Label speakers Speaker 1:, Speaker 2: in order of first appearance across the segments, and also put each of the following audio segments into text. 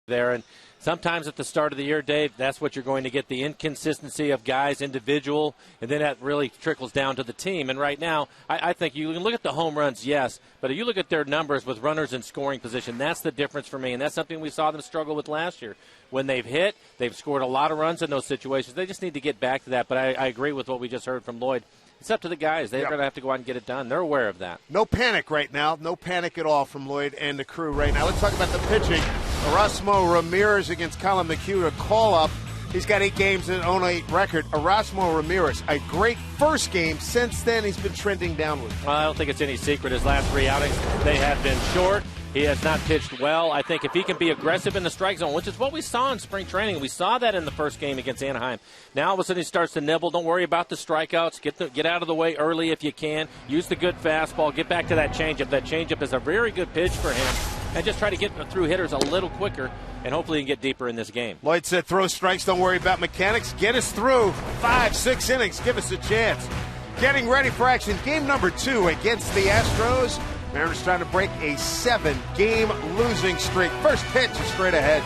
Speaker 1: there. And sometimes at the start of the year, Dave, that's what you're going to get, the inconsistency of guys, individual, and then that really trickles down to the team. And right now, I think you can look at the home runs, yes, but if you look at their numbers with runners in scoring position, that's the difference for me. And that's something we saw them struggle with last year. When they've hit, they've scored a lot of runs in those situations. They just need to get back to that. But I agree with what we just heard from Lloyd. It's up to the guys. They're going to have to go out and get it done. They're aware of that.
Speaker 2: No panic right now. No panic at all from Lloyd and the crew right now. Let's talk about the pitching. Erasmo Ramirez against Colin McHugh, a call-up. He's got 8 games and 0-8 record. Erasmo Ramirez, a great first game. Since then, he's been trending downward.
Speaker 1: Well, I don't think it's any secret. His last 3 outings, they have been short. He has not pitched well. I think if he can be aggressive in the strike zone, which is what we saw in spring training. We saw that in the first game against Anaheim. Now all of a sudden he starts to nibble. Don't worry about the strikeouts. Get out of the way early if you can. Use the good fastball. Get back to that changeup. That changeup is a very good pitch for him. And just try to get through hitters a little quicker, and hopefully he can get deeper in this game.
Speaker 2: Lloyd said throw strikes, don't worry about mechanics. Get us through 5-6 innings. Give us a chance. Getting ready for action. Game number 2 against the Astros. Mariners trying to break a 7-game losing streak. First pitch is straight ahead.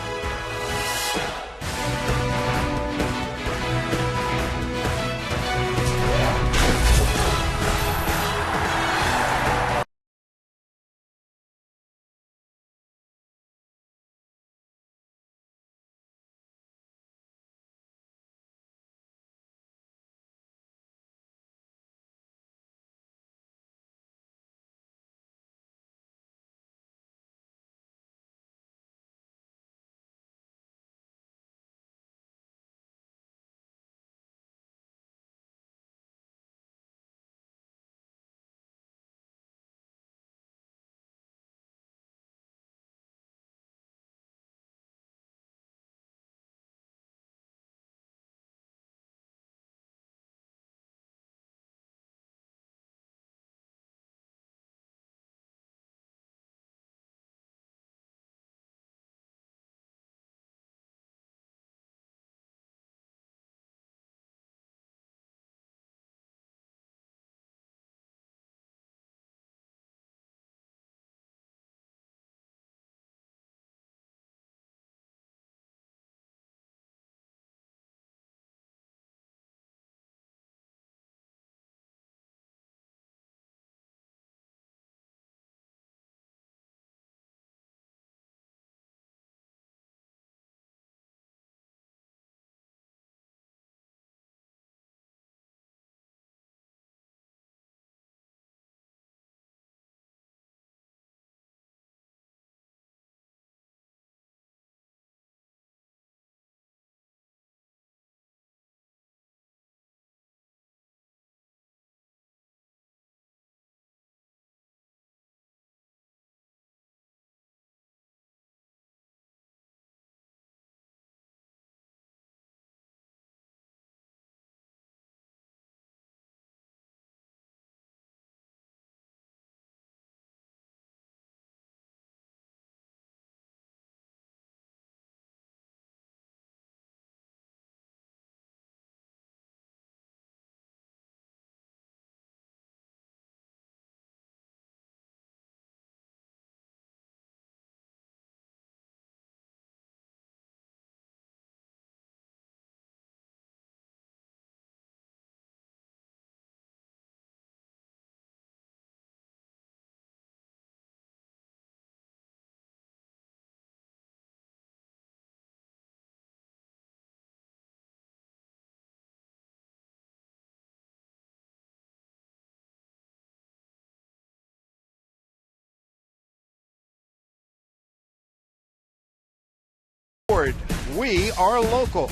Speaker 2: We are local.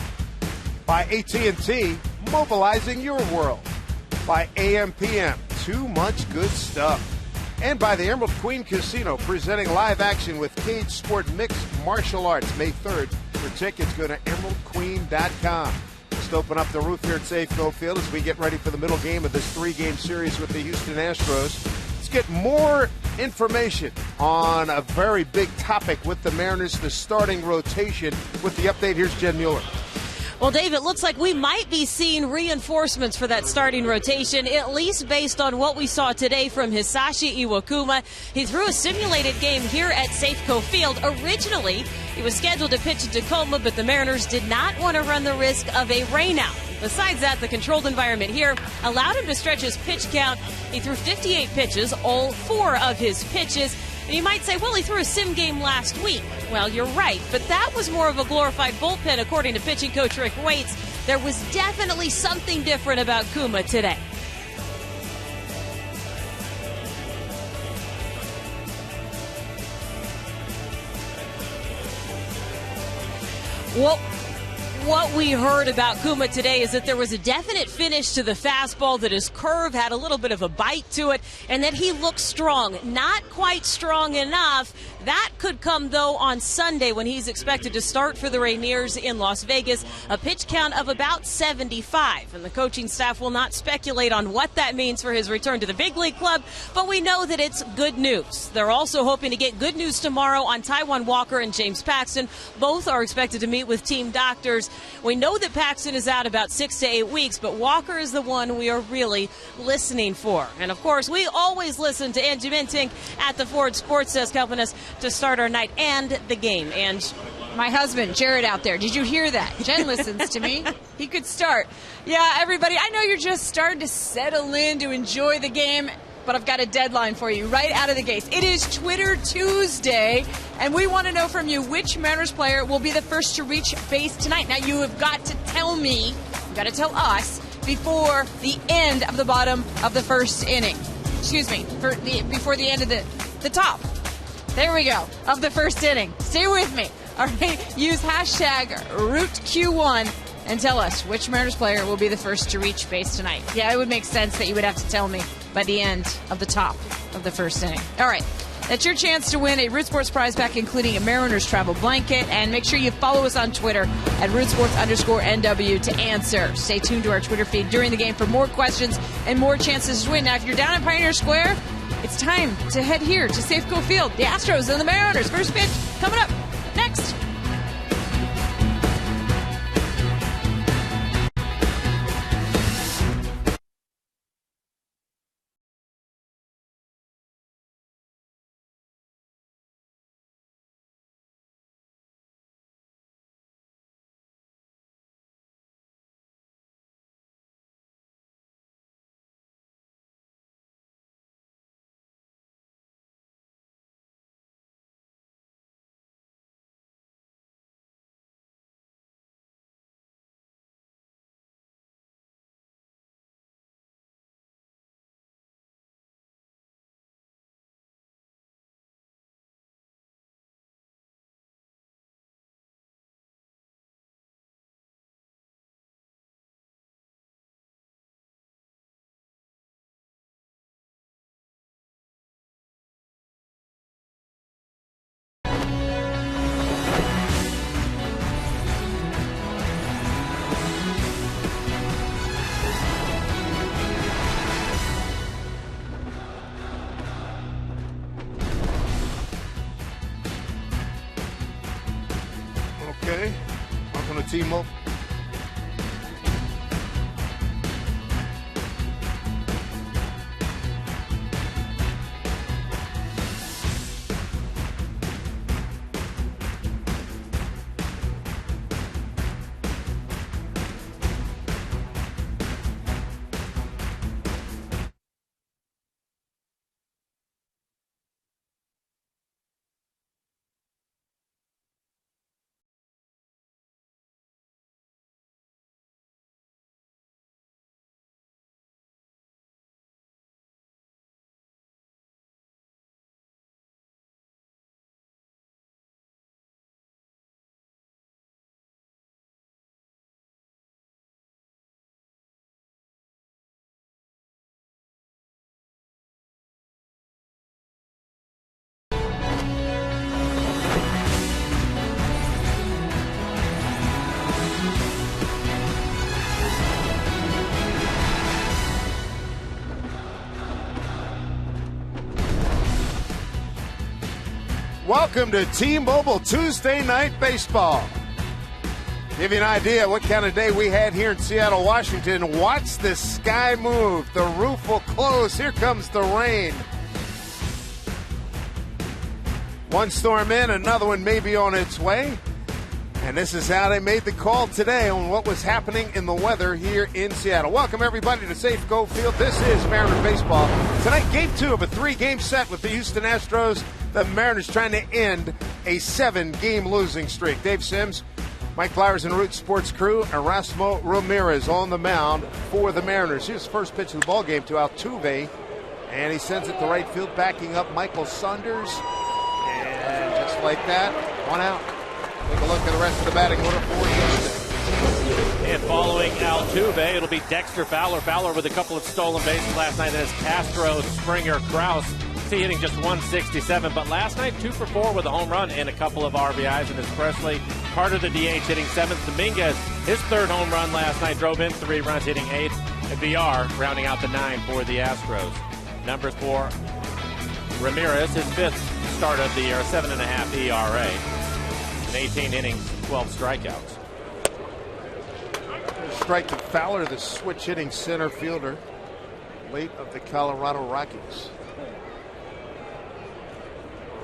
Speaker 2: By AT&T, mobilizing your world. By AM/PM, too much good stuff. And by the Emerald Queen Casino, presenting live action with Cage Sport Mixed Martial Arts May 3rd. For tickets, go to emeraldqueen.com. Just open up the roof here at Safeco Field as we get ready for the middle game of this 3-game series with the Houston Astros. Let's get more information on a very big topic with the Mariners, the starting rotation. With the update, here's Jen Mueller.
Speaker 3: Well, Dave, it looks like we might be seeing reinforcements for that starting rotation, at least based on what we saw today from Hisashi Iwakuma. He threw a simulated game here at Safeco Field. Originally, he was scheduled to pitch in Tacoma, but the Mariners did not want to run the risk of a rainout. Besides that, the controlled environment here allowed him to stretch his pitch count. He threw 58 pitches, all 4 of his pitches. And you might say, well, he threw a sim game last week. Well, you're right, but that was more of a glorified bullpen, according to pitching coach Rick Waits. There was definitely something different about Kuma today. Well, what we heard about Kuma today is that there was a definite finish to the fastball, that his curve had a little bit of a bite to it, and that he looked strong. Not quite strong enough. That could come, though, on Sunday when he's expected to start for the Rainiers in Las Vegas. A pitch count of about 75. And the coaching staff will not speculate on what that means for his return to the big league club, but we know that it's good news. They're also hoping to get good news tomorrow on Taijuan Walker and James Paxton. Both are expected to meet with team doctors. We know that Paxton is out about 6 to 8 weeks, but Walker is the one we are really listening for. And, of course, we always listen to Angie Minting at the Ford Sports Desk, helping us to start our night and the game. And
Speaker 4: my husband, Jared, out there, did you hear that? Jen listens to me. He could start. Yeah, everybody, I know you're just starting to settle in to enjoy the game, but I've got a deadline for you right out of the gates. It is Twitter Tuesday, and we want to know from you which Mariners player will be the first to reach base tonight. Now, you have got to tell me, you've got to tell us, before the end of the bottom of the first inning. Excuse me, before the end of the top. There we go, of the first inning. Stay with me. All right, use hashtag RootQ1 and tell us which Mariners player will be the first to reach base tonight. Yeah, it would make sense that you would have to tell me by the end of the top of the first inning. All right, that's your chance to win a Root Sports prize pack, including a Mariners travel blanket. And make sure you follow us on Twitter at RootSports_NW to answer. Stay tuned to our Twitter feed during the game for more questions and more chances to win. Now, if you're down at Pioneer Square, it's time to head here to Safeco Field. The Astros and the Mariners. First pitch coming up next.
Speaker 2: Okay, welcome to T-Mobile. Welcome to T-Mobile Tuesday Night Baseball. Give you an idea what kind of day we had here in Seattle, Washington. Watch the sky move. The roof will close. Here comes the rain. One storm in, another one may be on its way. And this is how they made the call today on what was happening in the weather here in Seattle. Welcome, everybody, to Safeco Field. This is Mariners baseball. Tonight, game 2 of a 3-game set with the Houston Astros. The Mariners trying to end a 7-game losing streak. Dave Sims, Mike Flowers and Root Sports crew, Erasmo Ramirez on the mound for the Mariners. Here's the first pitch of the ball game to Altuve, and he sends it to right field, backing up Michael Saunders. And just like that, one out. Take a look at the rest of the batting order for Houston.
Speaker 1: And following Altuve, it'll be Dexter Fowler. Fowler with a couple of stolen bases last night. That's Castro, Springer, Krause. He hitting just 167, but last night 2 for 4 with a home run and a couple of RBIs. And as Presley, Carter the DH hitting 7th. Dominguez, his 3rd home run last night, drove in 3 runs, hitting 8th. And VR rounding out the 9 for the Astros. Numbers for Ramirez, his 5th start of the year, 7.5 ERA. In 18 innings, 12 strikeouts.
Speaker 2: Strike to Fowler, the switch-hitting center fielder, late of the Colorado Rockies.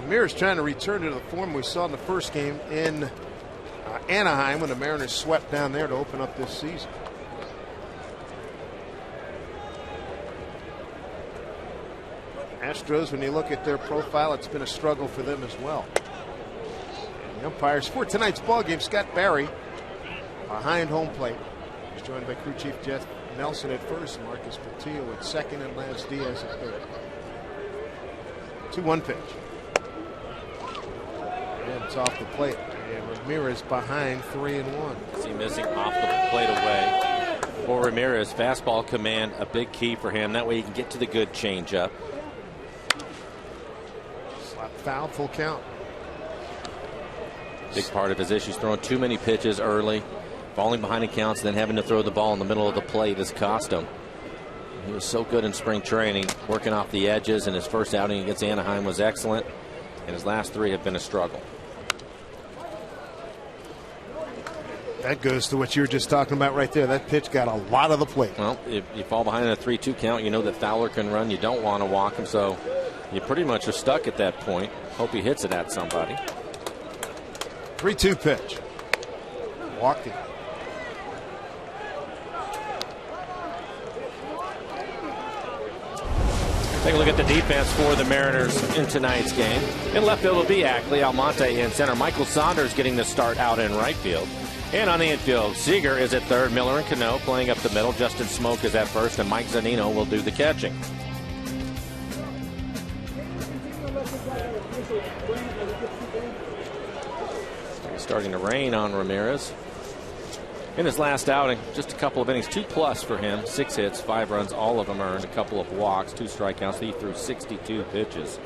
Speaker 2: Ramirez trying to return to the form we saw in the first game in Anaheim when the Mariners swept down there to open up this season. Astros, when you look at their profile, it's been a struggle for them as well. And the umpires for tonight's ball game, Scott Barry behind home plate. He's joined by crew chief Jeff Nelson at first, Marcus Patillo at second, and Lance Diaz at third. 2-1 pitch. And it's off the plate. And Ramirez behind 3-1.
Speaker 1: See missing off the plate away. For Ramirez, fastball command, a big key for him. That way he can get to the good changeup.
Speaker 2: Slap foul, full count.
Speaker 1: Big part of his issues, throwing too many pitches early, falling behind in counts, and then having to throw the ball in the middle of the plate has cost him. He was so good in spring training, working off the edges, and his first outing against Anaheim was excellent, and his last 3 have been a struggle.
Speaker 2: That goes to what you were just talking about right there. That pitch got a lot of the plate.
Speaker 1: Well, if you fall behind in a 3-2 count, you know that Fowler can run. You don't want to walk him, so you pretty much are stuck at that point. Hope he hits it at somebody.
Speaker 2: 3-2 pitch. Walked it.
Speaker 1: Take a look at the defense for the Mariners in tonight's game. In left field will be Ackley, Almonte in center. Michael Saunders getting the start out in right field. And on the infield, Seager is at third. Miller and Cano playing up the middle. Justin Smoke is at first, and Mike Zunino will do the catching. It's starting to rain on Ramirez. In his last outing, just a couple of innings, 2+ for him, 6 hits, 5 runs, all of them earned, a couple of walks, 2 strikeouts. He threw 62 pitches.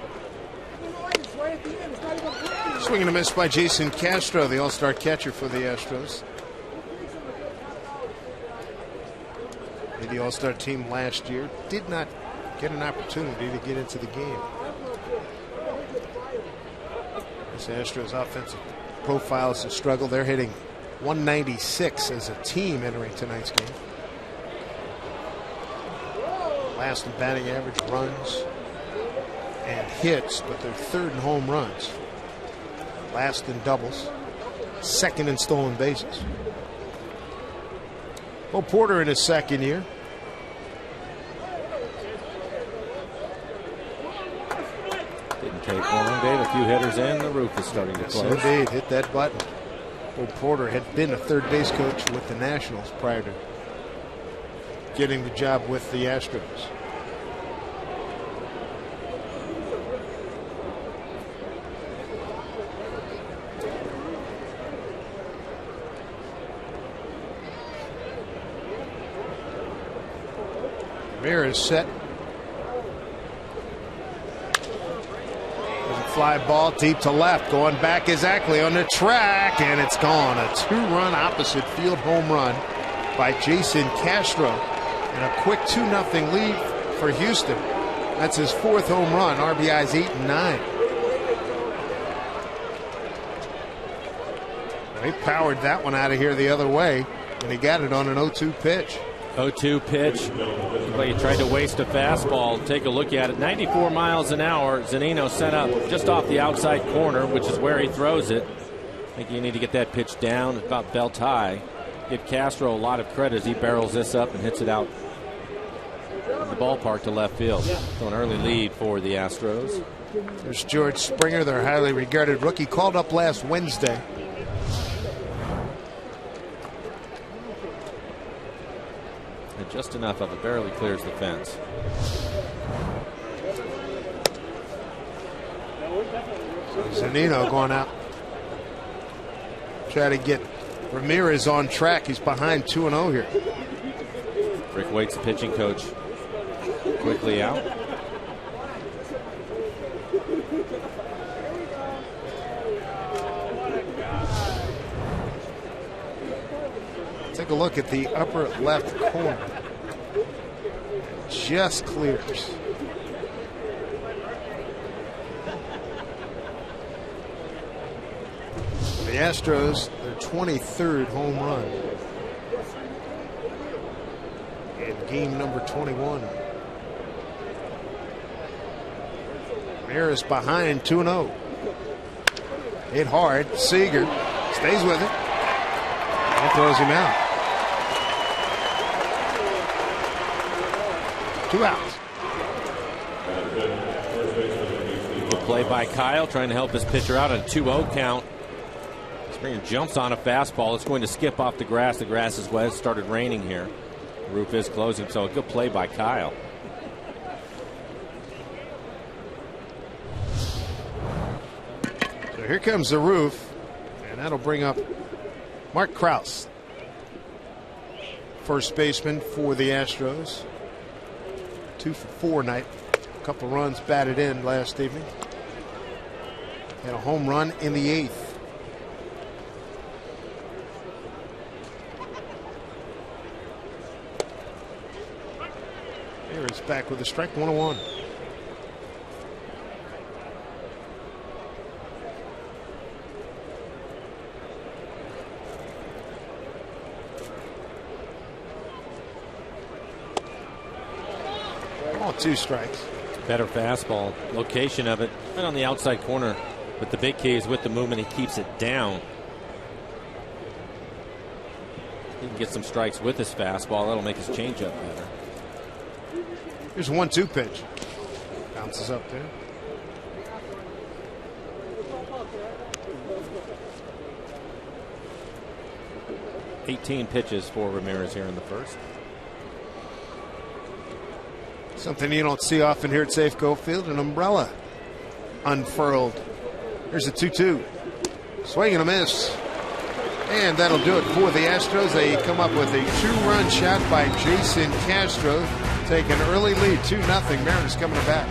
Speaker 2: Swing and a miss by Jason Castro, the all-star catcher for the Astros. Made the all-star team last year. Did not get an opportunity to get into the game. This Astros offensive profile is a struggle. They're hitting 196 as a team entering tonight's game. Last in batting average, runs and hits, but they're 3rd in home runs. Last in doubles, 2nd in stolen bases. Bo Porter in his 2nd year.
Speaker 1: Didn't take long, Dave. A few hitters in, the roof is starting to close.
Speaker 2: Yes, indeed, hit that button. Bo Porter had been a 3rd base coach with the Nationals prior to getting the job with the Astros. Ramirez set. There's a fly ball deep to left. Going back is Ackley on the track, and it's gone. A 2-run opposite field home run by Jason Castro. And a quick 2-0 lead for Houston. That's his 4th home run. RBIs 8 and 9. He powered that one out of here the other way, and he got it on an 0-2 pitch.
Speaker 1: 0-2 pitch. But he tried to waste a fastball. Take a look at it. 94 miles an hour. Zunino sent up just off the outside corner, which is where he throws it. I think you need to get that pitch down about belt high. Give Castro a lot of credit as he barrels this up and hits it out in the ballpark to left field. So an early lead for the Astros.
Speaker 2: There's George Springer, their highly regarded rookie, called up last Wednesday.
Speaker 1: And just enough of it barely clears the fence.
Speaker 2: Zunino going out. Try to get Ramirez on track. He's behind 2-0 here.
Speaker 1: Rick Waite's the pitching coach. Quickly out.
Speaker 2: Take a look at the upper left corner. Just clears. The Astros, their 23rd home run. And game number 21. Ramirez behind 2-0. Hit hard. Seager stays with it and throws him out. 2 outs.
Speaker 1: Good play by Kyle, trying to help his pitcher out on a 2-0 count. Springer jumps on a fastball. It's going to skip off the grass. The grass is wet. It started raining here. The roof is closing, so a good play by Kyle.
Speaker 2: So here comes the roof, and that'll bring up Mark Krause, first baseman for the Astros. 2 for 4 night. A couple runs batted in last evening. Had a home run in the 8th. Aaron's back with a strike, 1-1. All 2 strikes.
Speaker 1: Better fastball. Location of it right on the outside corner. But the big key is with the movement, he keeps it down. He can get some strikes with his fastball. That'll make his changeup better.
Speaker 2: Here's a 1-2 pitch. Bounces up there.
Speaker 1: $18 pitches for Ramirez here in the first.
Speaker 2: Something you don't see often here at Safeco Field, an umbrella unfurled. Here's a 2-2. Swing and a miss. And that'll do it for the Astros. They come up with a 2-run shot by Jason Castro. Take an early lead, 2-0. Mariners coming back.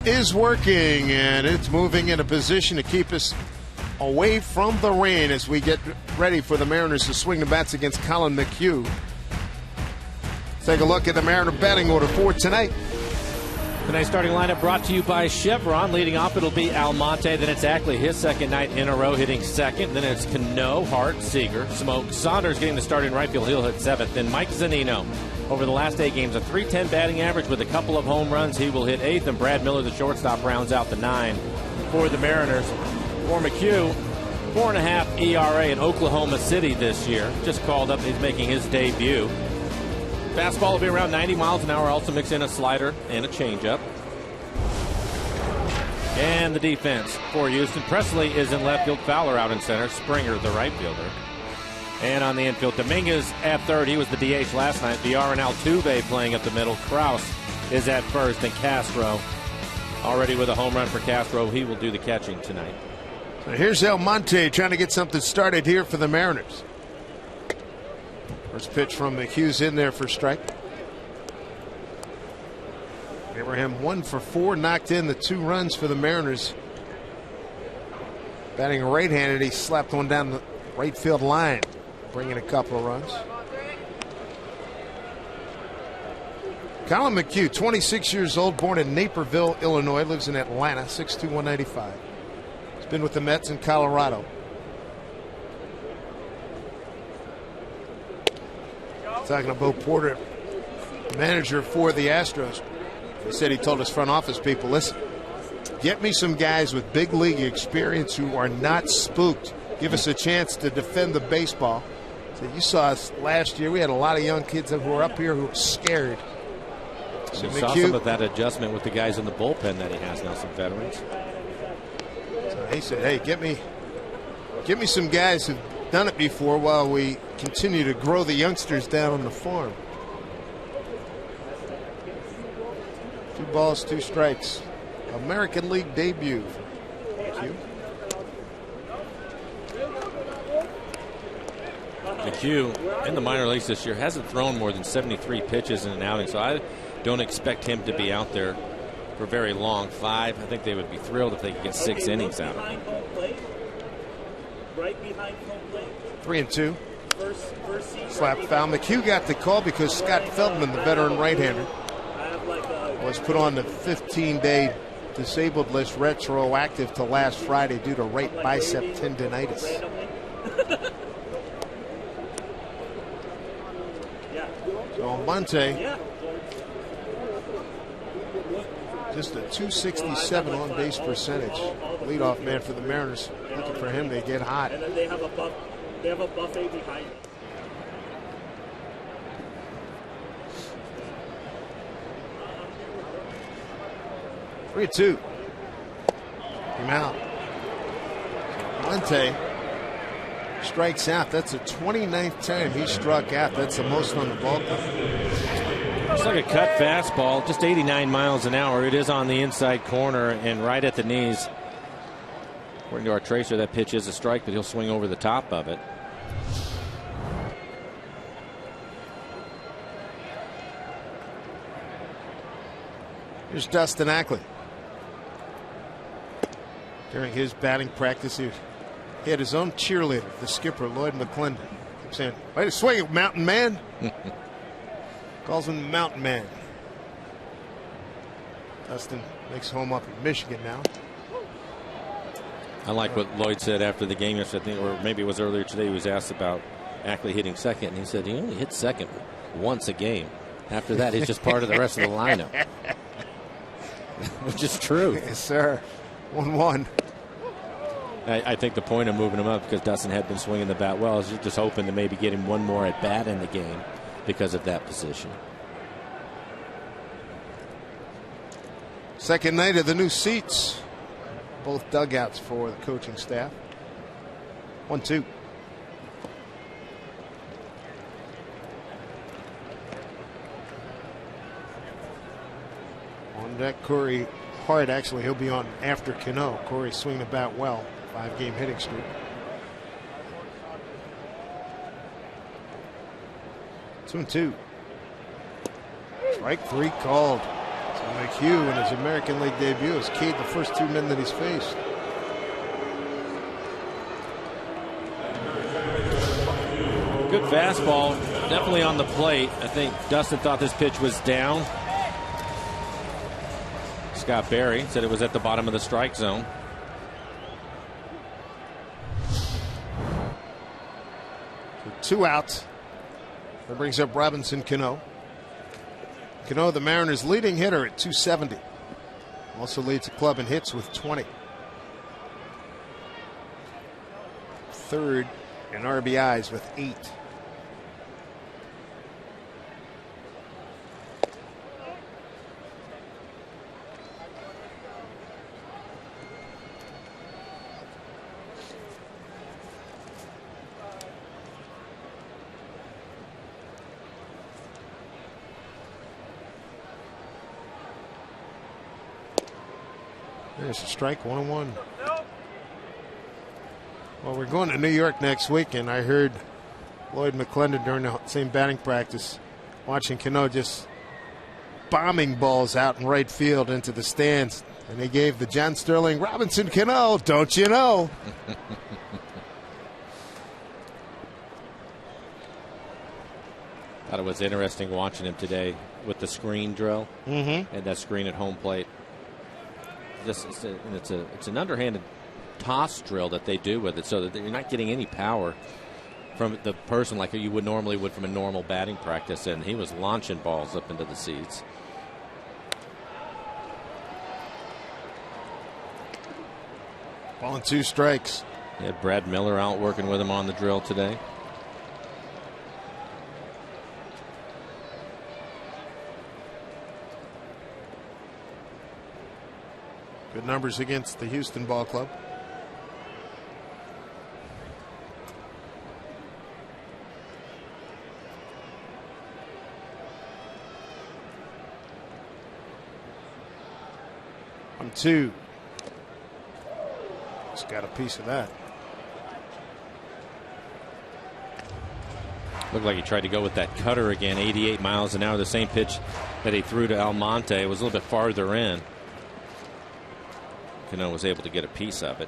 Speaker 2: Is working, and it's moving in a position to keep us away from the rain as we get ready for the Mariners to swing the bats against Colin McHugh. Take a look at the Mariner batting order for tonight.
Speaker 1: Tonight's starting lineup brought to you by Chevron. Leading off, it'll be Almonte. Then it's Ackley, his second night in a row, hitting second. Then it's Cano, Hart, Seager, Smoke. Saunders getting the start in right field. He'll hit seventh. Then Mike Zunino. Over the last 8 games, a .310 batting average with a couple of home runs. He will hit eighth. And Brad Miller, the shortstop, rounds out the 9 for the Mariners. For McHugh, 4.5 ERA in Oklahoma City this year. Just called up. He's making his debut. Fastball will be around 90 miles an hour. Also mix in a slider and a changeup. And the defense for Houston. Presley is in left field. Fowler out in center. Springer, the right fielder. And on the infield, Dominguez at third. He was the DH last night. VR and Altuve playing up the middle. Kraus is at first. And Castro already with a home run for Castro. He will do the catching tonight.
Speaker 2: So here's Almonte trying to get something started here for the Mariners. First pitch from McHugh's in there for strike. Abraham 1 for 4, knocked in the 2 runs for the Mariners. Batting right-handed, he slapped one down the right field line, bringing a couple of runs. Colin McHugh, 26 years old, born in Naperville, Illinois, lives in Atlanta, 6'2", 195. He's been with the Mets in Colorado. Talking about Porter, manager for the Astros. He said he told his front office people, listen, get me some guys with big league experience who are not spooked. Give us a chance to defend the baseball. So you saw us last year. We had a lot of young kids that were up here who were scared. So
Speaker 1: you saw some of that adjustment with the guys in the bullpen that he has now, some veterans.
Speaker 2: So he said, hey, get me some guys who've done it before while we continue to grow the youngsters down on the farm. 2 balls, 2 strikes. American League debut.
Speaker 1: McHugh in the minor leagues this year hasn't thrown more than 73 pitches in an outing, so I don't expect him to be out there for very long. 5, I think they would be thrilled if they could get 6 innings out of him.
Speaker 5: Right behind home plate.
Speaker 2: 3-2.
Speaker 5: First seat.
Speaker 2: Slap foul. McHugh got the call because Scott Feldman, the veteran right-hander, was put on the 15-day disabled list retroactive to last Friday due to right bicep tendonitis. So Almonte, just a .267 on base percentage. Leadoff man for the Mariners. Looking for him to get hot.
Speaker 5: And then they have a buffet behind him.
Speaker 2: Three, 2. Came out. Almonte strikes out. That's the 29th time he struck out. That's the most on the ball club.
Speaker 1: It's like a cut fastball, just 89 miles an hour. It is on the inside corner and right at the knees. According to our tracer, that pitch is a strike, but he'll swing over the top of it.
Speaker 2: Here's Dustin Ackley. During his batting practice, he had his own cheerleader, the skipper, Lloyd McClendon. Kept saying, way to swing it, Mountain Man. Calls him Mountain Man. Dustin makes home up in Michigan now.
Speaker 1: I like what Lloyd said after the game yesterday, or maybe it was earlier today. He was asked about Ackley hitting second, and he said he only hits second once a game. After that, he's just part of the rest of the lineup. Which is true.
Speaker 2: Yes, sir. 1-1.
Speaker 1: I think the point of moving him up, because Dustin had been swinging the bat well, is you're just hoping to maybe get him one more at bat in the game because of that position.
Speaker 2: Second night of the new seats. Both dugouts for the coaching staff. 1-2. On deck, Corey Hart. Actually, he'll be on after Cano. Corey swinging the bat well. 5-game hitting streak. 2-2. Strike 3 called. So McHugh in his American League debut has keyed the first 2 men that he's faced.
Speaker 1: Good fastball, definitely on the plate. I think Dustin thought this pitch was down. Scott Berry said it was at the bottom of the strike zone.
Speaker 2: So 2 outs. That brings up Robinson Cano. Cano, the Mariners' leading hitter at 270. Also leads the club in hits with 20. Third in RBIs with 8. There's a strike, 1-1. Well, we're going to New York next week, and I heard Lloyd McClendon during the same batting practice watching Cano just bombing balls out in right field into the stands. And they gave the John Sterling Robinson Cano, don't you know?
Speaker 1: Thought it was interesting watching him today with the screen drill and that screen at home plate. It's an underhanded toss drill that they do with it, so that you're not getting any power from the person like you would normally from a normal batting practice, and he was launching balls up into the seats.
Speaker 2: Ball and 2 strikes.
Speaker 1: He had Brad Miller out working with him on the drill today.
Speaker 2: Good numbers against the Houston Ball Club. On 2. Just got a piece of that.
Speaker 1: Looked like he tried to go with that cutter again, 88 miles an hour, the same pitch that he threw to Almonte. It was a little bit farther in. Cano was able to get a piece of it.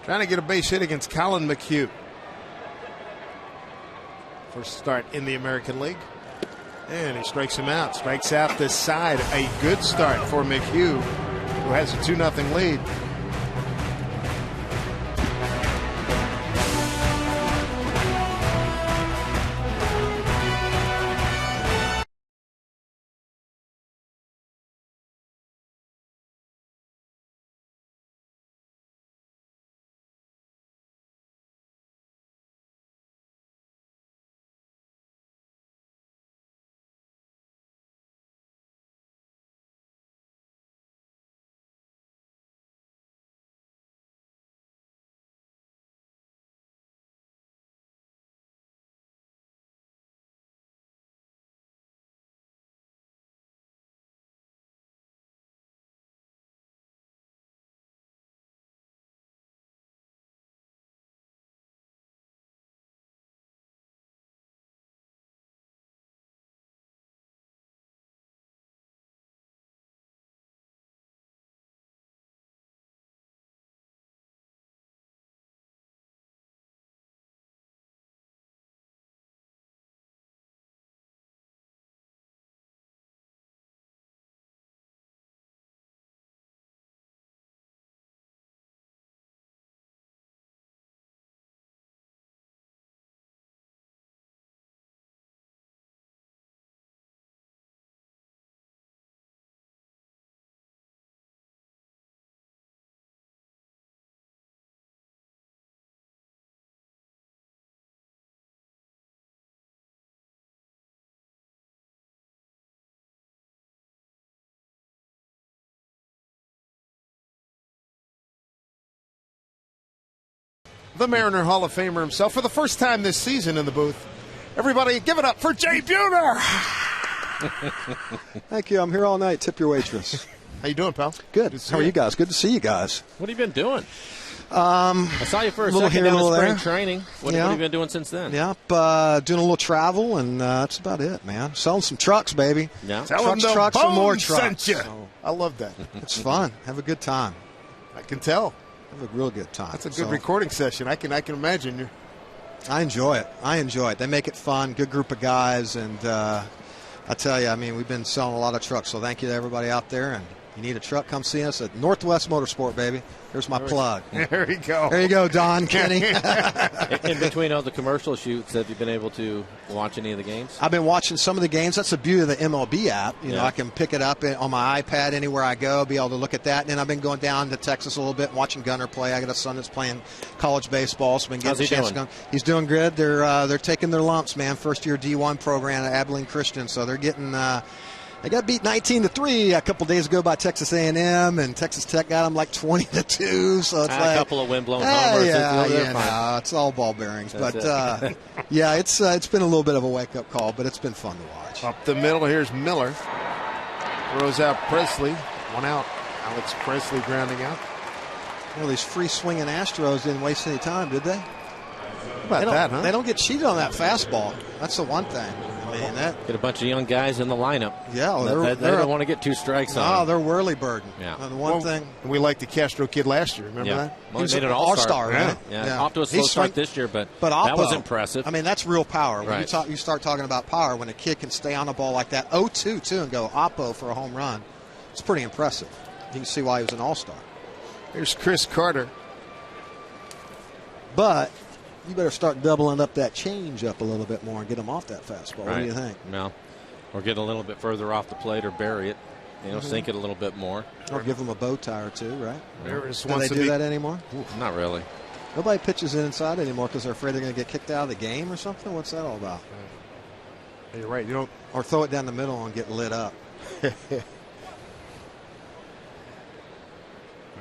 Speaker 2: Trying to get a base hit against Colin McHugh. First start in the American League. And he strikes him out. Strikes out this side. A good start for McHugh, who has a 2-0 lead. The Mariner Hall of Famer himself for the first time this season in the booth. Everybody give it up for Jay Buhner.
Speaker 6: Thank you. I'm here all night. Tip your waitress.
Speaker 2: How you doing, pal?
Speaker 6: Good. How are you guys? Good to see you guys.
Speaker 1: What have you been doing? I saw you for a
Speaker 6: little
Speaker 1: second
Speaker 6: here,
Speaker 1: down
Speaker 6: little
Speaker 1: at spring
Speaker 6: there.
Speaker 1: training. What have you been doing since then?
Speaker 6: Yep, doing a little travel, and that's about it, man. Selling some trucks, baby.
Speaker 1: Yeah.
Speaker 6: Trucks, and more trucks.
Speaker 2: So, I love that.
Speaker 6: It's fun. Have a good time.
Speaker 2: I can tell.
Speaker 6: Have a real good time.
Speaker 2: That's a good recording session. I can imagine.
Speaker 6: I enjoy it. They make it fun. Good group of guys, and I tell you, I mean, we've been selling a lot of trucks. So thank you to everybody out there. And you need a truck, come see us at Northwest Motorsport, baby. Here's my plug.
Speaker 2: There you go.
Speaker 6: There you go, Don, Kenny.
Speaker 1: In between all the commercial shoots, have you been able to watch any of the games?
Speaker 6: I've been watching some of the games. That's the beauty of the MLB app. You know, I can pick it up on my iPad anywhere I go, be able to look at that. And then I've been going down to Texas a little bit, watching Gunner play. I got a son that's playing college baseball, so I've been getting a chance to go. He's doing good. They're taking their lumps, man. First year D1 program at Abilene Christian, so they're getting. They got beat 19-3 a couple days ago by Texas A&M, and Texas Tech got them like 20-2. So it's like
Speaker 1: a couple of windblown homers.
Speaker 6: It's all ball bearings.
Speaker 1: That's
Speaker 6: but yeah, it's been a little bit of a wake up call, but it's been fun to watch.
Speaker 2: Up the middle, here's Miller. Throws out Presley. 1 out. Alex Presley grounding out.
Speaker 6: Well, these free swinging Astros didn't waste any time, did they?
Speaker 2: How about that, huh?
Speaker 6: They don't get cheated on that fastball. That's the one thing.
Speaker 1: Get a bunch of young guys in the lineup.
Speaker 6: Yeah,
Speaker 1: they don't want to get 2 strikes on.
Speaker 6: No, they're whirly birding.
Speaker 1: Yeah.
Speaker 6: The one thing
Speaker 2: we liked the Castro kid last year. Remember that?
Speaker 1: Well, he made an
Speaker 6: all-star, right?
Speaker 1: Yeah. Off to a slow start this year, but that was impressive.
Speaker 6: I mean, that's real power. When you start talking about power, when a kid can stay on the ball like that, 0-2 too, and go oppo for a home run, it's pretty impressive. You can see why he was an all-star.
Speaker 2: Here's Chris Carter.
Speaker 6: But you better start doubling up that change up a little bit more and get him off that fastball. What do you think?
Speaker 1: No. Or get a little bit further off the plate or bury it. Sink it a little bit more.
Speaker 6: Or give them a bow tie or two, right?
Speaker 2: Do
Speaker 6: they do that anymore?
Speaker 1: Not really.
Speaker 6: Nobody pitches inside anymore because they're afraid they're going to get kicked out of the game or something? What's that all about?
Speaker 2: You're right. You don't.
Speaker 6: Or throw it down the middle and get lit up.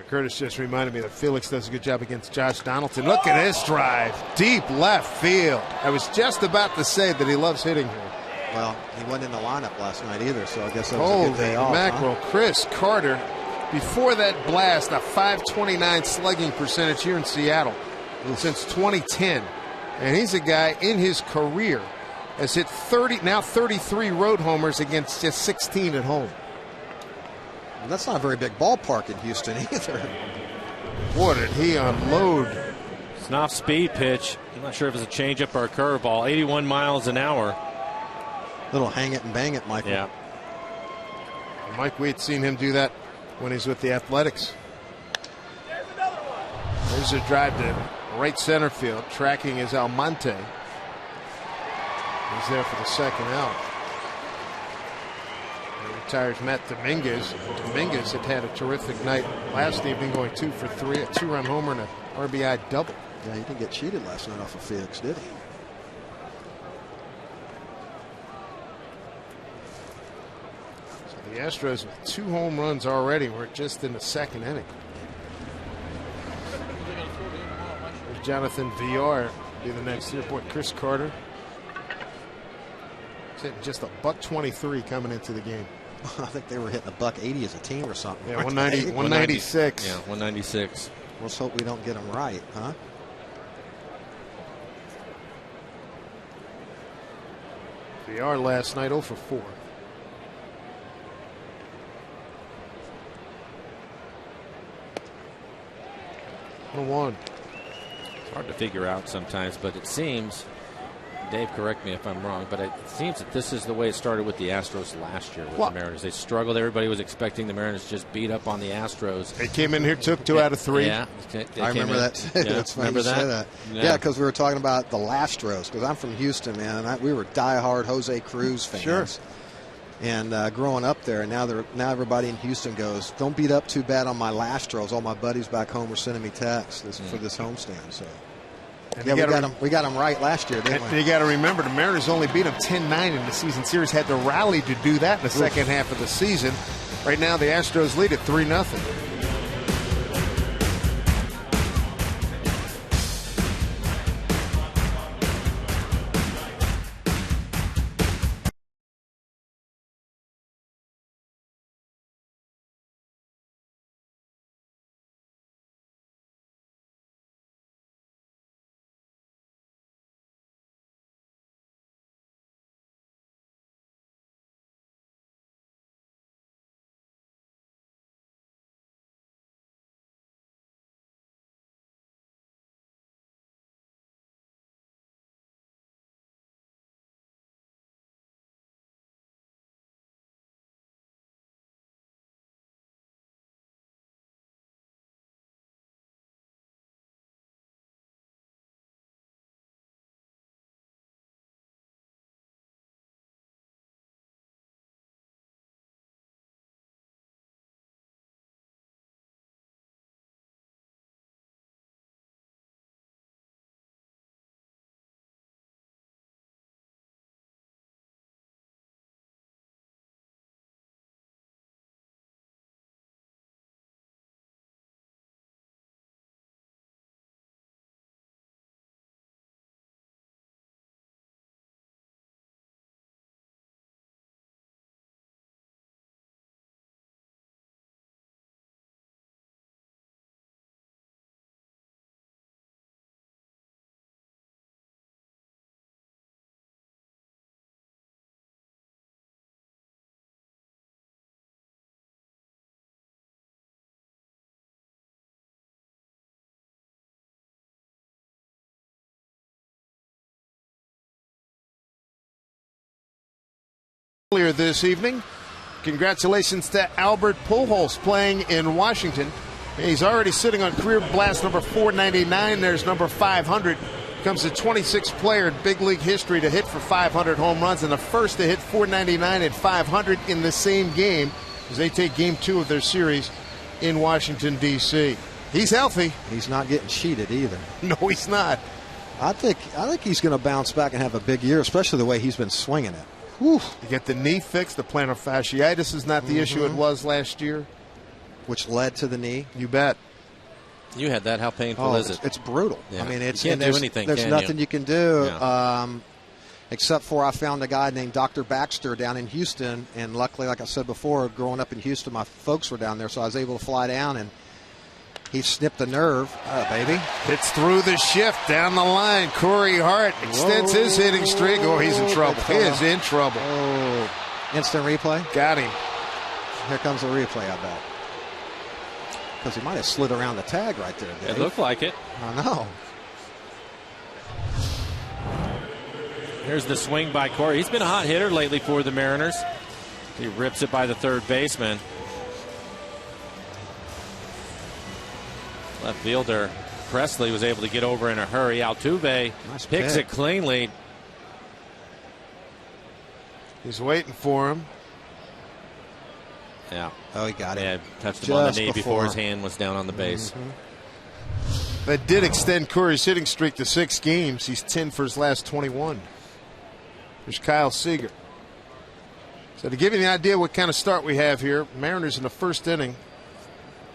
Speaker 2: Curtis just reminded me that Felix does a good job against Josh Donaldson. Look at his drive. Deep left field. I was just about to say that he loves hitting here.
Speaker 6: Well, he wasn't in the lineup last night either, so I guess that was a good day off.
Speaker 2: Mackerel. Huh? Chris Carter, before that blast, a .529 slugging percentage here in Seattle since 2010. And he's a guy in his career has hit 33 road homers against just 16 at home.
Speaker 6: And that's not a very big ballpark in Houston either.
Speaker 2: Boy, did he unload.
Speaker 1: It's an off-speed pitch. I'm not sure if it's a changeup or a curveball. 81 miles an hour.
Speaker 6: Little hang it and bang it, Michael.
Speaker 1: Yeah.
Speaker 2: Mike, we had seen him do that when he's with the Athletics. There's a drive to right center field. Tracking is Almonte. He's there for the second out. Retires Matt Dominguez. Dominguez had a terrific night last evening, going 2 for 3, a 2-run homer and an RBI double.
Speaker 6: Yeah, he didn't get cheated last night off of Felix, did he?
Speaker 2: So the Astros with 2 home runs already. We're just in the second inning. There's Jonathan Villar, be the next here. Boy, Chris Carter. He's hitting just a $123 coming into the game.
Speaker 6: I think they were hitting a $180 as a team or something.
Speaker 2: Yeah, 196.
Speaker 1: Yeah, 196.
Speaker 6: Let's hope we don't get them right, huh?
Speaker 2: VR last night 0 for 4. One.
Speaker 1: It's hard to figure out sometimes, but it seems, Dave, correct me if I'm wrong, but it seems that this is the way it started with the Astros last year with the Mariners. They struggled. Everybody was expecting the Mariners to just beat up on the Astros.
Speaker 2: They came in here, took 2 out of 3.
Speaker 1: Yeah.
Speaker 6: I remember that.
Speaker 1: Yeah.
Speaker 6: That's funny you say that.
Speaker 1: Yeah,
Speaker 6: because we were talking about the Astros, because I'm from Houston, man, and we were diehard Jose Cruz fans.
Speaker 2: Sure.
Speaker 6: And growing up there, and now everybody in Houston goes, don't beat up too bad on my Astros. All my buddies back home were sending me texts for this homestand. So, yeah, we got them right last year, didn't we?
Speaker 2: You got to remember, the Mariners only beat them 10-9 in the season series. Had to rally to do that in the second half of the season. Right now, the Astros lead at 3-0. Earlier this evening, congratulations to Albert Pujols playing in Washington. He's already sitting on career blast number 499. There's number 500. Becomes the 26th player in big league history to hit for 500 home runs and the first to hit 499 and 500 in the same game as they take game 2 of their series in Washington, D.C. He's healthy.
Speaker 6: He's not getting cheated either.
Speaker 2: No, he's not.
Speaker 6: I think he's going to bounce back and have a big year, especially the way he's been swinging it. Whew.
Speaker 2: You get the knee fixed. The plantar fasciitis is not the issue it was last year.
Speaker 6: Which led to the knee.
Speaker 2: You bet.
Speaker 1: You had that. How painful is it?
Speaker 6: It's brutal.
Speaker 1: Yeah.
Speaker 6: I mean,
Speaker 1: you can't do anything.
Speaker 6: There's
Speaker 1: can
Speaker 6: nothing you can do,
Speaker 1: Yeah.
Speaker 6: Except for I found a guy named Dr. Baxter down in Houston, and luckily, like I said before, growing up in Houston, my folks were down there, so I was able to fly down, and he snipped the nerve. Baby.
Speaker 2: Hits through the shift down the line. Corey Hart extends his hitting streak. Oh, he's in trouble. He is in trouble.
Speaker 6: Oh, instant replay.
Speaker 2: Got him.
Speaker 6: Here comes the replay, I bet. Because he might have slid around the tag right there, Dave.
Speaker 1: It looked like it.
Speaker 6: I know.
Speaker 1: Here's the swing by Corey. He's been a hot hitter lately for the Mariners. He rips it by the third baseman. Left fielder Presley was able to get over in a hurry. Altuve picks it cleanly.
Speaker 2: He's waiting for him.
Speaker 1: Yeah.
Speaker 6: Oh, he got it.
Speaker 1: Yeah, touched him on the knee before his hand was down on the base.
Speaker 2: That did extend Corey's hitting streak to 6 games. He's 10 for his last 21. There's Kyle Seager. So to give you the idea what kind of start we have here, Mariners in the first inning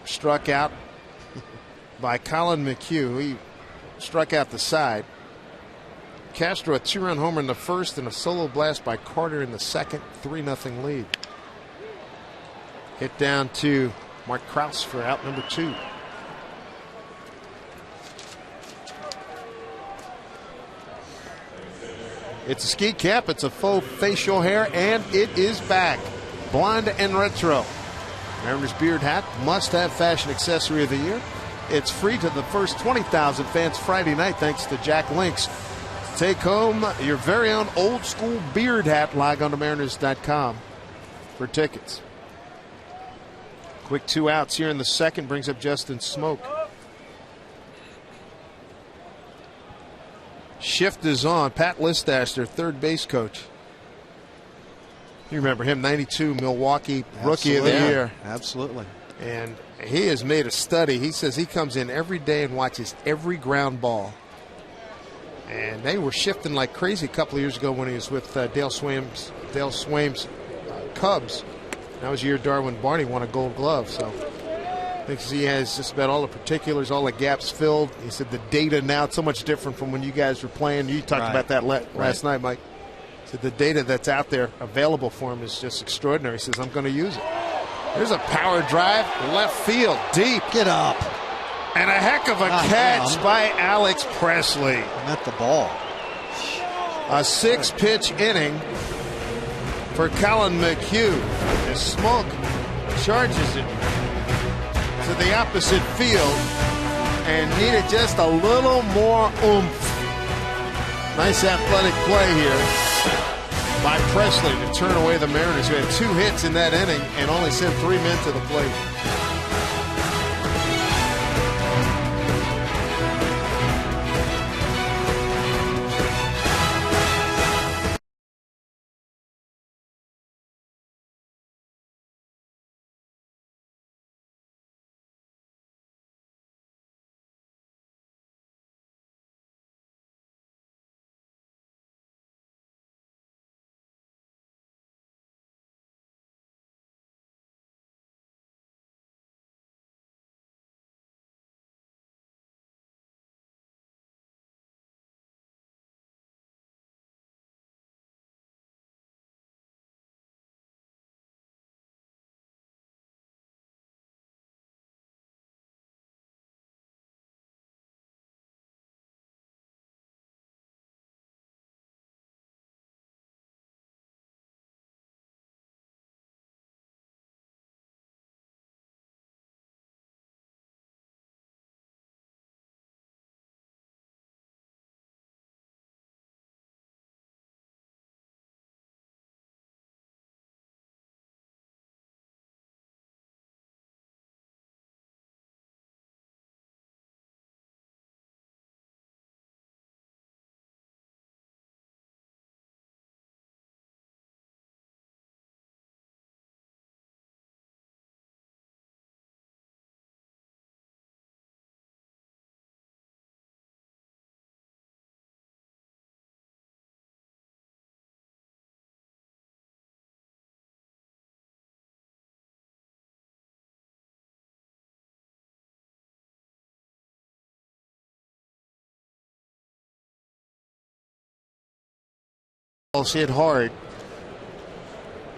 Speaker 2: struck out by Colin McHugh. He struck out the side. Castro a 2-run homer in the first and a solo blast by Carter in the second. 3-0 lead. Hit down to Mark Krause for out number 2. It's a ski cap, it's a faux facial hair, and it is back. Blonde and retro. Mariners beard hat, must-have fashion accessory of the year. It's free to the first 20,000 fans Friday night thanks to Jack Links. Take home your very own old-school beard hat. Log on to Mariners.com for tickets. Quick 2 outs here in the second brings up Justin Smoke. Shift is on. Pat Listash, their third base coach. You remember him, 92 Milwaukee Rookie of the Year.
Speaker 6: Absolutely.
Speaker 2: And he has made a study. He says he comes in every day and watches every ground ball. And they were shifting like crazy a couple of years ago when he was with Dale Swaim's Cubs. That was the year Darwin Barney won a Gold Glove. So I think he has just about all the particulars, all the gaps filled. He said the data now, it's so much different from when you guys were playing. You talked about that last night, Mike. He said the data that's out there available for him is just extraordinary. He says, I'm going to use it. There's a power drive, left field, deep.
Speaker 6: Get up.
Speaker 2: And a heck of a catch by Alex Presley.
Speaker 6: At the ball.
Speaker 2: A 6-pitch inning for Colin McHugh. As Smoke charges it to the opposite field and needed just a little more oomph. Nice athletic play here by Presley to turn away the Mariners, who had 2 hits in that inning and only sent 3 men to the plate. Balls hit hard.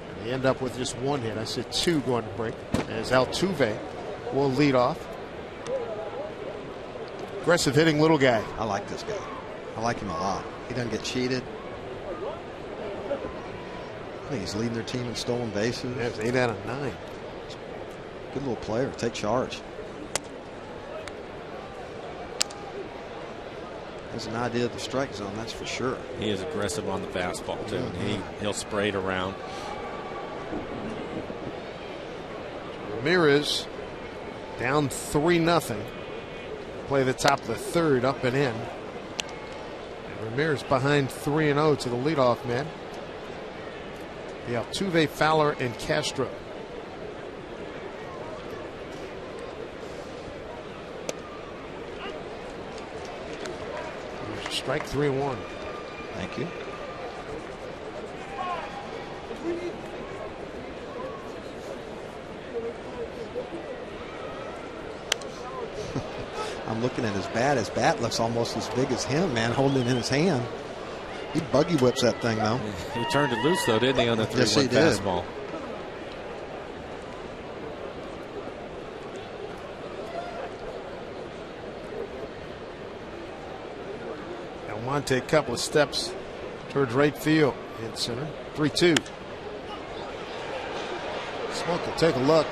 Speaker 2: And they end up with just one hit. I said 2 going to break. As Altuve will lead off. Aggressive hitting little guy.
Speaker 6: I like this guy. I like him a lot. He doesn't get cheated. I think he's leading their team in stolen bases.
Speaker 2: That's 8 out of 9.
Speaker 6: Good little player. Take charge. Has an idea of the strike zone, that's for sure.
Speaker 1: He is aggressive on the fastball, too. He'll spray it around.
Speaker 2: Ramirez down 3-0. Play the top of the 3rd, up and in. And Ramirez behind 3-0 to the leadoff man. The Altuve, Fowler, and Castro. Strike 3-1.
Speaker 6: Thank you. I'm looking at his bat. His bat looks almost as big as him, man, holding it in his hand. He buggy whips that thing, though.
Speaker 1: He turned it loose, though, didn't he, on the 3-1
Speaker 6: yes, he did.
Speaker 1: fastball?
Speaker 2: Almonte, a couple of steps towards right field. In center. 3-2. Smoke will take a look.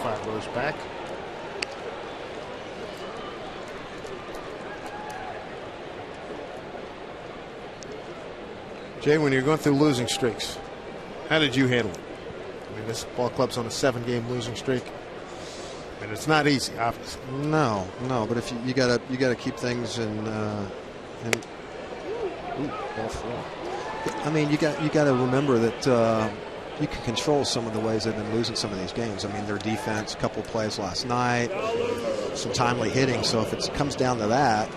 Speaker 2: 4-5 rows back. Jay, when you're going through losing streaks, how did you handle it? I mean, this ball club's on a 7-game losing streak. And it's not easy, obviously.
Speaker 6: No, but if you gotta keep things in ball 4. I mean, you got to remember that you can control some of the ways they've been losing some of these games. I mean, their defense, a couple of plays last night, some timely hitting. So if it comes down to that,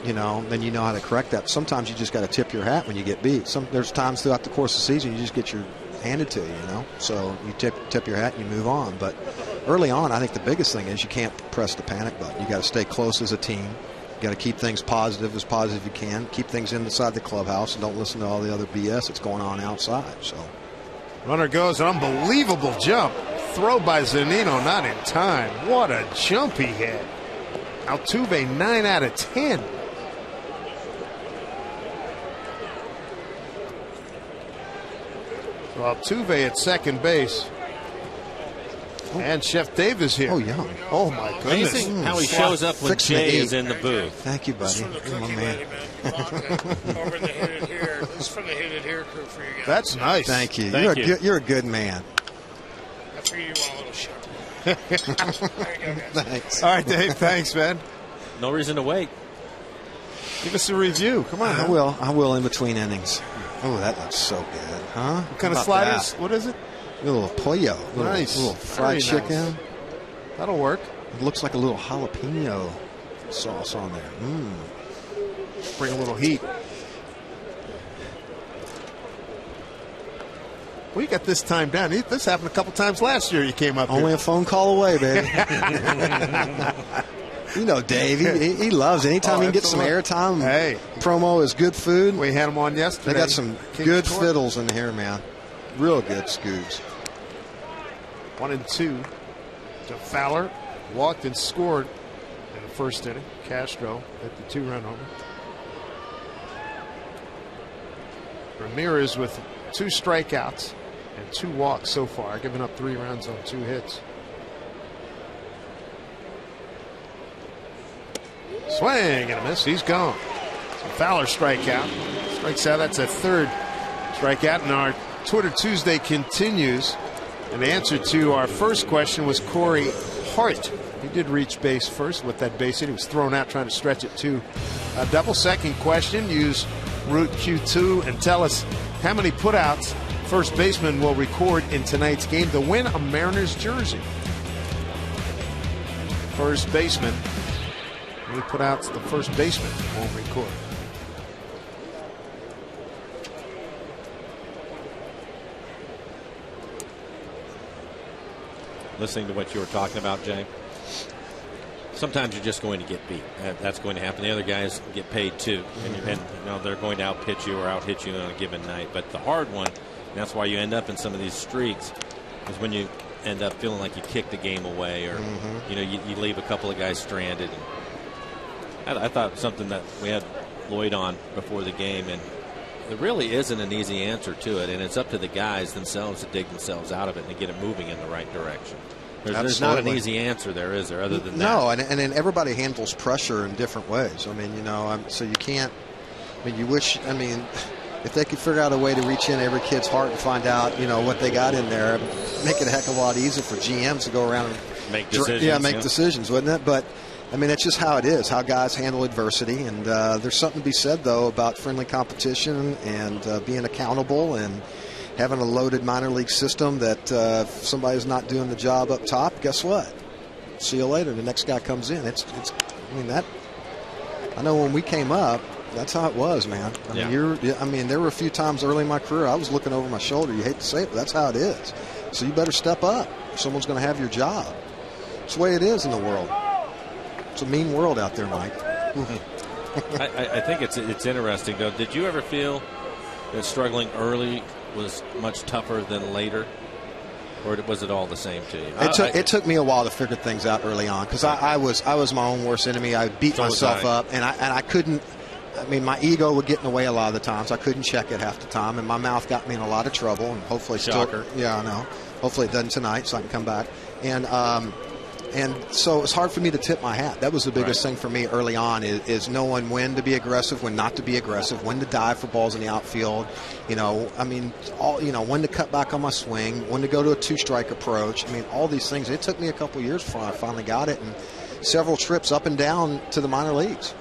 Speaker 6: then you know how to correct that. Sometimes you just got to tip your hat when you get beat. There's times throughout the course of the season you just get your handed to you, So you tip your hat and you move on. But early on, I think the biggest thing is you can't press the panic button. You got to stay close as a team. You got to keep things positive as you can. Keep things inside the clubhouse and don't listen to all the other BS that's going on outside. So,
Speaker 2: runner goes, an unbelievable jump. Throw by Zunino, not in time. What a jump he had. Altuve 9 out of 10. So Altuve at second base. And Chef Dave is here.
Speaker 6: Oh, young.
Speaker 2: Oh, my goodness.
Speaker 1: Amazing how he shows up when Jay is in the booth.
Speaker 6: Thank you, buddy.
Speaker 7: You're my man. Over the Hit It Here. This is from the Hit It Here crew for you guys.
Speaker 2: That's nice.
Speaker 6: Thank you.
Speaker 1: Thank you.
Speaker 6: You're a good man.
Speaker 7: I figured you want a little show. There you go, guys.
Speaker 6: Thanks.
Speaker 2: All right, Dave. Thanks, man.
Speaker 1: No reason to wait.
Speaker 2: Give us a review. Come on.
Speaker 6: I will in between innings. Oh, that looks so good, huh?
Speaker 2: What kind of sliders? What is it?
Speaker 6: A little pollo.
Speaker 2: Nice.
Speaker 6: Little fried
Speaker 2: Very
Speaker 6: chicken.
Speaker 2: Nice. That'll work.
Speaker 6: It looks like a little jalapeno sauce on there.
Speaker 2: Bring a little heat. Well, you got this time down. This happened a couple times last year. You came up
Speaker 6: Only
Speaker 2: here.
Speaker 6: a phone call away, baby. Dave, he loves it. Anytime he can get some airtime.
Speaker 2: Hey.
Speaker 6: Promo is good food.
Speaker 2: We had him on yesterday.
Speaker 6: They got some good fiddles in here, man. Real good scoops.
Speaker 2: 1-2 to Fowler. Walked and scored in the first inning. Castro at the 2-run homer. Ramirez with 2 strikeouts and 2 walks so far, giving up 3 runs on 2 hits. Swing and a miss. He's gone. So Fowler strikeout. Strikes out. That's a 3rd strikeout. And our Twitter Tuesday continues. And the answer to our first question was Corey Hart. He did reach base first with that base hit. He was thrown out trying to stretch it to a double. Second question, use Root Q2 and tell us how many putouts first baseman will record in tonight's game to win a Mariners jersey. First baseman. How many putouts the first baseman won't record?
Speaker 1: Listening to what you were talking about, Jay. sometimes you're just going to get beat. That's going to happen. The other guys get paid too, and they're going to outpitch you or outhit you on a given night. But the hard one, and that's why you end up in some of these streaks, is when you end up feeling like you kicked the game away, or you leave a couple of guys stranded. And I thought something that we had Lloyd on before the game, and there really isn't an easy answer to it, and it's up to the guys themselves to dig themselves out of it and to get it moving in the right direction. There's not an easy answer there, is there, other than that?
Speaker 6: No, and then everybody handles pressure in different ways. I mean, so you can't, you wish, if they could figure out a way to reach in every kid's heart and find out, what they got in there, make it a heck of a lot easier for GMs to go around and
Speaker 1: make decisions.
Speaker 6: Make decisions, wouldn't it? But that's just how it is, how guys handle adversity. And there's something to be said, though, about friendly competition and being accountable and having a loaded minor league system that if somebody's not doing the job up top, guess what? See you later. The next guy comes in. I know when we came up, that's how it was, man. There were a few times early in my career I was looking over my shoulder. You hate to say it, but that's how it is. So you better step up. Someone's going to have your job. It's the way it is in the world. It's a mean world out there, Mike.
Speaker 1: I think it's interesting, though. Did you ever feel that struggling early was much tougher than later, or was it all the same to you?
Speaker 6: It took me a while to figure things out early on, because I was my own worst enemy. I beat myself up, and I couldn't. My ego would get in the way a lot of the times. I couldn't check it half the time, and my mouth got me in a lot of trouble. And hopefully, I know. Hopefully, it doesn't tonight, so I can come back. And so it's hard for me to tip my hat. That was the biggest thing for me early on, is knowing when to be aggressive, when not to be aggressive, when to dive for balls in the outfield. When to cut back on my swing, when to go to a two-strike approach. All these things. It took me a couple years before I finally got it, and several trips up and down to the minor leagues.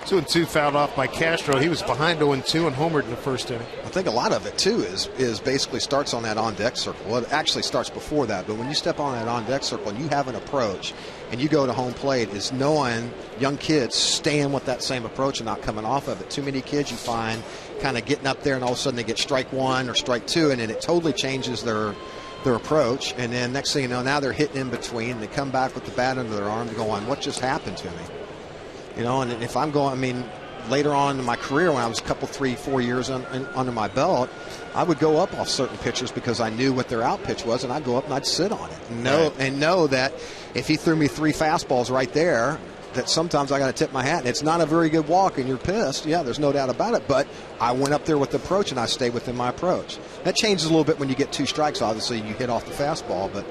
Speaker 2: 2-2 fouled off by Castro. He was behind 0-2 and homered in the first inning.
Speaker 6: I think a lot of it, too, is basically starts on that on-deck circle. Well, it actually starts before that, but when you step on that on-deck circle and you have an approach and you go to home plate, is knowing young kids staying with that same approach and not coming off of it. Too many kids you find kind of getting up there and all of a sudden they get strike one or strike two, and then it totally changes their approach. And then next thing you know, now they're hitting in between. They come back with the bat under their arm going, what just happened to me? And if I'm going, later on in my career, when I was a couple, 3-4 years under my belt, I would go up off certain pitchers because I knew what their out pitch was, and I'd go up and I'd sit on it. And know that if he threw me 3 fastballs right there, that sometimes I got to tip my hat. And it's not a very good walk, and you're pissed. Yeah, there's no doubt about it. But I went up there with the approach, and I stayed within my approach. That changes a little bit when you get 2 strikes. Obviously, you hit off the fastball, but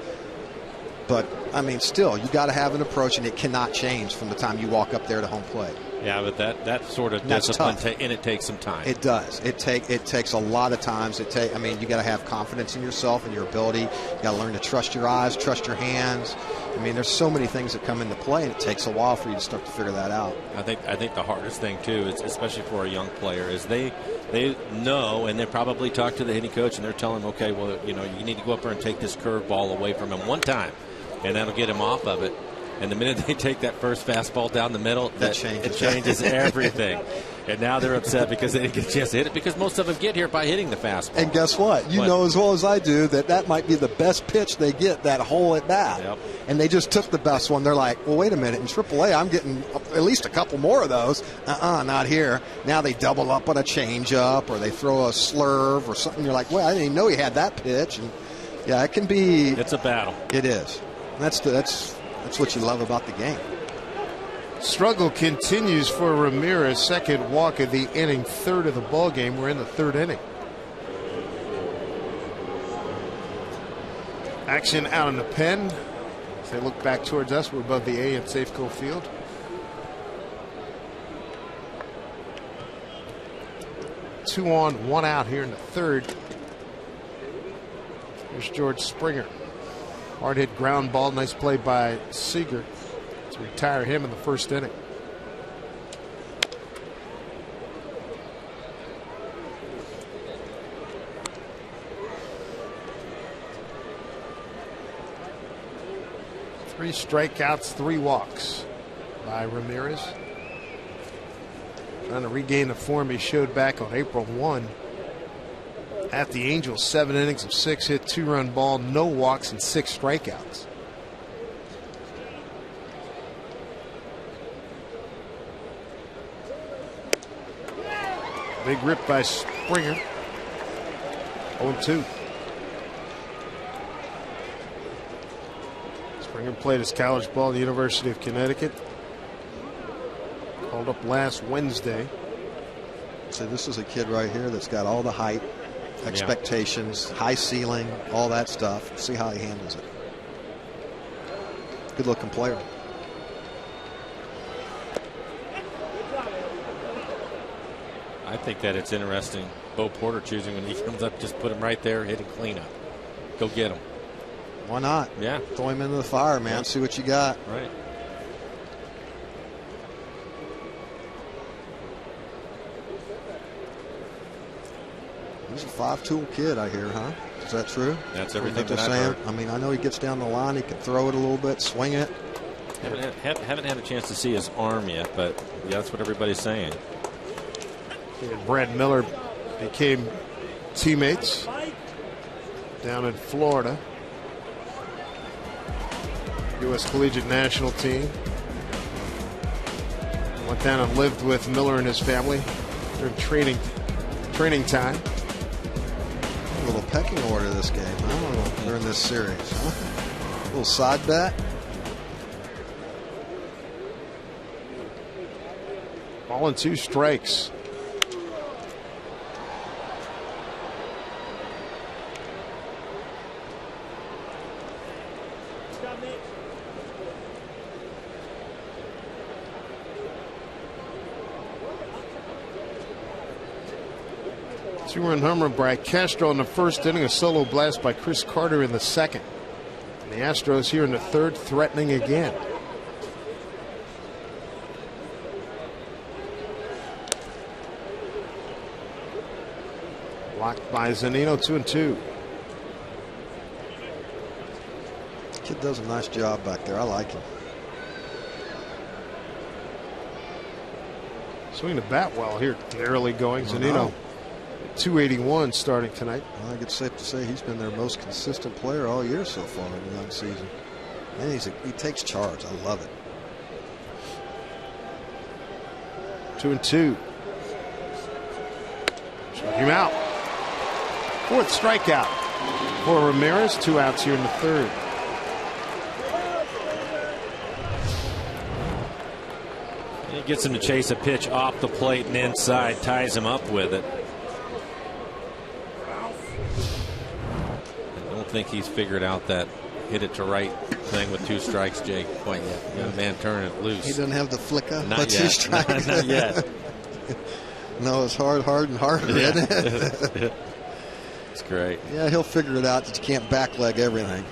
Speaker 6: still, you got to have an approach, and it cannot change from the time you walk up there to home plate.
Speaker 1: Yeah, but that sort of discipline, and it takes some time.
Speaker 6: It does. It takes a lot of times. You got to have confidence in yourself and your ability. You got to learn to trust your eyes, trust your hands. There's so many things that come into play, and it takes a while for you to start to figure that out.
Speaker 1: I think the hardest thing too, is, especially for a young player, is they know, and they probably talk to the hitting coach, and they're telling them, okay, well, you need to go up there and take this curveball away from him one time, and that'll get him off of it. And the minute they take that first fastball down the middle, it changes everything. And now they're upset because they didn't get a chance to hit it, because most of them get here by hitting the fastball.
Speaker 6: And guess what? You know as well as I do that might be the best pitch they get that whole at bat.
Speaker 1: Yep.
Speaker 6: And they just took the best one. They're like, well, wait a minute. In AAA, I'm getting at least a couple more of those. Not here. Now they double up on a changeup, or they throw a slurve or something. You're like, well, I didn't even know he had that pitch. And yeah, it can be.
Speaker 1: It's a battle.
Speaker 6: It is. That's what you love about the game.
Speaker 2: Struggle continues for Ramirez. Second walk of the inning, third of the ball game. We're in the third inning. Action out in the pen. As they look back towards us, we're above the A in Safeco Field. Two on, one out here in the third. Here's George Springer. Hard hit ground ball. Nice play by Seager to retire him in the first inning. Three strikeouts, 3 walks by Ramirez. Trying to regain the form he showed back on April 1. At the Angels, 7 innings of 6 hit, 2-run ball, no walks, and 6 strikeouts. Big rip by Springer. 0-2. Springer played his college ball at the University of Connecticut. Called up last Wednesday.
Speaker 6: So this is a kid right here that's got all the height, expectations, high ceiling, all that stuff. See how he handles it. Good looking player.
Speaker 1: I think that it's interesting. Bo Porter choosing when he comes up, just put him right there, hitting cleanup. Go get him.
Speaker 6: Why not?
Speaker 1: Yeah.
Speaker 6: Throw him into the fire, man. See what you got.
Speaker 1: Right.
Speaker 6: He's a 5-tool kid, I hear, huh? Is that true?
Speaker 1: That's everything
Speaker 6: that
Speaker 1: I've
Speaker 6: saying.
Speaker 1: heard.
Speaker 6: I mean, I know he gets down the line. He can throw it a little bit, swing it.
Speaker 1: Haven't had a chance to see his arm yet, but yeah, that's what everybody's saying.
Speaker 2: And Brad Miller became teammates down in Florida. U.S. Collegiate National Team. Went down and lived with Miller and his family during training time.
Speaker 6: A little pecking order this game, huh? During this series. Huh? A little side bet.
Speaker 2: Ball and 2 strikes. Two-run homer by Castro in the first inning, a solo blast by Chris Carter in the second. And the Astros here in the third, threatening again. Blocked by Zunino, 2-2.
Speaker 6: Kid does a nice job back there. I like him.
Speaker 2: Swinging the bat well here in the early going. Zunino, 281 starting tonight.
Speaker 6: Well, I think it's safe to say he's been their most consistent player all year so far in the young season. And he takes charge. I love it.
Speaker 2: 2-2. Struck him out. Fourth strikeout for Ramirez. 2 outs here in the third.
Speaker 1: He gets him to chase a pitch off the plate and inside, ties him up with it. I don't think he's figured out that hit it to right thing with 2 strikes, Jake, quite yet. Young man turning it loose.
Speaker 6: He doesn't have the flicker.
Speaker 1: Not yet. Not yet.
Speaker 6: No, it's hard, and harder, isn't it?
Speaker 1: It's great.
Speaker 6: Yeah, he'll figure it out that you can't backleg everything.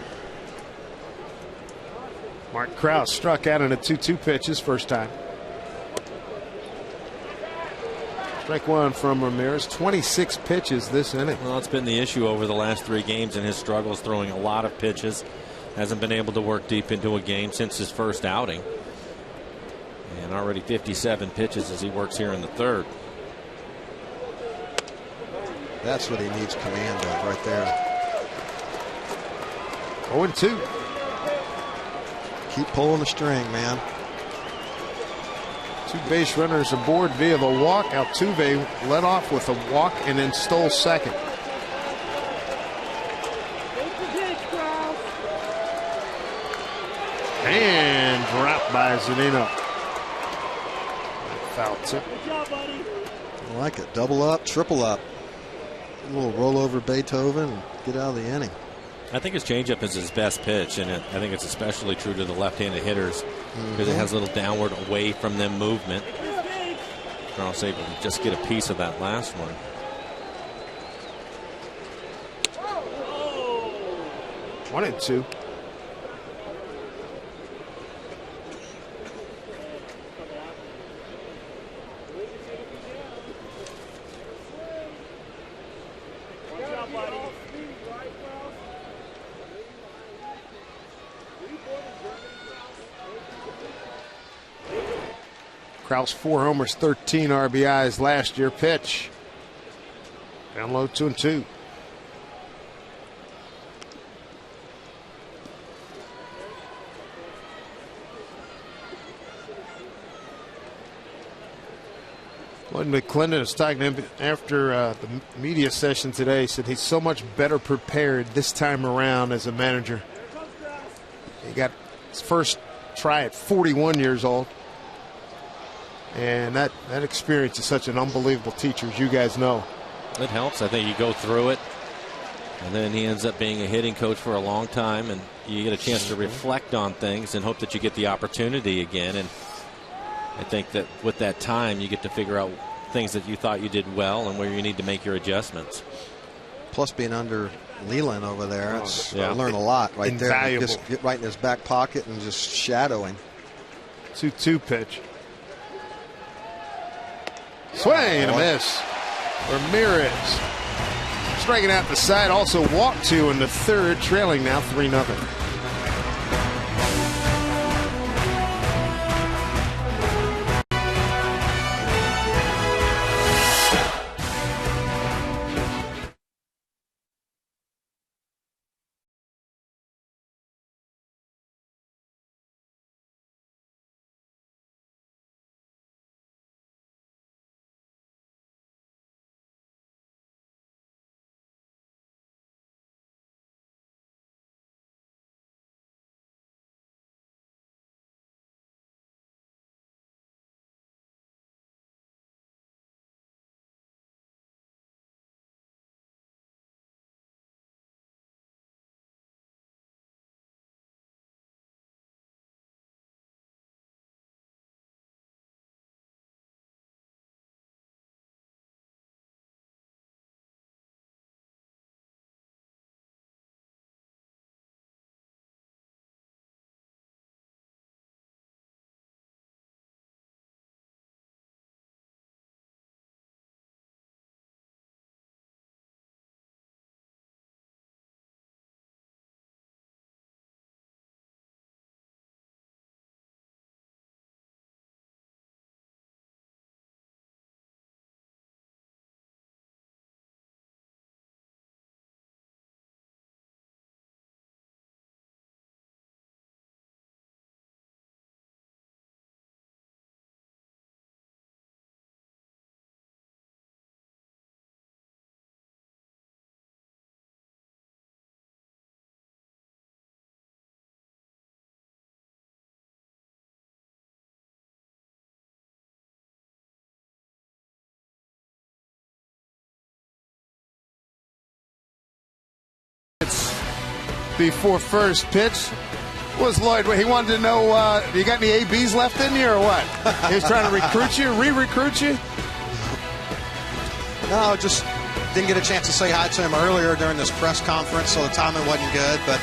Speaker 2: Mark Krause struck out on a 2-2 pitch his first time. Strike one from Ramirez. 26 pitches this inning.
Speaker 1: Well, it's been the issue over the last 3 games in his struggles, throwing a lot of pitches. Hasn't been able to work deep into a game since his first outing. And already 57 pitches as he works here in the third.
Speaker 6: That's what he needs command of right there.
Speaker 2: 0-2.
Speaker 6: Keep pulling the string, man.
Speaker 2: 2 base runners aboard via the walk. Altuve led off with a walk and then stole second. And dropped by Zunino. Foul tip.
Speaker 6: I like it. Double up, triple up. A little rollover Beethoven and get out of the inning.
Speaker 1: I think his changeup is his best pitch, and I think it's especially true to the left-handed hitters because it has a little downward away from them movement. Carl's able to just get a piece of that last one.
Speaker 2: One and 2. Krause 4 homers, 13 RBIs last year. Pitch. Down low, 2-2. Lloyd McClendon was talking to him after the media session today. He said he's so much better prepared this time around as a manager. He got his first try at 41 years old. And that experience is such an unbelievable teacher, as you guys know.
Speaker 1: It helps. I think you go through it, and then he ends up being a hitting coach for a long time, and you get a chance to reflect on things and hope that you get the opportunity again. And I think that with that time, you get to figure out things that you thought you did well and where you need to make your adjustments.
Speaker 6: Plus, being under Leland over there, I learned a lot right there. Just get right in his back pocket and just shadowing.
Speaker 2: 2-2 pitch. Swing and a miss. Ramirez striking out the side. Also walked 2 in the third, trailing now 3-0. Before first pitch was Lloyd. He wanted to know, you got any ABs left in you or what? He was trying to recruit you, re-recruit you?
Speaker 6: No, just didn't get a chance to say hi to him earlier during this press conference, so the timing wasn't good, but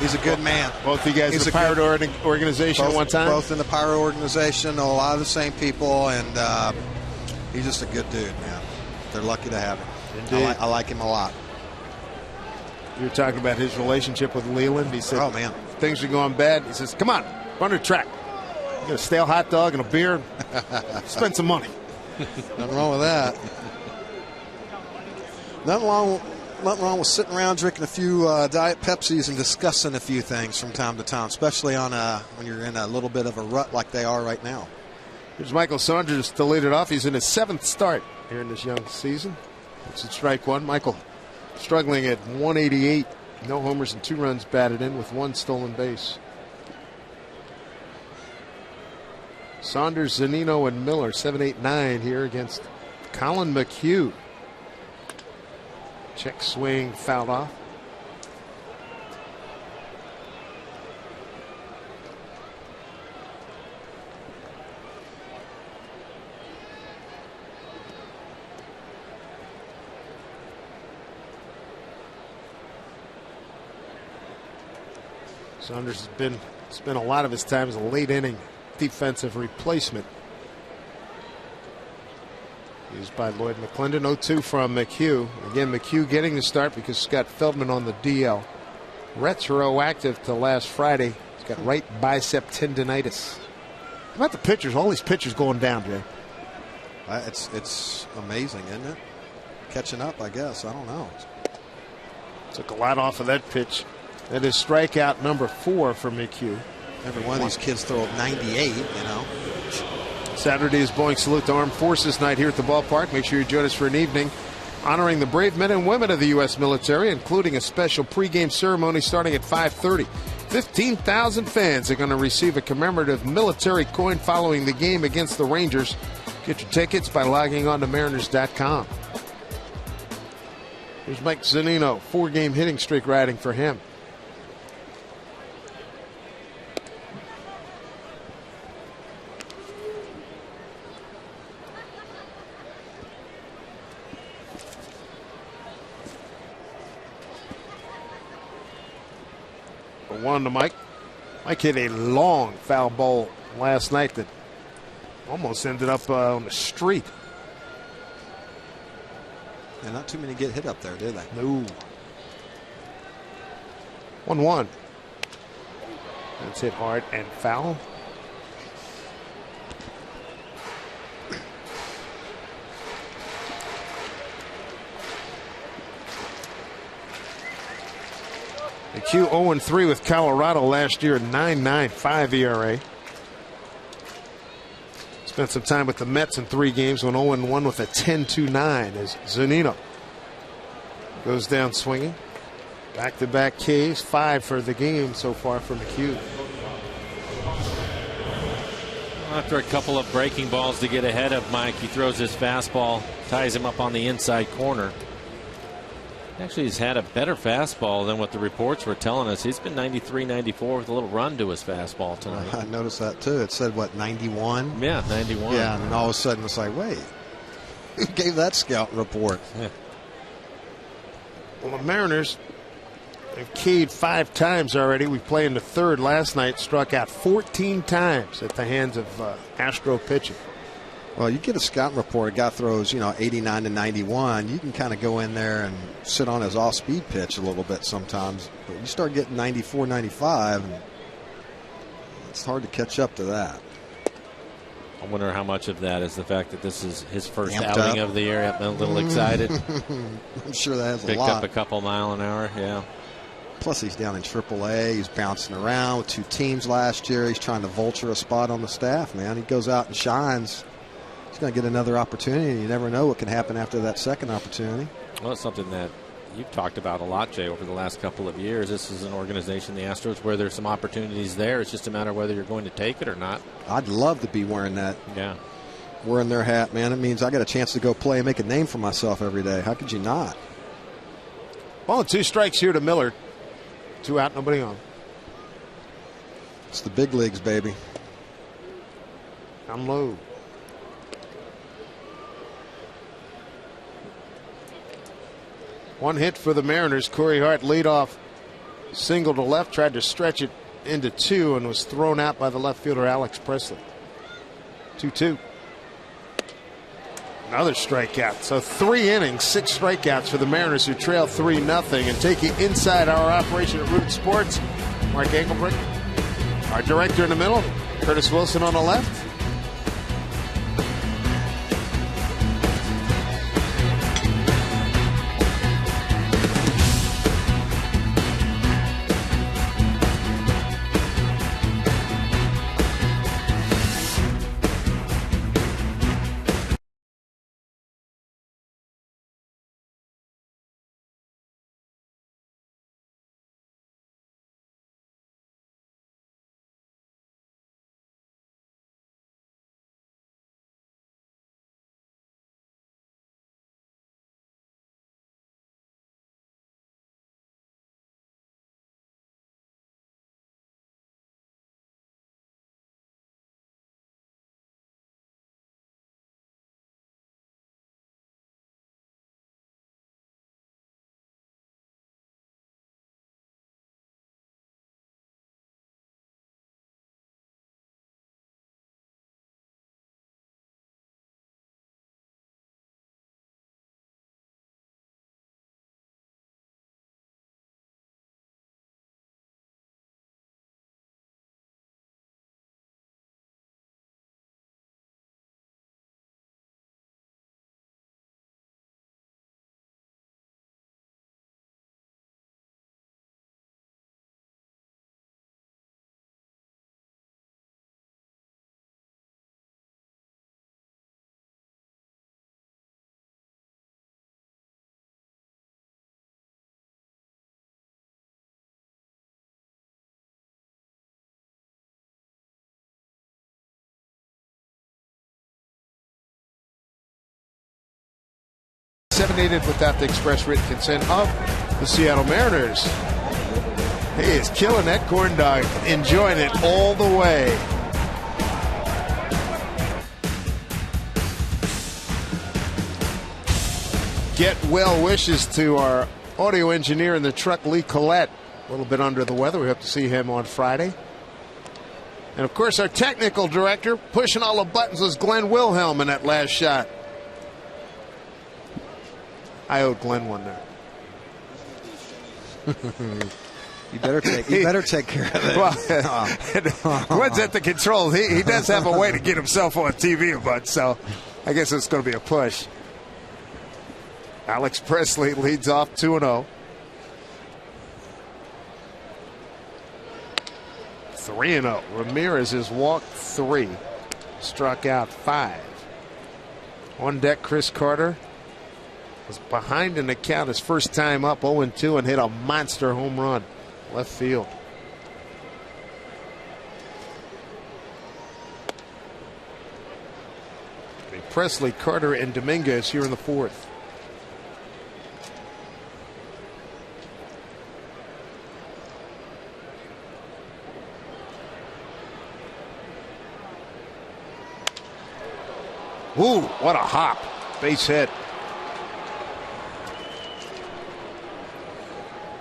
Speaker 6: he's a good man.
Speaker 2: Both you guys in the Pirate organization at one time?
Speaker 6: Both in the Pirate organization, know a lot of the same people, and he's just a good dude, man. They're lucky to have him.
Speaker 2: Indeed.
Speaker 6: I like him a lot.
Speaker 2: You were talking about his relationship with Leland. He said,
Speaker 6: oh, man,
Speaker 2: things are going bad. He says, come on, run the track. You get a stale hot dog and a beer. Spend some money.
Speaker 6: Nothing wrong with that. Nothing wrong with sitting around drinking a few Diet Pepsis and discussing a few things from time to time, especially on when you're in a little bit of a rut like they are right now.
Speaker 2: Here's Michael Saunders to lead it off. He's in his 7th start here in this young season. It's a strike one. Michael struggling at 188. No homers and 2 runs batted in with 1 stolen base. Saunders, Zunino, and Miller, 7, 8, 9 here against Colin McHugh. Check swing, fouled off. Saunders has spent a lot of his time as a late inning defensive replacement. Used by Lloyd McClendon. 0-2 from McHugh. Again, McHugh getting the start because Scott Feldman on the DL. Retroactive to last Friday. He's got right bicep tendonitis. How about the pitchers? All these pitchers going down, Jay.
Speaker 6: It's amazing, isn't it? Catching up, I guess. I don't know.
Speaker 2: Took a lot off of that pitch. That is strikeout number 4 for McHugh.
Speaker 6: Every one of these kids throw 98, you know.
Speaker 2: Saturday is Boeing Salute to Armed Forces Night here at the ballpark. Make sure you join us for an evening honoring the brave men and women of the U.S. military, including a special pregame ceremony starting at 5:30. 15,000 fans are going to receive a commemorative military coin following the game against the Rangers. Get your tickets by logging on to Mariners.com. Here's Mike Zunino, 4-game hitting streak riding for him. One to Mike. Mike hit a long foul ball last night that almost ended up on the street.
Speaker 6: And not too many get hit up there, do they?
Speaker 2: No. 1-1. That's hit hard and foul. The Q 0-3 with Colorado last year, 9.95 ERA. Spent some time with the Mets in 3 games, went 0-1 with a 10.29 as Zunino goes down swinging. Back-to-back Ks, 5 for the game so far from the Q.
Speaker 1: After a couple of breaking balls to get ahead of Mike, he throws his fastball, ties him up on the inside corner. Actually, he's had a better fastball than what the reports were telling us. He's been 93, 94 with a little run to his fastball tonight.
Speaker 6: I noticed that too. It said, what, 91?
Speaker 1: Yeah, 91.
Speaker 6: Yeah, and then all of a sudden it's like, wait, who gave that scout report?
Speaker 1: Yeah.
Speaker 2: Well, the Mariners have keyed 5 times already. We played in the 3rd last night, struck out 14 times at the hands of Astro pitching.
Speaker 6: Well, you get a scouting report, a guy throws, 89 to 91. You can kind of go in there and sit on his off-speed pitch a little bit sometimes. But you start getting 94, 95, and it's hard to catch up to that.
Speaker 1: I wonder how much of that is the fact that this is his first
Speaker 6: Amped
Speaker 1: outing
Speaker 6: up.
Speaker 1: of the year. I'm a little excited.
Speaker 6: I'm sure that has a
Speaker 1: Picked
Speaker 6: lot.
Speaker 1: up a couple mile an hour, yeah.
Speaker 6: Plus, he's down in AAA. He's bouncing around with 2 teams last year. He's trying to vulture a spot on the staff, man. He goes out and shines. He's going to get another opportunity. You never know what can happen after that second opportunity.
Speaker 1: Well, it's something that you've talked about a lot, Jay, over the last couple of years. This is an organization, the Astros, where there's some opportunities there. It's just a matter of whether you're going to take it or not.
Speaker 6: I'd love to be wearing that.
Speaker 1: Yeah.
Speaker 6: Wearing their hat, man. It means I got a chance to go play and make a name for myself every day. How could you not?
Speaker 2: Well, 2 strikes here to Miller. 2 out, nobody on.
Speaker 6: It's the big leagues, baby.
Speaker 2: Down low. One hit for the Mariners. Corey Hart leadoff single to left, tried to stretch it into 2 and was thrown out by the left fielder Alex Presley. 2-2. Another strikeout. So 3 innings, 6 strikeouts for the Mariners, who trail 3-0. And take you inside our operation at Root Sports. Mark Engelbrecht, our director in the middle, Curtis Wilson on the left. inseminated without the express written consent of the Seattle Mariners. He is killing that corn dog, enjoying it all the way. Get well wishes to our audio engineer in the truck, Lee Collette. A little bit under the weather. We hope to see him on Friday. And, of course, our technical director pushing all the buttons was Glenn Wilhelm in that last shot. I owed Glenn one there.
Speaker 6: You better take care of it.
Speaker 2: Well, Gwen's at the controls. He does have a way to get himself on TV a bunch, so I guess it's going to be a push. Alex Presley leads off 2-0. 3-0. Ramirez has walked 3, struck out 5. On deck, Chris Carter was behind in the count his first time up 0-2 and hit a monster home run left field. Presley, Carter, and Dominguez here in the 4th. Ooh, what a hop. Base hit.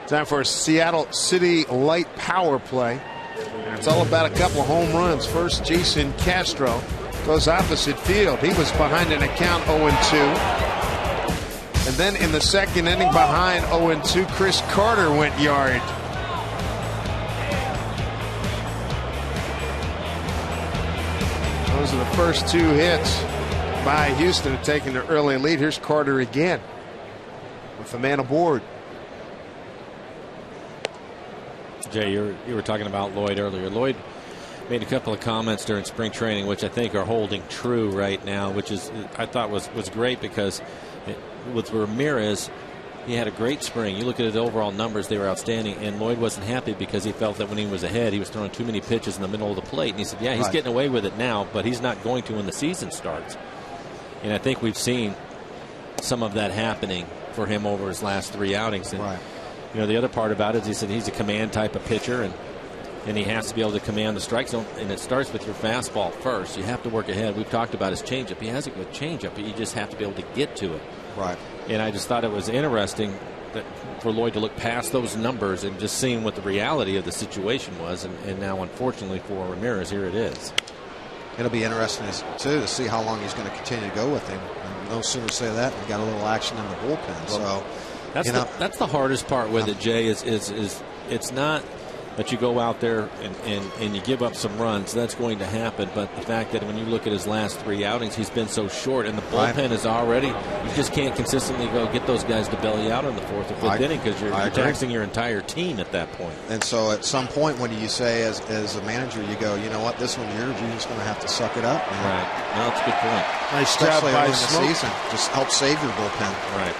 Speaker 2: Time for a Seattle City Light power play. And it's all about a couple of home runs. First, Jason Castro goes opposite field. He was behind in a count 0-2. And then in the second inning behind 0-2, Chris Carter went yard. Those are the first 2 hits by Houston, taking the early lead. Here's Carter again with the man aboard.
Speaker 1: Jay, you were talking about Lloyd earlier. Lloyd made a couple of comments during spring training, which I think are holding true right now, which is I thought was great because with Ramirez, he had a great spring. You look at his overall numbers, they were outstanding, and Lloyd wasn't happy because he felt that when he was ahead, he was throwing too many pitches in the middle of the plate. And he said, yeah, he's getting away with it now, but he's not going to when the season starts. And I think we've seen some of that happening for him over his last 3 outings. And, you know, the other part about it is he said he's a command type of pitcher, and he has to be able to command the strike zone, and it starts with your fastball first. You have to work ahead. We've talked about his changeup. He has a good changeup, but you just have to be able to get to it.
Speaker 6: Right.
Speaker 1: And I just thought it was interesting that for Lloyd to look past those numbers and just seeing what the reality of the situation was, and now, unfortunately, for Ramirez, here it is.
Speaker 6: It'll be interesting, too, to see how long he's going to continue to go with him. And no sooner say that, we got a little action in the bullpen. So
Speaker 1: that's the hardest part with it, Jay, is it's not that you go out there and you give up some runs. That's going to happen. But the fact that when you look at his last 3 outings, he's been so short, and the bullpen is already, you just can't consistently go get those guys to belly out in the 4th or 5th inning because you're taxing your entire team at that point.
Speaker 6: And so at some point, when you say as a manager, you go, you know what, this one you're just going to have to suck it up. Man.
Speaker 1: Right. No, that's a good point.
Speaker 2: Nice job by
Speaker 6: the season. Just help save your bullpen.
Speaker 1: Right.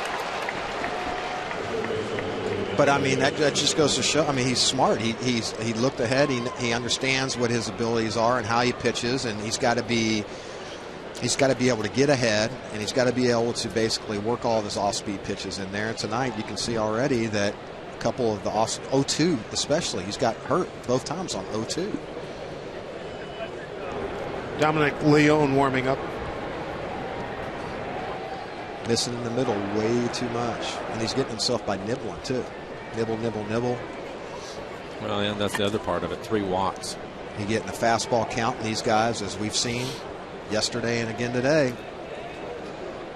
Speaker 6: But I mean, that just goes to show. I mean, he's smart. He looked ahead. He understands what his abilities are and how he pitches, and he's got to be able to get ahead, and he's got to be able to basically work all of his off-speed pitches in there. And tonight, you can see already that a couple of the 0-2, especially, he's got hurt both times on 0-2.
Speaker 2: Dominic Leone warming up.
Speaker 6: Missing in the middle way too much, and he's getting himself by nibbling too. Nibble, nibble, nibble.
Speaker 1: Well, and that's the other part of it. 3 walks.
Speaker 6: He getting a fastball count. And these guys, as we've seen yesterday and again today,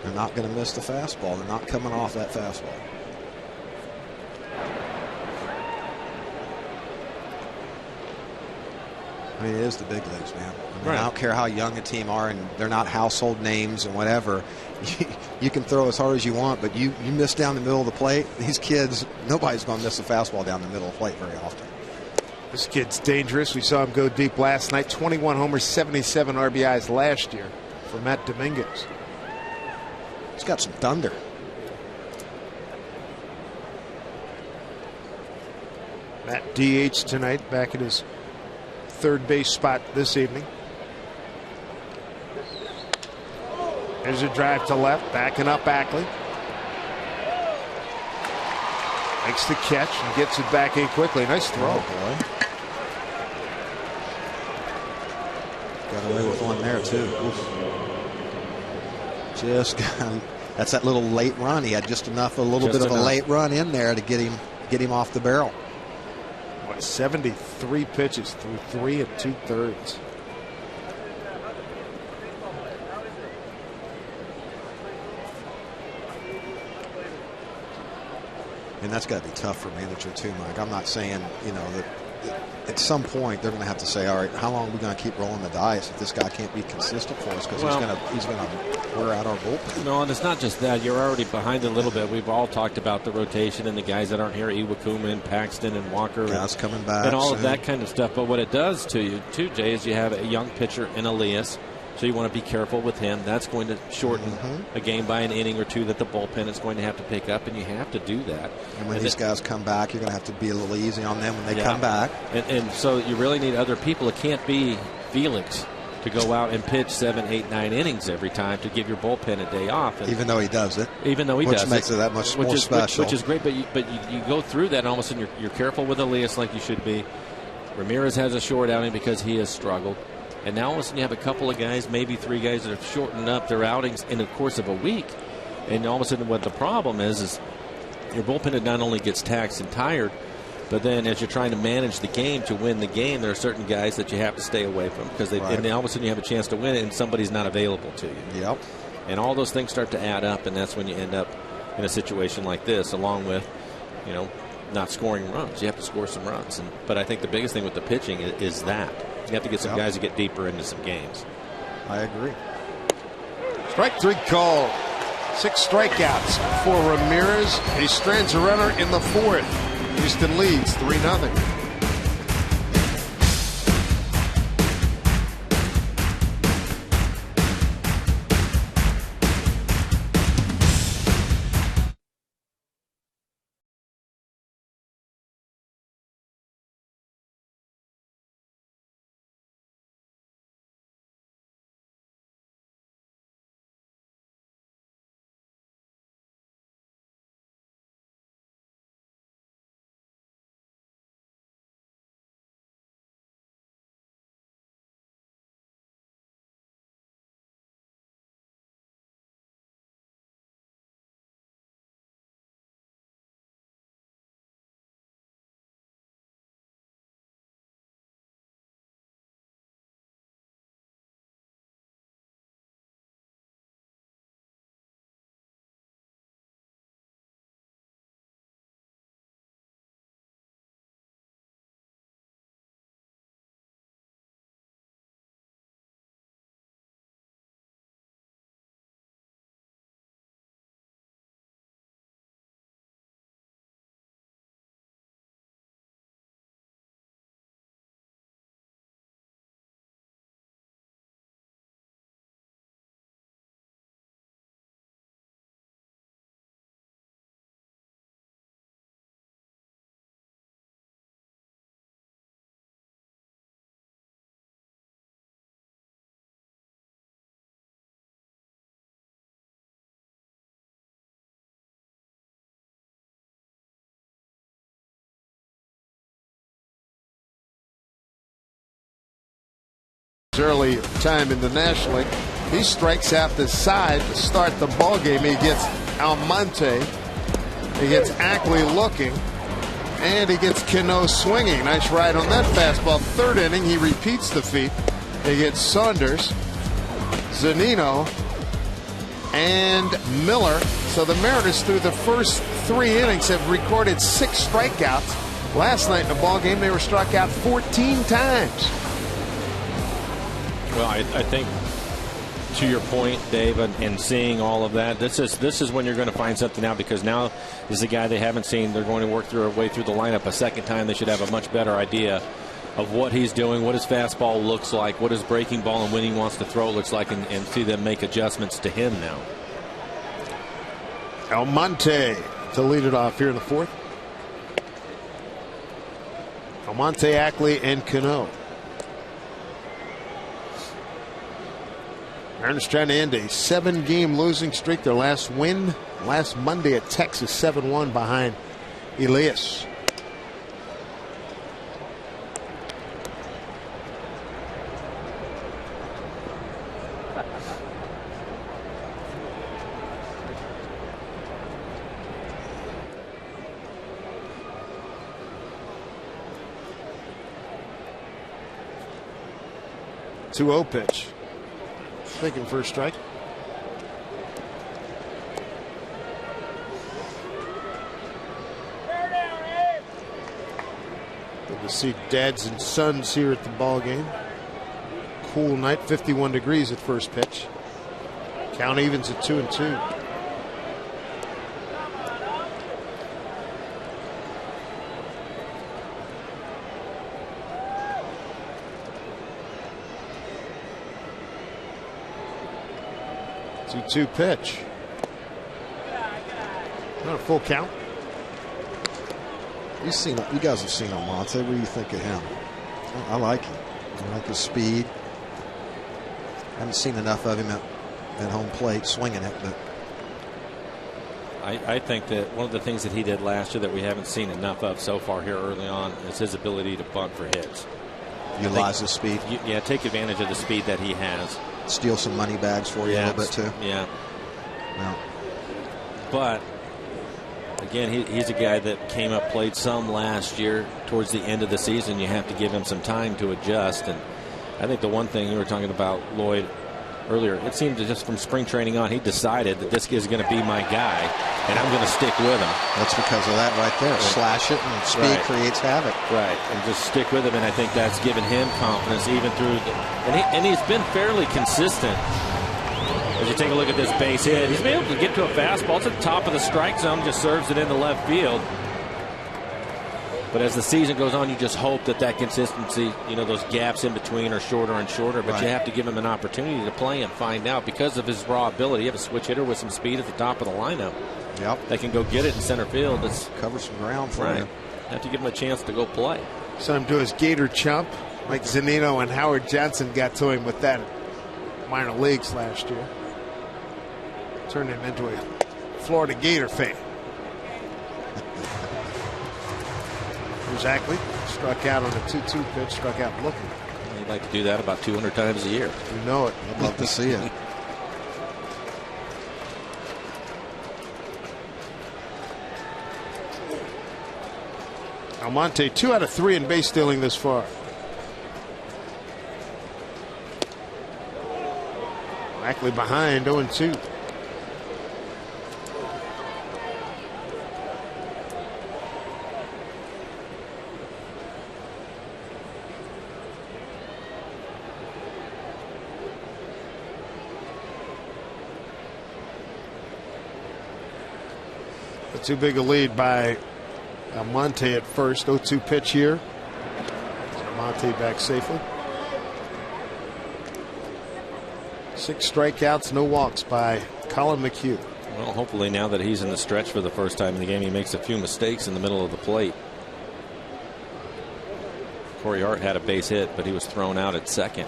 Speaker 6: they're not going to miss the fastball. They're not coming off that fastball. I mean, it is the big leagues, man. I mean, I don't care how young a team are, and they're not household names and whatever. You can throw as hard as you want, but you miss down the middle of the plate. These kids, nobody's going to miss a fastball down the middle of the plate very often.
Speaker 2: This kid's dangerous. We saw him go deep last night. 21 homers, 77 RBIs last year for Matt Dominguez.
Speaker 6: He's got some thunder.
Speaker 2: Matt DH tonight, back at his third base spot this evening. There's a drive to left, backing up Ackley. Makes the catch and gets it back in quickly. Nice throw.
Speaker 6: Oh, boy. Got away with one there, too. Just that's that little late run. He had just enough, a little bit of a late run in there to get him off the barrel.
Speaker 2: 73 pitches through 3 2/3.
Speaker 6: And that's got to be tough for manager too, Mike. I'm not saying, that at some point they're going to have to say, all right, how long are we going to keep rolling the dice if this guy can't be consistent for us, because he's going to wear out our bullpen.
Speaker 1: No, and it's not just that. You're already behind a little bit. We've all talked about the rotation and the guys that aren't here, Iwakuma and Paxton and Walker.
Speaker 6: Guys coming back.
Speaker 1: And all of that kind of stuff. But what it does to you, too, Jay, is you have a young pitcher in Elias. So you want to be careful with him. That's going to shorten a game by an inning or two that the bullpen is going to have to pick up, and you have to do that.
Speaker 6: And when these guys come back, you're going to have to be a little easy on them when they come back.
Speaker 1: And so you really need other people. It can't be Felix to go out and pitch 7, 8, 9 innings every time to give your bullpen a day off. And
Speaker 6: even though he does it.
Speaker 1: Which
Speaker 6: makes it that much more special.
Speaker 1: Which is great, but you go through that, and all of a sudden you're careful with Elias like you should be. Ramirez has a short outing because he has struggled. And now all of a sudden you have a couple of guys, maybe 3 guys that have shortened up their outings in the course of a week. And all of a sudden what the problem is your bullpen not only gets taxed and tired, but then as you're trying to manage the game to win the game, there are certain guys that you have to stay away from because and all of a sudden you have a chance to win it and somebody's not available to you.
Speaker 6: Yep.
Speaker 1: And all those things start to add up, and that's when you end up in a situation like this, along with, not scoring runs. You have to score some runs. But I think the biggest thing with the pitching is that. You have to get some guys to get deeper into some games.
Speaker 6: I agree.
Speaker 2: Strike 3 call. 6 strikeouts for Ramirez. He strands a runner in the 4th. Houston leads 3-0. Early time in the National League. He strikes out the side to start the ball game. He gets Almonte. He gets Ackley looking. And he gets Cano swinging. Nice ride on that fastball. 3rd inning, he repeats the feat. He gets Saunders, Zunino, and Miller. So the Mariners through the first 3 innings have recorded 6 strikeouts. Last night in the ball game, they were struck out 14 times.
Speaker 1: Well, I think to your point, Dave, and seeing all of that, this is when you're going to find something out, because now this is a guy they haven't seen. They're going to work their way through the lineup a second time. They should have a much better idea of what he's doing, what his fastball looks like, what his breaking ball and when he wants to throw looks like, and see them make adjustments to him now.
Speaker 2: Almonte to lead it off here in the 4th. Almonte, Ackley, and Cano. Mariners trying to end a 7-game losing streak. Their last win last Monday at Texas, 7-1 behind Elias. Two-0 pitch. Thinking for a strike. Good to see dads and sons here at the ball game. Cool night, 51 degrees at first pitch. Count evens at 2-2. Two pitch. Not a full count.
Speaker 6: You guys have seen Almonte. What do you think of him? I like him. I like his speed. Haven't seen enough of him at home plate swinging it, but
Speaker 1: I think that one of the things that he did last year that we haven't seen enough of so far here early on is his ability to bunt for hits.
Speaker 6: Utilize his speed.
Speaker 1: Yeah, take advantage of the speed that he has.
Speaker 6: Steal some money bags for you a little bit too.
Speaker 1: Yeah.
Speaker 6: No.
Speaker 1: But again, he's a guy that came up, played some last year. Towards the end of the season, you have to give him some time to adjust. And I think the one thing you were talking about, Lloyd, earlier, it seemed to just from spring training on, he decided that this is going to be my guy, and I'm going to stick with him.
Speaker 6: That's because of that right there. Slash it, and speed creates havoc.
Speaker 1: Right, and just stick with him, and I think that's given him confidence even through and he's been fairly consistent. As you take a look at this base hit, he's been able to get to a fastball. It's at the top of the strike zone, just serves it into left field. But as the season goes on, you just hope that consistency, those gaps in between are shorter and shorter. But you have to give him an opportunity to play and find out because of his raw ability. You have a switch hitter with some speed at the top of the lineup.
Speaker 6: Yep.
Speaker 1: They can go get it in center field. It's
Speaker 6: cover some ground for him.
Speaker 1: Have to give him a chance to go play.
Speaker 2: Saw him do his Gator chump. Mike Zunino and Howard Johnson got to him with that minor leagues last year. Turned him into a Florida Gator fan. Exactly. Struck out on a 2-2 pitch, struck out looking.
Speaker 1: He'd like to do that about 200 times a year.
Speaker 2: You know it.
Speaker 6: I'd love to see it.
Speaker 2: Almonte 2 out of 3 in base stealing this far. Ackley behind 0-2. Too big a lead by Almonte at first. 0-2 pitch here. Almonte back safely. 6 strikeouts, no walks by Colin McHugh.
Speaker 1: Well, hopefully now that he's in the stretch for the first time in the game, he makes a few mistakes in the middle of the plate. Corey Hart had a base hit, but he was thrown out at second.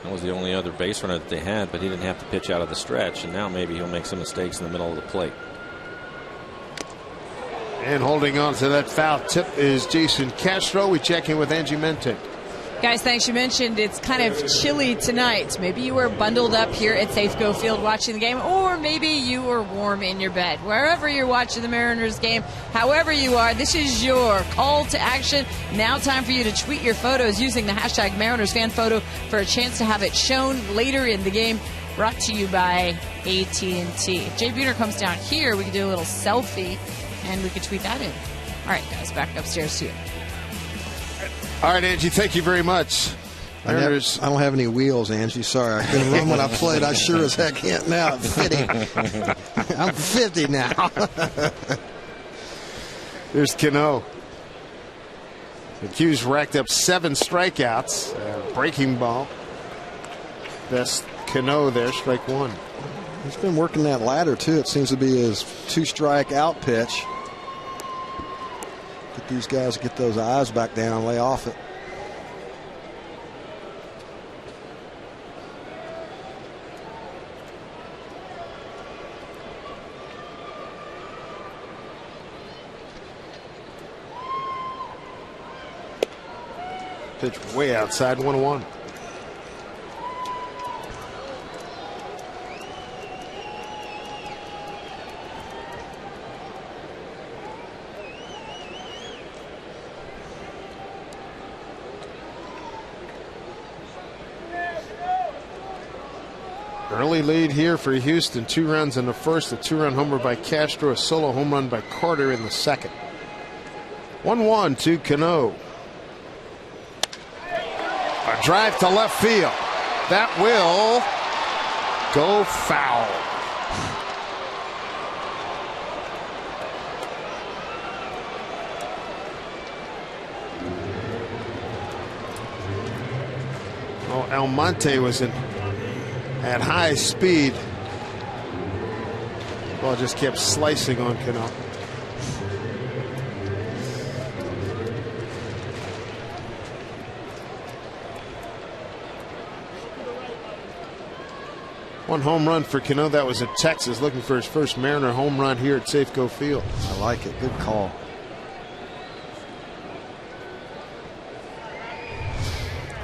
Speaker 1: That was the only other base runner that they had, but he didn't have to pitch out of the stretch, and now maybe he'll make some mistakes in the middle of the plate.
Speaker 2: And holding on to that foul tip is Jason Castro. We check in with Angie Mente.
Speaker 4: Guys, thanks. You mentioned it's kind of chilly tonight. Maybe you were bundled up here at Safeco Field watching the game, or maybe you were warm in your bed. Wherever you're watching the Mariners game, however you are, this is your call to action. Now time for you to tweet your photos using the hashtag Mariners Fan Photo for a chance to have it shown later in the game. Brought to you by AT&T. If Jay Buhner comes down here, we can do a little selfie, and we could tweet that in. All right, guys, back upstairs to you.
Speaker 2: All right, Angie, thank you very much.
Speaker 6: I don't have any wheels, Angie. Sorry. I couldn't run when I played. I sure as heck can't now. I'm 50. I'm 50 now.
Speaker 2: There's Cano. McHugh's racked up 7 strikeouts. Breaking ball. Best Cano there, strike 1.
Speaker 6: He's been working that ladder, too. It seems to be his 2-strike out pitch. Get these guys to get those eyes back down, lay off it.
Speaker 2: Pitch way outside, 1-1. Early lead here for Houston. 2 runs in the first, a 2-run homer by Castro, a solo home run by Carter in the second. 1-1 to Cano. A drive to left field. That will go foul. Oh, Almonte was at high speed. Ball just kept slicing on Cano. One home run for Cano. That was in Texas, looking for his first Mariner home run here at Safeco Field.
Speaker 6: I like it. Good call.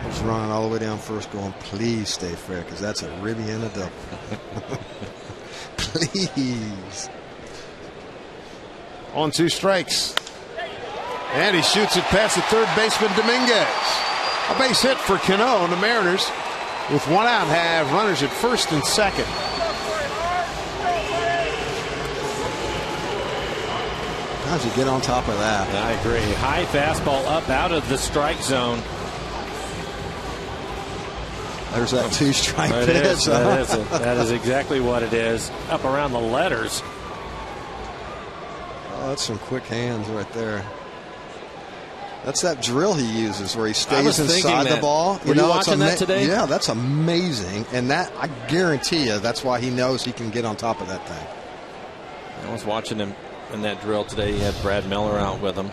Speaker 6: I was running all the way down first going, please stay fair, because that's a ribby and a double. Please.
Speaker 2: On 2 strikes. And he shoots it past the third baseman Dominguez. A base hit for Cano, and the Mariners, with 1 out, have runners at first and second.
Speaker 6: How'd you get on top of that?
Speaker 1: I agree. High fastball up out of the strike zone.
Speaker 6: There's that 2-strike pitch.
Speaker 1: That is exactly what it is. Up around the letters.
Speaker 6: Oh, that's some quick hands right there. That's that drill he uses where he stays inside the ball.
Speaker 1: Were you watching that today?
Speaker 6: Yeah, that's amazing. And that, I guarantee you, that's why he knows he can get on top of that thing.
Speaker 1: I was watching him in that drill today. He had Brad Miller out with him.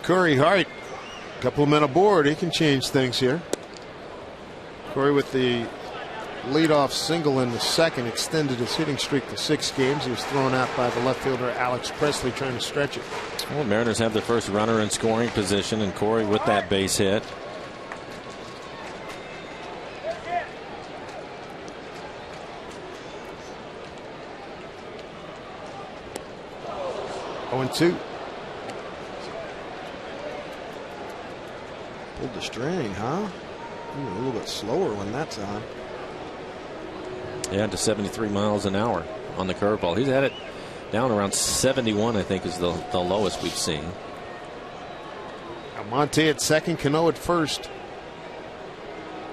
Speaker 2: Corey Hart, a couple of men aboard. He can change things here. Corey with the leadoff single in the second extended his hitting streak to 6 games. He was thrown out by the left fielder Alex Presley trying to stretch it.
Speaker 1: Well, Mariners have their first runner in scoring position, and Corey with that base hit.
Speaker 2: Oh, 2.
Speaker 6: Pulled the string, huh? A little bit slower when that's on.
Speaker 1: Yeah, to 73 miles an hour on the curveball. He's had it down around 71, I think, is the lowest we've seen.
Speaker 2: Almonte at second, Cano at first.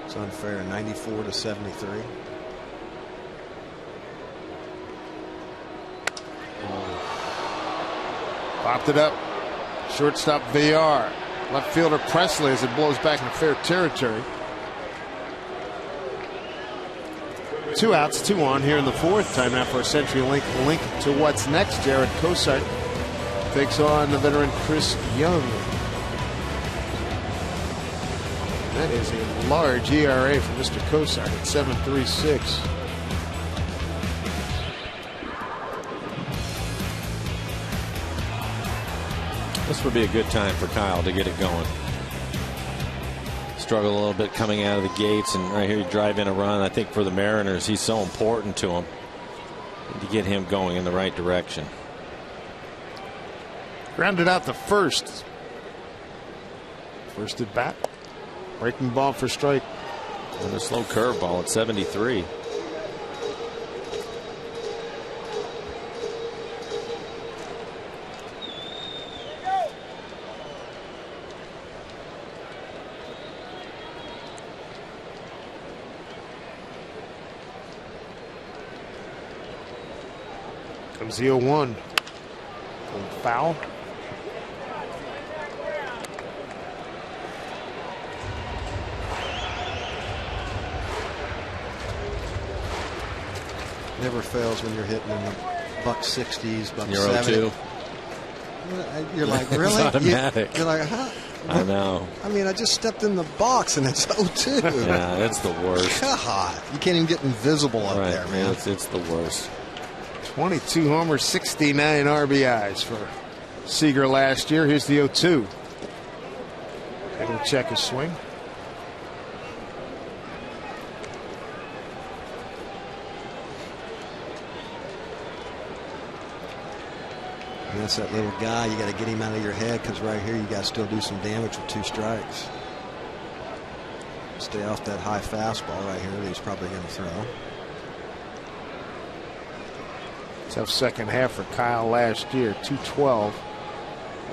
Speaker 6: It's unfair, 94 to 73.
Speaker 2: Popped it up. Shortstop VR. Left fielder Presley as it blows back into fair territory. 2 outs, 2 on here in the fourth. Time now for a Century Link to what's next. Jared Cosart takes on the veteran Chris Young. That is a large ERA for Mr. Cosart at 7.36.
Speaker 1: This would be a good time for Kyle to get it going. Struggled a little bit coming out of the gates, and right here you drive in a run. I think for the Mariners, he's so important to them to get him going in the right direction.
Speaker 2: Grounded out the first. First at bat. Breaking ball for strike.
Speaker 1: And a slow curveball at 73.
Speaker 2: Comes the 0-1. Foul.
Speaker 6: Never fails when you're hitting in the buck 60s, buck
Speaker 1: You're
Speaker 6: 70s.
Speaker 1: 0-2.
Speaker 6: You're like, really?
Speaker 1: It's automatic.
Speaker 6: You're like, huh?
Speaker 1: I know.
Speaker 6: I mean, I just stepped in the box and it's 0-2.
Speaker 1: Yeah, it's the worst.
Speaker 6: God, you can't even get invisible up there, man.
Speaker 1: It's the worst.
Speaker 2: 22 homers, 69 RBIs for Seager last year. Here's the 0-2. He'll check his swing.
Speaker 6: And that's that little guy. You got to get him out of your head, because right here you got to still do some damage with 2 strikes. Stay off that high fastball right here that he's probably going to throw.
Speaker 2: Tough second half for Kyle last year. 212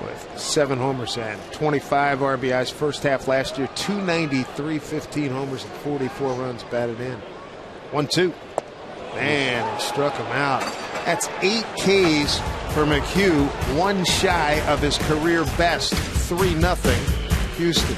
Speaker 2: with 7 homers and 25 RBIs. First half last year, 293, 15 homers and 44 runs batted in. 1-2. Man, he struck him out. That's 8 Ks for McHugh, 1 shy of his career best. 3-0 Houston.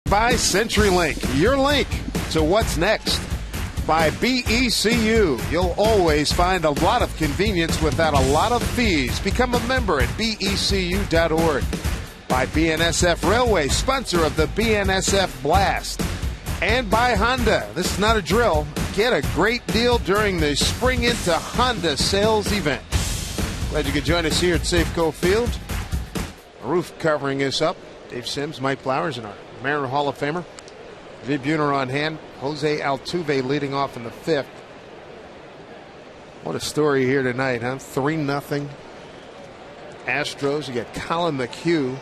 Speaker 2: By CenturyLink, your link to what's next. By BECU, you'll always find a lot of convenience without a lot of fees. Become a member at becu.org. By BNSF Railway, sponsor of the BNSF Blast. And by Honda. This is not a drill. Get a great deal during the Spring Into Honda sales event. Glad you could join us here at Safeco Field. A roof covering us up. Dave Sims, Mike Flowers, and our Mariner Hall of Famer Viv Buhner on hand. Jose Altuve leading off in the 5th. What a story here tonight, huh? 3-0 Astros. You got Colin McHugh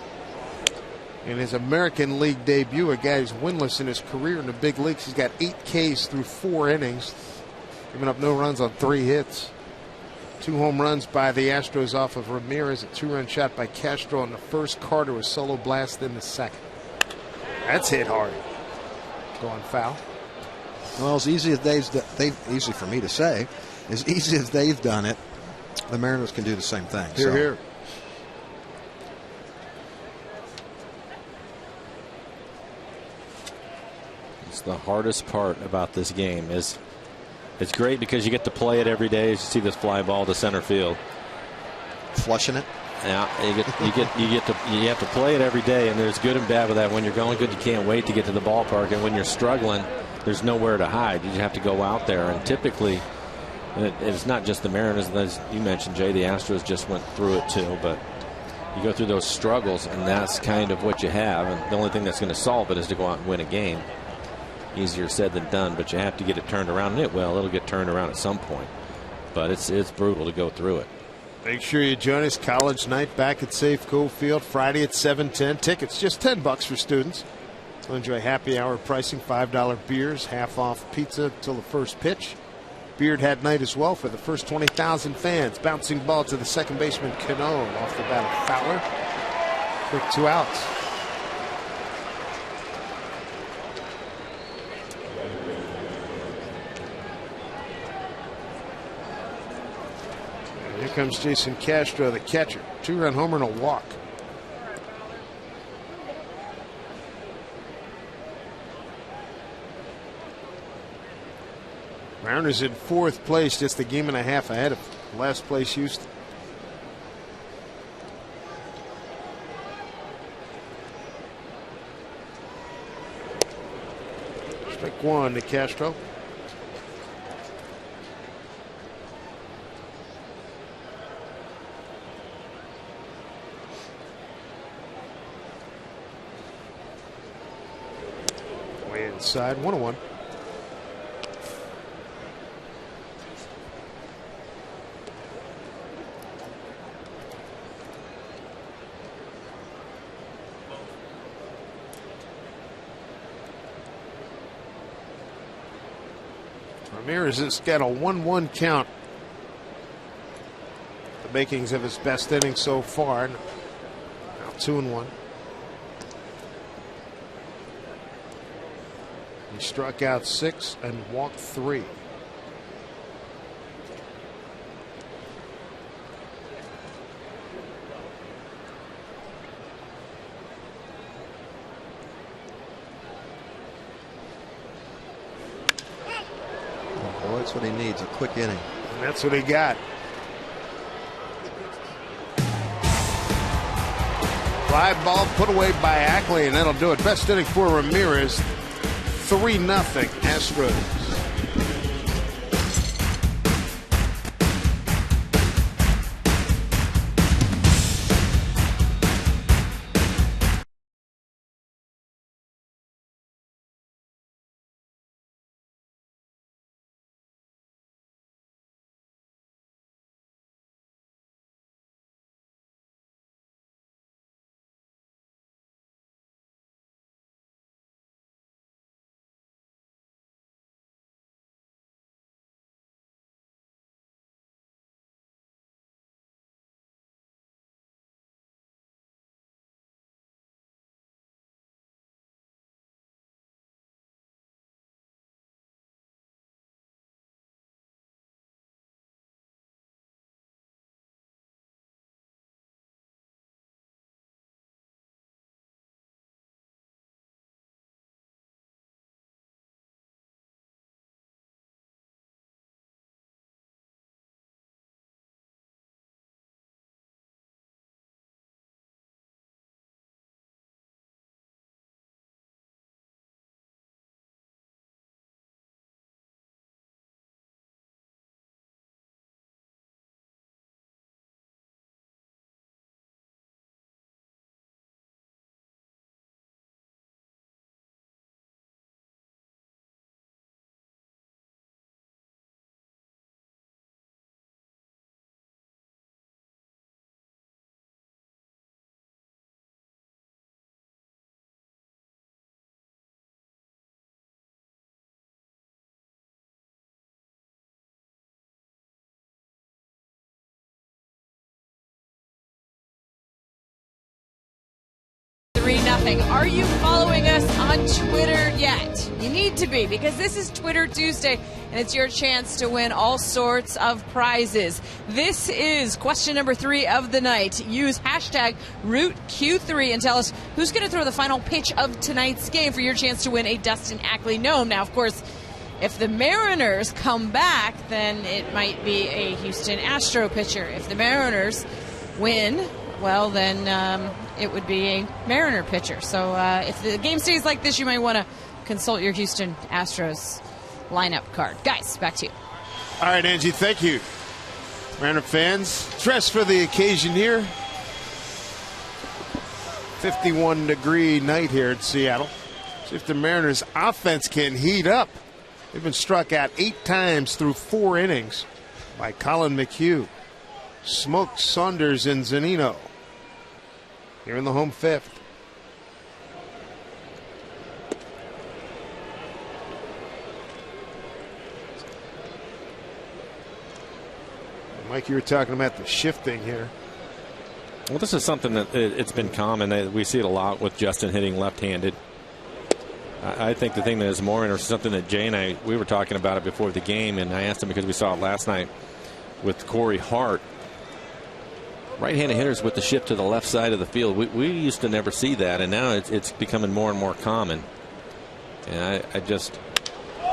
Speaker 2: in his American League debut, a guy who's winless in his career in the big leagues. He's got 8 Ks through 4 innings, giving up no runs on 3 hits. 2 home runs by the Astros off of Ramirez, a 2-run shot by Castro in the first. Carter, a solo blast in the second. That's hit hard. Going foul.
Speaker 6: Well, as easy as easy for me to say, as easy as they've done it, the Mariners can do the same thing.
Speaker 2: Here, here.
Speaker 1: It's the hardest part about this game. It's great because you get to play it every day. As you see this fly ball to center field,
Speaker 6: flushing it.
Speaker 1: Yeah, you have to play it every day, and there's good and bad with that. When you're going good, you can't wait to get to the ballpark, and when you're struggling, there's nowhere to hide. You have to go out there, and typically, it's not just the Mariners. As you mentioned, Jay, the Astros just went through it too, but you go through those struggles, and that's kind of what you have. And the only thing that's going to solve it is to go out and win a game. Easier said than done, but you have to get it turned around, and it'll get turned around at some point. But it's brutal to go through it.
Speaker 2: Make sure you join us college night back at Safeco Field Friday at 7:10. Tickets just $10 for students. They'll enjoy happy hour pricing, $5 beers, half off pizza till the first pitch. Beard hat night as well for the first 20,000 fans. Bouncing ball to the second baseman Cano off the bat of Fowler. Quick 2 outs. Here comes Jason Castro, the catcher. 2-run homer and a walk. Mariners in 4th place, just a game and a half ahead of last place Houston. Strike 1 to Castro. Way inside, 1-1. Ramirez has got a 1-1 count. The makings of his best inning so far. Now 2-1. He struck out 6 and walked 3.
Speaker 6: That's what he needs, a quick inning.
Speaker 2: And that's what he got. Fly ball put away by Ackley, and that'll do it. Best inning for Ramirez. 3-0 Astros.
Speaker 4: Nothing. Are you following us on Twitter yet? You need to be, because this is Twitter Tuesday and it's your chance to win all sorts of prizes. This is question number 3 of the night. Use hashtag RootQ3 and tell us who's going to throw the final pitch of tonight's game for your chance to win a Dustin Ackley gnome. Now, of course, if the Mariners come back, then it might be a Houston Astro pitcher. If the Mariners win, well, then it would be a Mariner pitcher. So if the game stays like this, you might want to consult your Houston Astros lineup card. Guys, back to you.
Speaker 2: All right, Angie, thank you. Mariner fans, dressed for the occasion here. 51-degree night here in Seattle. See if the Mariners' offense can heat up. They've been struck out 8 times through 4 innings by Colin McHugh, Smoke, Saunders, and Zunino. Here in the home 5th. Mike, you were talking about the shifting here.
Speaker 1: Well, this is something that it's been common. We see it a lot with Justin hitting left-handed. I think the thing that is more interesting, something that Jay and we were talking about it before the game, and I asked him because we saw it last night with Corey Hart. right-handed hitters with the shift to the left side of the field. We used to never see that, and now it's becoming more and more common. And I just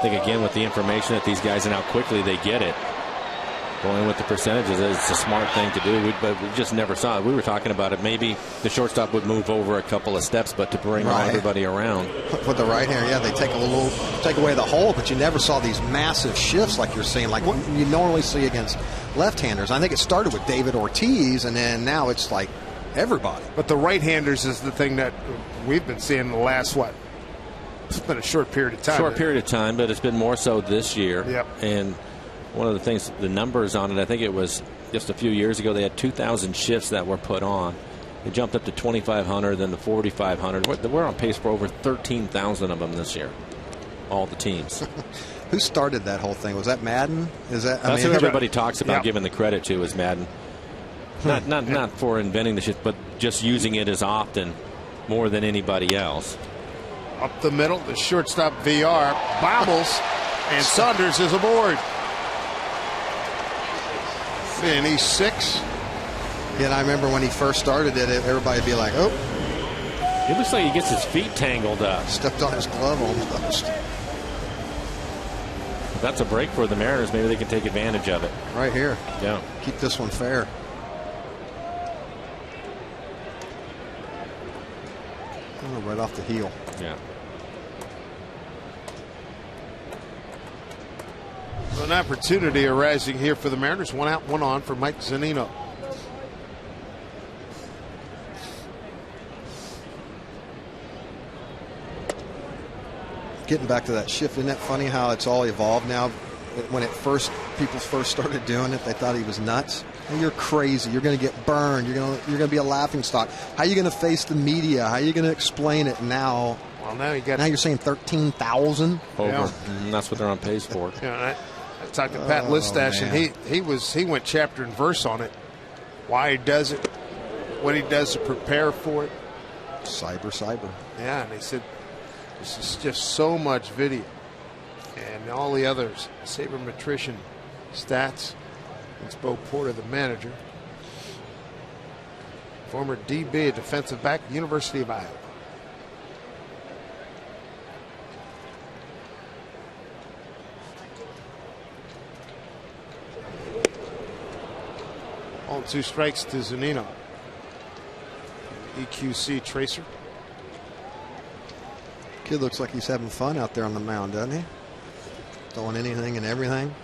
Speaker 1: think, again, with the information that these guys and how quickly they get it, going with the percentages, it's a smart thing to do. But we just never saw it. We were talking about it. Maybe the shortstop would move over a couple of steps, but to bring everybody around.
Speaker 6: With the right hand, yeah, they take away the hole, but you never saw these massive shifts like you're seeing, like you normally see against left-handers. I think it started with David Ortiz, and then now it's like everybody.
Speaker 2: But the right-handers is the thing that we've been seeing the last, it's been a short period of time.
Speaker 1: Short period of time, but it's been more so this year.
Speaker 2: Yep.
Speaker 1: And one of the things, the numbers on it, I think it was just a few years ago, they had 2,000 shifts that were put on. They jumped up to 2,500, then to 4,500. We're on pace for over 13,000 of them this year, all the teams.
Speaker 6: Who started that whole thing? Was that Madden?
Speaker 1: That's who everybody talks about giving the credit to, is Madden. Not for inventing the shift, but just using it as often, more than anybody else.
Speaker 2: Up the middle, the shortstop VR bobbles, and Saunders is aboard. And he's 6.
Speaker 6: Yeah, and I remember when he first started it, everybody would be like, oh.
Speaker 1: It looks like he gets his feet tangled up.
Speaker 6: Stepped on his glove almost.
Speaker 1: If that's a break for the Mariners. Maybe they can take advantage of it.
Speaker 6: Right here.
Speaker 1: Yeah.
Speaker 6: Keep this one fair. Oh, right off the heel.
Speaker 1: Yeah.
Speaker 2: An opportunity arising here for the Mariners. 1 out, 1 on for Mike Zunino.
Speaker 6: Getting back to that shift, isn't that funny how it's all evolved now? When people first started doing it, they thought he was nuts. Hey, you're crazy. You're going to get burned. You're going to be a laughingstock. How are you going to face the media? How are you going to explain it now?
Speaker 2: Well, now you're
Speaker 6: saying 13,000
Speaker 1: over. Yeah. That's what they're on pace for.
Speaker 2: Yeah, I talked to Pat Listash, and he went chapter and verse on it. Why he does it, what he does to prepare for it.
Speaker 6: Cyber.
Speaker 2: Yeah, and he said this is just so much video, and all the others, sabermetrician stats. It's Bo Porter, the manager, former DB, a defensive back, University of Iowa. All 2 strikes to Zunino. EQC tracer.
Speaker 6: Kid looks like he's having fun out there on the mound, doesn't he? Throwing anything and everything.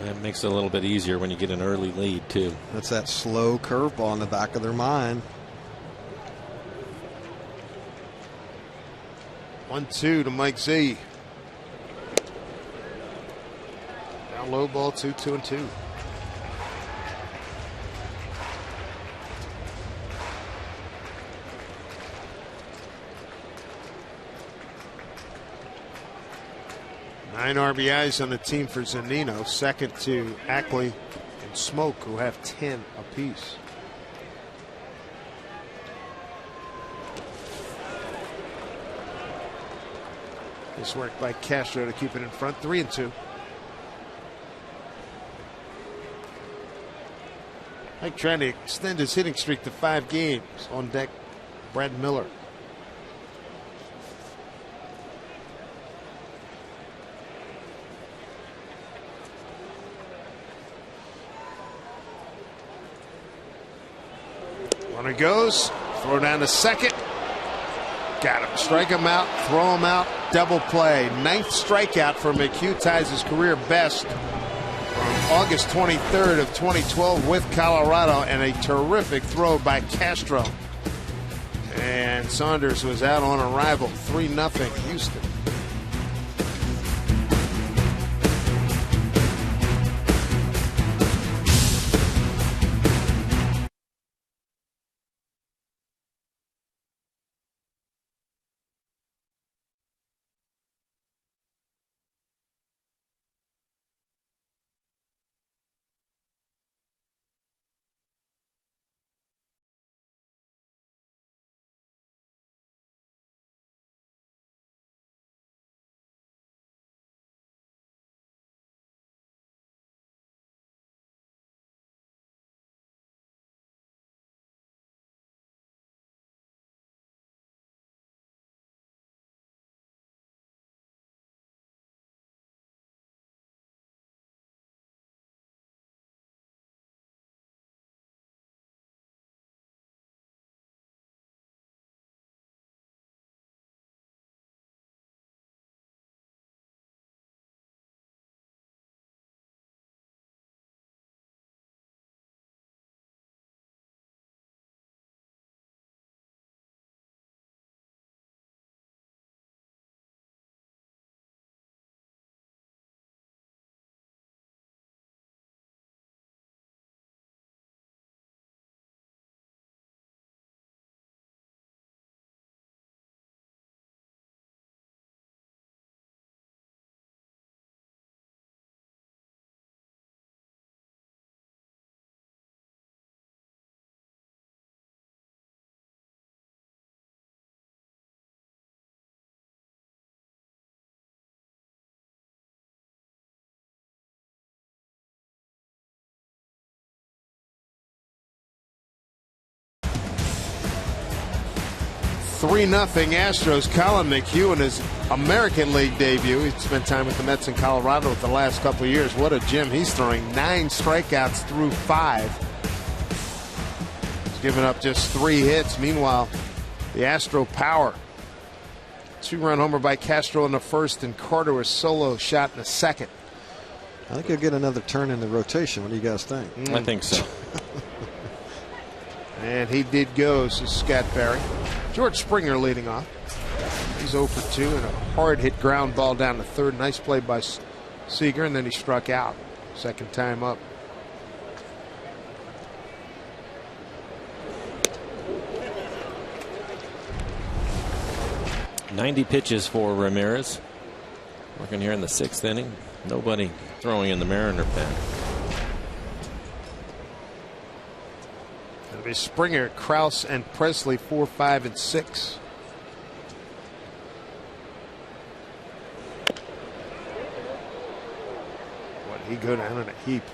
Speaker 1: That makes it a little bit easier when you get an early lead, too.
Speaker 6: That's that slow curveball in the back of their mind.
Speaker 2: 1-2 to Mike Z. Down low ball, 2-2-2. Nine RBIs on the team for Zunino, second to Ackley and Smoke, who have 10 apiece. Nice work by Castro to keep it in front, 3-2. Mike trying to extend his hitting streak to 5 games. On deck, Brad Miller. Runner goes, throw down to second. Got him. Strike him out, throw him out, double play. 9th strikeout for McHugh, ties his career best from August 23rd of 2012 with Colorado, and a terrific throw by Castro. And Saunders was out on arrival, 3-0 Houston. 3-0 Astros. Colin McHugh in his American League debut. He spent time with the Mets in Colorado the last couple of years. What a gem. He's throwing 9 strikeouts through 5. He's given up just 3 hits. Meanwhile, the Astro power. 2-run homer by Castro in the first, and Carter a solo shot in the second.
Speaker 6: I think he'll get another turn in the rotation. What do you guys think?
Speaker 1: I think so.
Speaker 2: And he did go, so Scott Barry. George Springer leading off. He's 0 for 2 and a hard hit ground ball down the third. Nice play by Seager, and then he struck out. Second time up.
Speaker 1: "90 pitches for Ramirez. Working here in the 6th inning. Nobody throwing in the Mariner pen.
Speaker 2: It'll be Springer, Krause, and Presley 4, 5, and 6. What, he go down in a heap.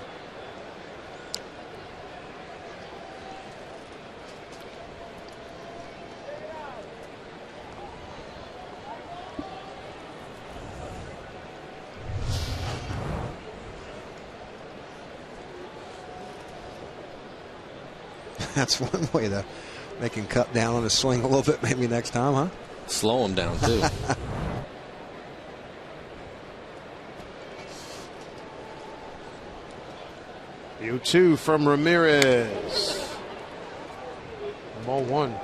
Speaker 6: That's one way to make him cut down on his swing a little bit maybe next time, huh?
Speaker 1: Slow him down, too.
Speaker 2: You 2 from Ramirez. Ball 1.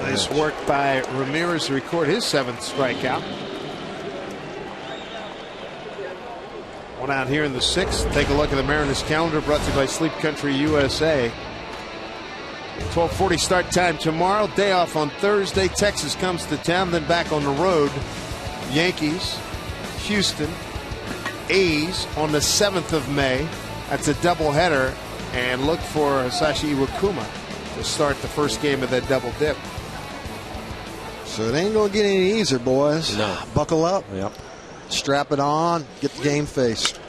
Speaker 2: Nice work by Ramirez to record his 7th strikeout. One out here in the 6th. Take a look at the Mariners calendar, brought to you by Sleep Country USA. 12:40 start time tomorrow. Day off on Thursday. Texas comes to town, then back on the road. Yankees, Houston, A's on the 7th of May. That's a doubleheader. And look for Hisashi Iwakuma to start the first game of that double dip.
Speaker 6: So it ain't going to get any easier, boys.
Speaker 1: No.
Speaker 6: Buckle up.
Speaker 1: Yep.
Speaker 6: Strap it on. Get the game faced.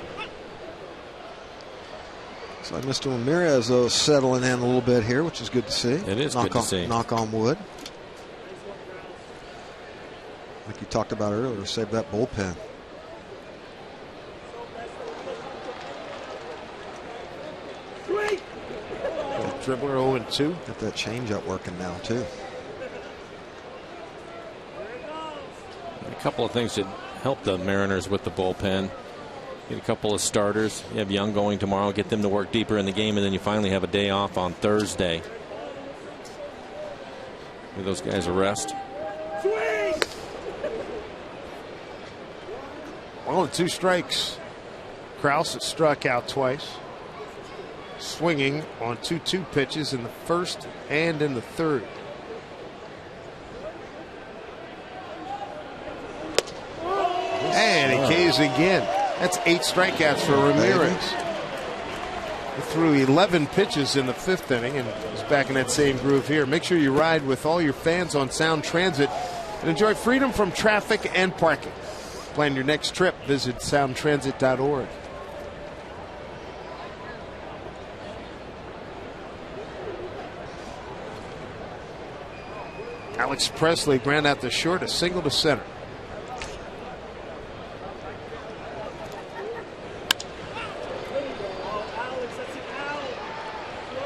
Speaker 6: So Mr. Ramirez, though, is settling in a little bit here, which is good to see.
Speaker 1: It is good to see.
Speaker 6: Knock on wood. Like you talked about earlier, save that bullpen.
Speaker 2: Dribbler 0-2.
Speaker 6: Got that changeup working now, too.
Speaker 1: A couple of things should help the Mariners with the bullpen. Get a couple of starters. You have Young going tomorrow. Get them to work deeper in the game, and then you finally have a day off on Thursday. Give those guys a rest.
Speaker 2: 1-2 strikes. Krause has struck out twice. Swinging on 2-2 pitches in the first and in the third. And he K's again. That's 8 strikeouts for Ramirez. He threw 11 pitches in the 5th inning and is back in that same groove here. Make sure you ride with all your fans on Sound Transit and enjoy freedom from traffic and parking. Plan your next trip. Visit soundtransit.org. Alex Presley ground out to short, a single to center.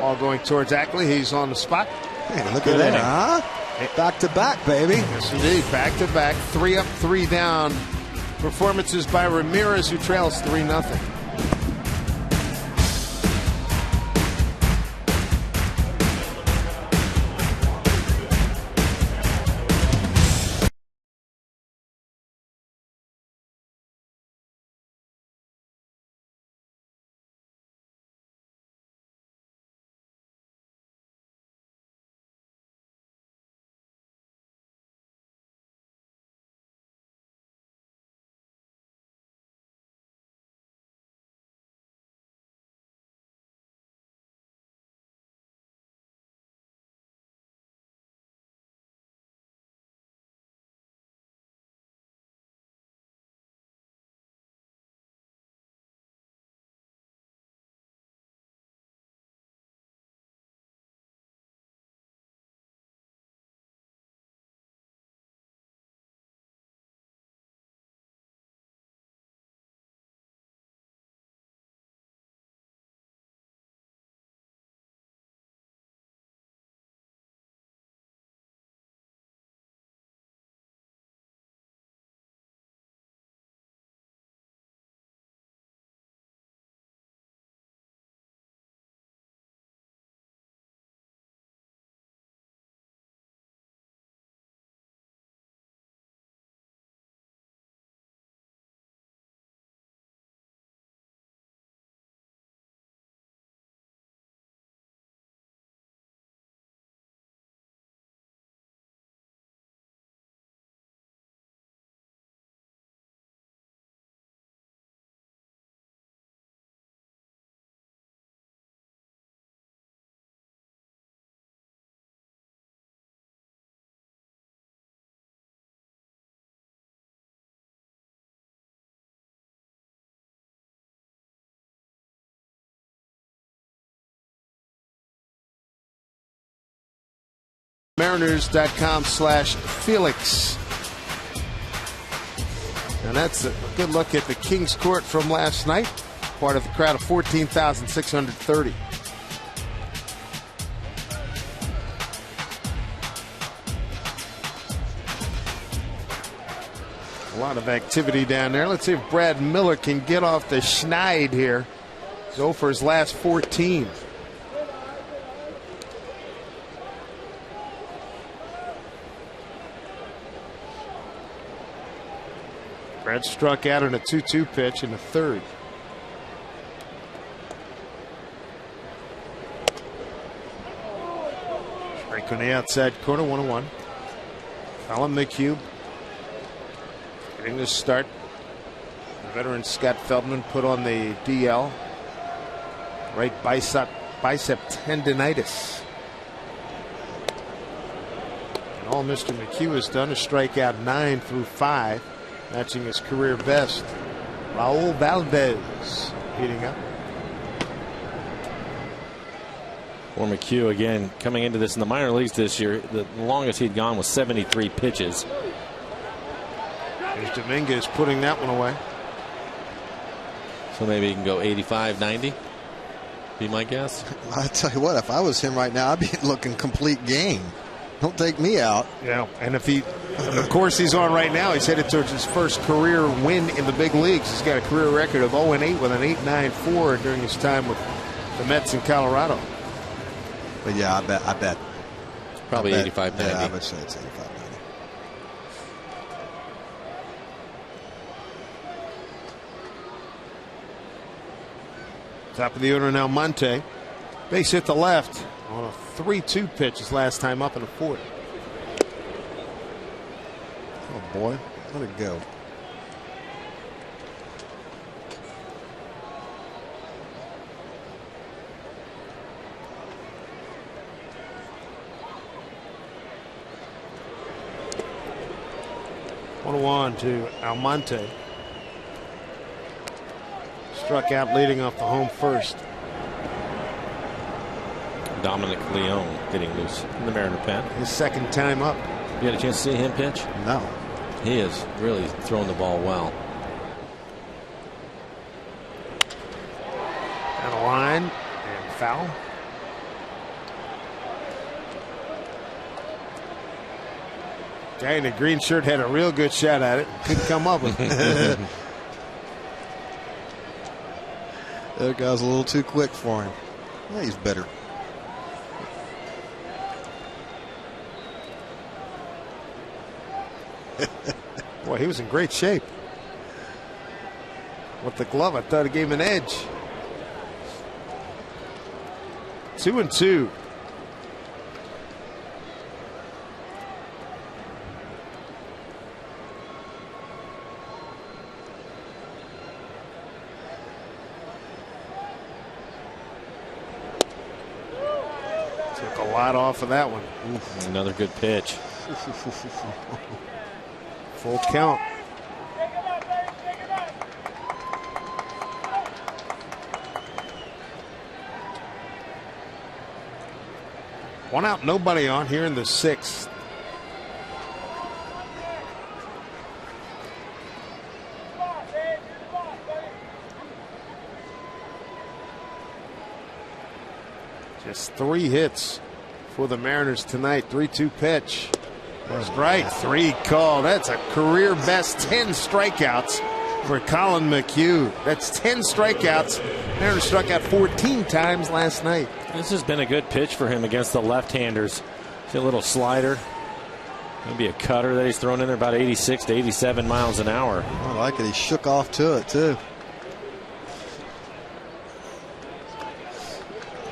Speaker 2: Ball going towards Ackley. He's on the spot.
Speaker 6: Hey, look at that, huh? Back to back, baby.
Speaker 2: Yes, indeed. Back to back. 3 up, 3 down. Performances by Ramirez, who trails 3-0. Mariners.com/Felix. And that's a good look at the Kings Court from last night. Part of the crowd of 14,630. A lot of activity down there. Let's see if Brad Miller can get off the schneid here. Go for his last 14. Brad struck out on a 2-2 pitch in the third. Strike on the outside corner, 1-1. Colin McHugh getting this start. The veteran Scott Feldman put on the DL. Right bicep tendonitis. And all Mr. McHugh has done is strike out 9 through 5, matching his career best. Raul Valdez heating up.
Speaker 1: For McHugh, again, coming into this in the minor leagues this year, the longest he'd gone was 73 pitches.
Speaker 2: There's Dominguez putting that one away.
Speaker 1: So maybe he can go 85, 90, be my guess.
Speaker 6: I tell you what, if I was him right now, I'd be looking complete game. Don't take me out.
Speaker 2: Yeah, and if he, of course, he's on right now. He's headed towards his first career win in the big leagues. He's got a career record of 0-8 with an 8.94 during his time with the Mets in Colorado.
Speaker 6: But yeah, I bet.
Speaker 1: Probably 85, 90.
Speaker 6: Yeah, I would say it's 85, 90.
Speaker 2: Top of the order now, Monte. Base hit the left on a 3-2 pitch his last time up in the fourth.
Speaker 6: Oh boy, let it go.
Speaker 2: One to Almonte. Struck out leading off the home first.
Speaker 1: Dominic Leone getting loose in the Mariner pen.
Speaker 2: His second time up.
Speaker 1: You had a chance to see him pitch?
Speaker 6: No.
Speaker 1: He is really throwing the ball well.
Speaker 2: Down the line and foul. Guy in a green shirt had a real good shot at it. Couldn't come up with it.
Speaker 6: That guy's a little too quick for him. Yeah, he's better.
Speaker 2: Boy, he was in great shape. With the glove, I thought it gave him an edge. 2-2. Took a lot off of that one.
Speaker 1: Oof, another good pitch.
Speaker 2: Full count. One out, nobody on here in the sixth. Just 3 hits for the Mariners tonight. 3-2 pitch. Strike 3 call. That's a career best 10 strikeouts for Colin McHugh. That's 10 strikeouts. Mariners struck out 14 times last night.
Speaker 1: This has been a good pitch for him against the left-handers. See a little slider. Maybe a cutter that he's thrown in there about 86 to 87 miles an hour.
Speaker 6: I like it. He shook off to it, too.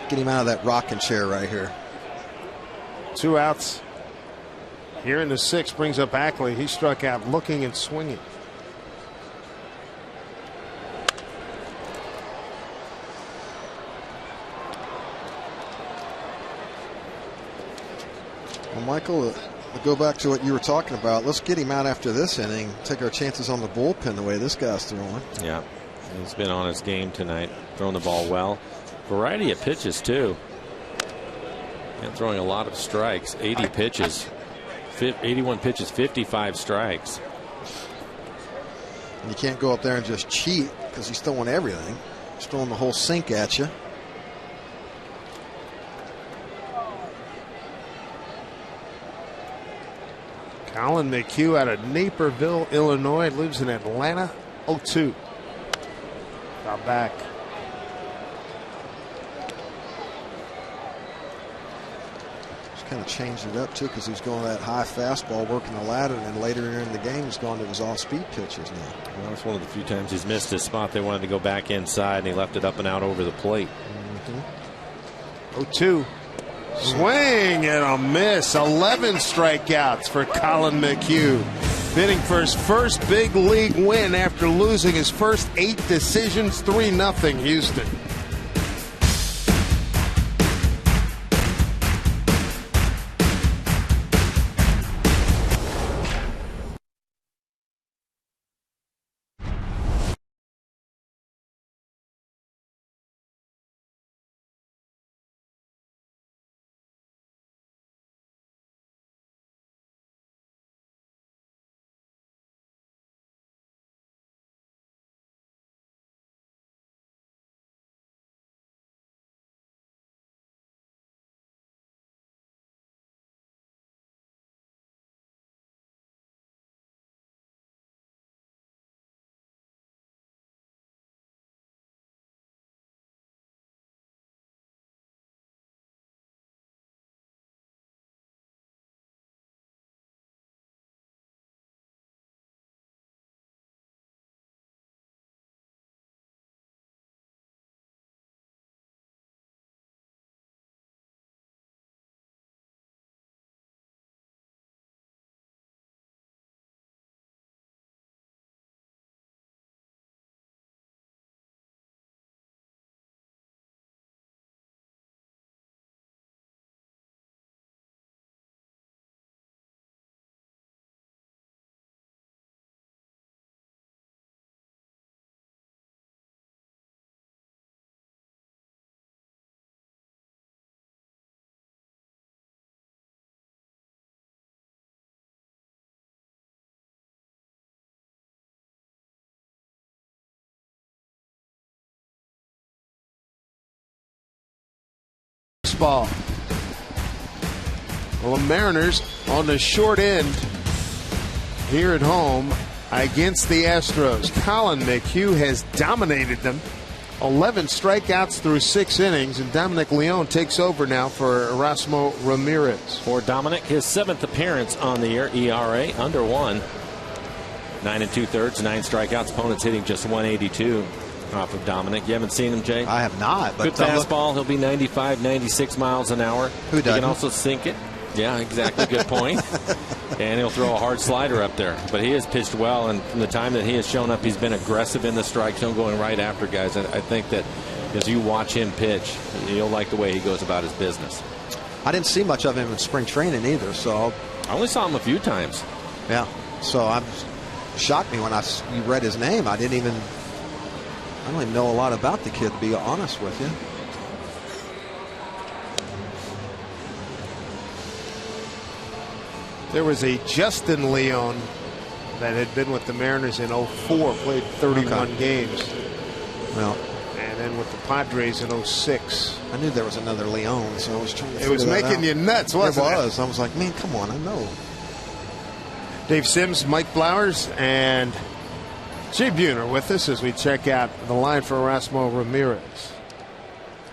Speaker 6: Get him out of that rocking chair right here.
Speaker 2: 2 outs. Here in the sixth brings up Ackley. He struck out looking and swinging.
Speaker 6: Well, Michael, to go back to what you were talking about, let's get him out after this inning. Take our chances on the bullpen the way this guy's throwing.
Speaker 1: Yeah, he's been on his game tonight, throwing the ball well. Variety of pitches, too. And throwing a lot of strikes. 80 pitches. 81 pitches, 55 strikes.
Speaker 6: And you can't go up there and just cheat because he's throwing everything. He's throwing the whole sink at you.
Speaker 2: Colin McHugh out of Naperville, Illinois, lives in Atlanta. 0-2. Now back.
Speaker 6: Just kind of changed it up too because he's going that high fastball, working the ladder, and then later in the game he's gone to his off-speed pitches now.
Speaker 1: Well, it's one of the few times he's missed his spot. They wanted to go back inside, and he left it up and out over the plate.
Speaker 2: 0-2. Swing and a miss. 11 strikeouts for Colin McHugh. Bidding for his first big league win after losing his first 8 decisions. 3-0 Houston. Ball. Well, the Mariners on the short end here at home against the Astros. Colin McHugh has dominated them. 11 strikeouts through 6 innings, and Dominic Leone takes over now for Erasmo Ramirez.
Speaker 1: For Dominic, his 7th appearance on the year. ERA under 1. 9 2/3, 9 strikeouts. Opponents hitting just 182. Off of Dominic. You haven't seen him, Jay?
Speaker 6: I have not. But
Speaker 1: good fastball. He'll be 95, 96 miles an hour.
Speaker 6: Who doesn't?
Speaker 1: He can also sink it. Yeah, exactly. Good point. And he'll throw a hard slider up there. But he has pitched well, and from the time that he has shown up, he's been aggressive in the strike zone, going right after guys. I think that as you watch him pitch, you'll like the way he goes about his business.
Speaker 6: I didn't see much of him in spring training either, so
Speaker 1: I only saw him a few times.
Speaker 6: Yeah, so I'm shocked me when you read his name. I don't even know a lot about the kid, to be honest with you.
Speaker 2: There was a Justin Leone that had been with the Mariners in 04, played 31 games.
Speaker 6: Well,
Speaker 2: and then with the Padres in 06.
Speaker 6: I knew there was another Leone, so I was trying to
Speaker 2: It was making you nuts, wasn't it?
Speaker 6: It was. I was like, man, come on, I know.
Speaker 2: Dave Sims, Mike Flowers, and Jay Buhner with us as we check out the line for Erasmo Ramirez.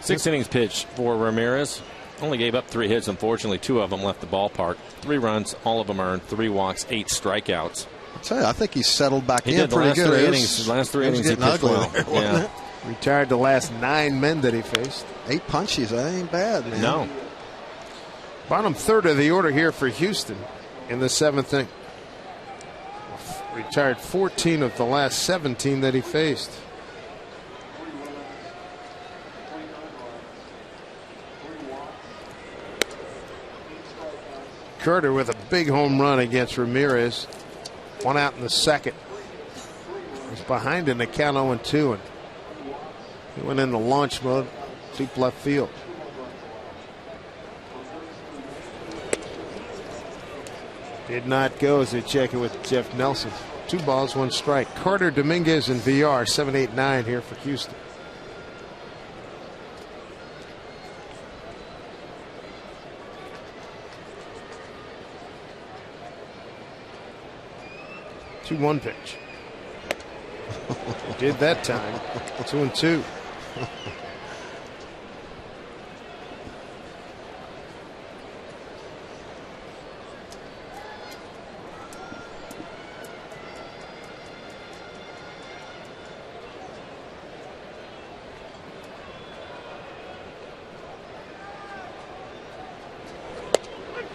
Speaker 1: 6 innings pitched for Ramirez. Only gave up 3 hits. Unfortunately, 2 of them left the ballpark. 3 runs, all of them earned. 3 walks, 8 strikeouts.
Speaker 6: I'll tell you, I think he settled back
Speaker 1: he
Speaker 6: in
Speaker 1: did
Speaker 6: pretty good.
Speaker 1: The last 3 innings he pitched well.
Speaker 6: Yeah.
Speaker 2: Retired the last 9 men that he faced.
Speaker 6: 8 punchies, that ain't bad, man.
Speaker 1: No.
Speaker 2: Bottom third of the order here for Houston in the 7th inning. Retired 14 of the last 17 that he faced. Carter with a big home run against Ramirez. 1 out in the 2nd. He's behind in the count 0-2, and he went into launch mode, deep left field. Did not go as they check it with Jeff Nelson. 2 balls, 1 strike. Carter, Dominguez, and VR, 7, 8, 9 here for Houston. Two 1 pitch. Did that time. 2-2.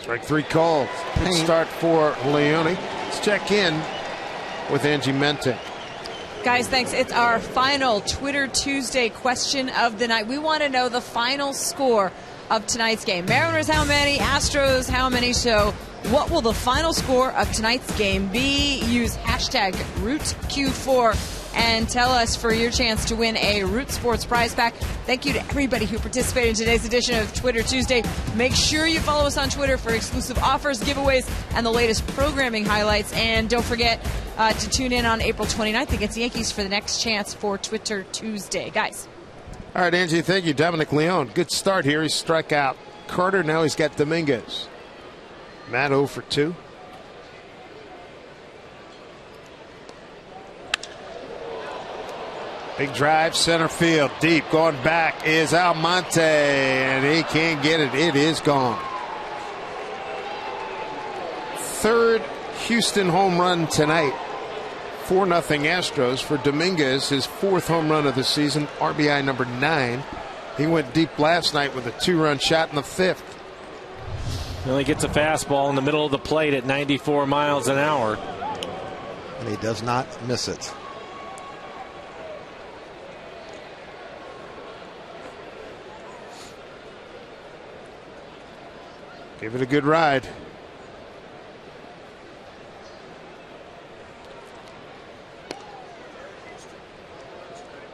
Speaker 2: Strike 3 called. Good start for Leone. Let's check in with Angie Mente.
Speaker 4: Guys, thanks. It's our final Twitter Tuesday question of the night. We want to know the final score of tonight's game. Mariners, how many? Astros, how many? So what will the final score of tonight's game be? Use hashtag RootQ4 and tell us for your chance to win a Root Sports prize pack. Thank you to everybody who participated in today's edition of Twitter Tuesday. Make sure you follow us on Twitter for exclusive offers, giveaways, and the latest programming highlights. And don't forget to tune in on April 29th against the Yankees for the next chance for Twitter Tuesday. Guys.
Speaker 2: All right, Angie, thank you. Dominic Leone, good start here. He struck out Carter. Now he's got Dominguez. Matt 0 for 2. Big drive, center field, deep, going back is Almonte, and he can't get it. It is gone. 3rd Houston home run tonight. 4-0 Astros for Dominguez, his 4th home run of the season, RBI number 9. He went deep last night with a 2-run shot in the 5th.
Speaker 1: He only gets a fastball in the middle of the plate at 94 miles an hour.
Speaker 6: And he does not miss it.
Speaker 2: Give it a good ride.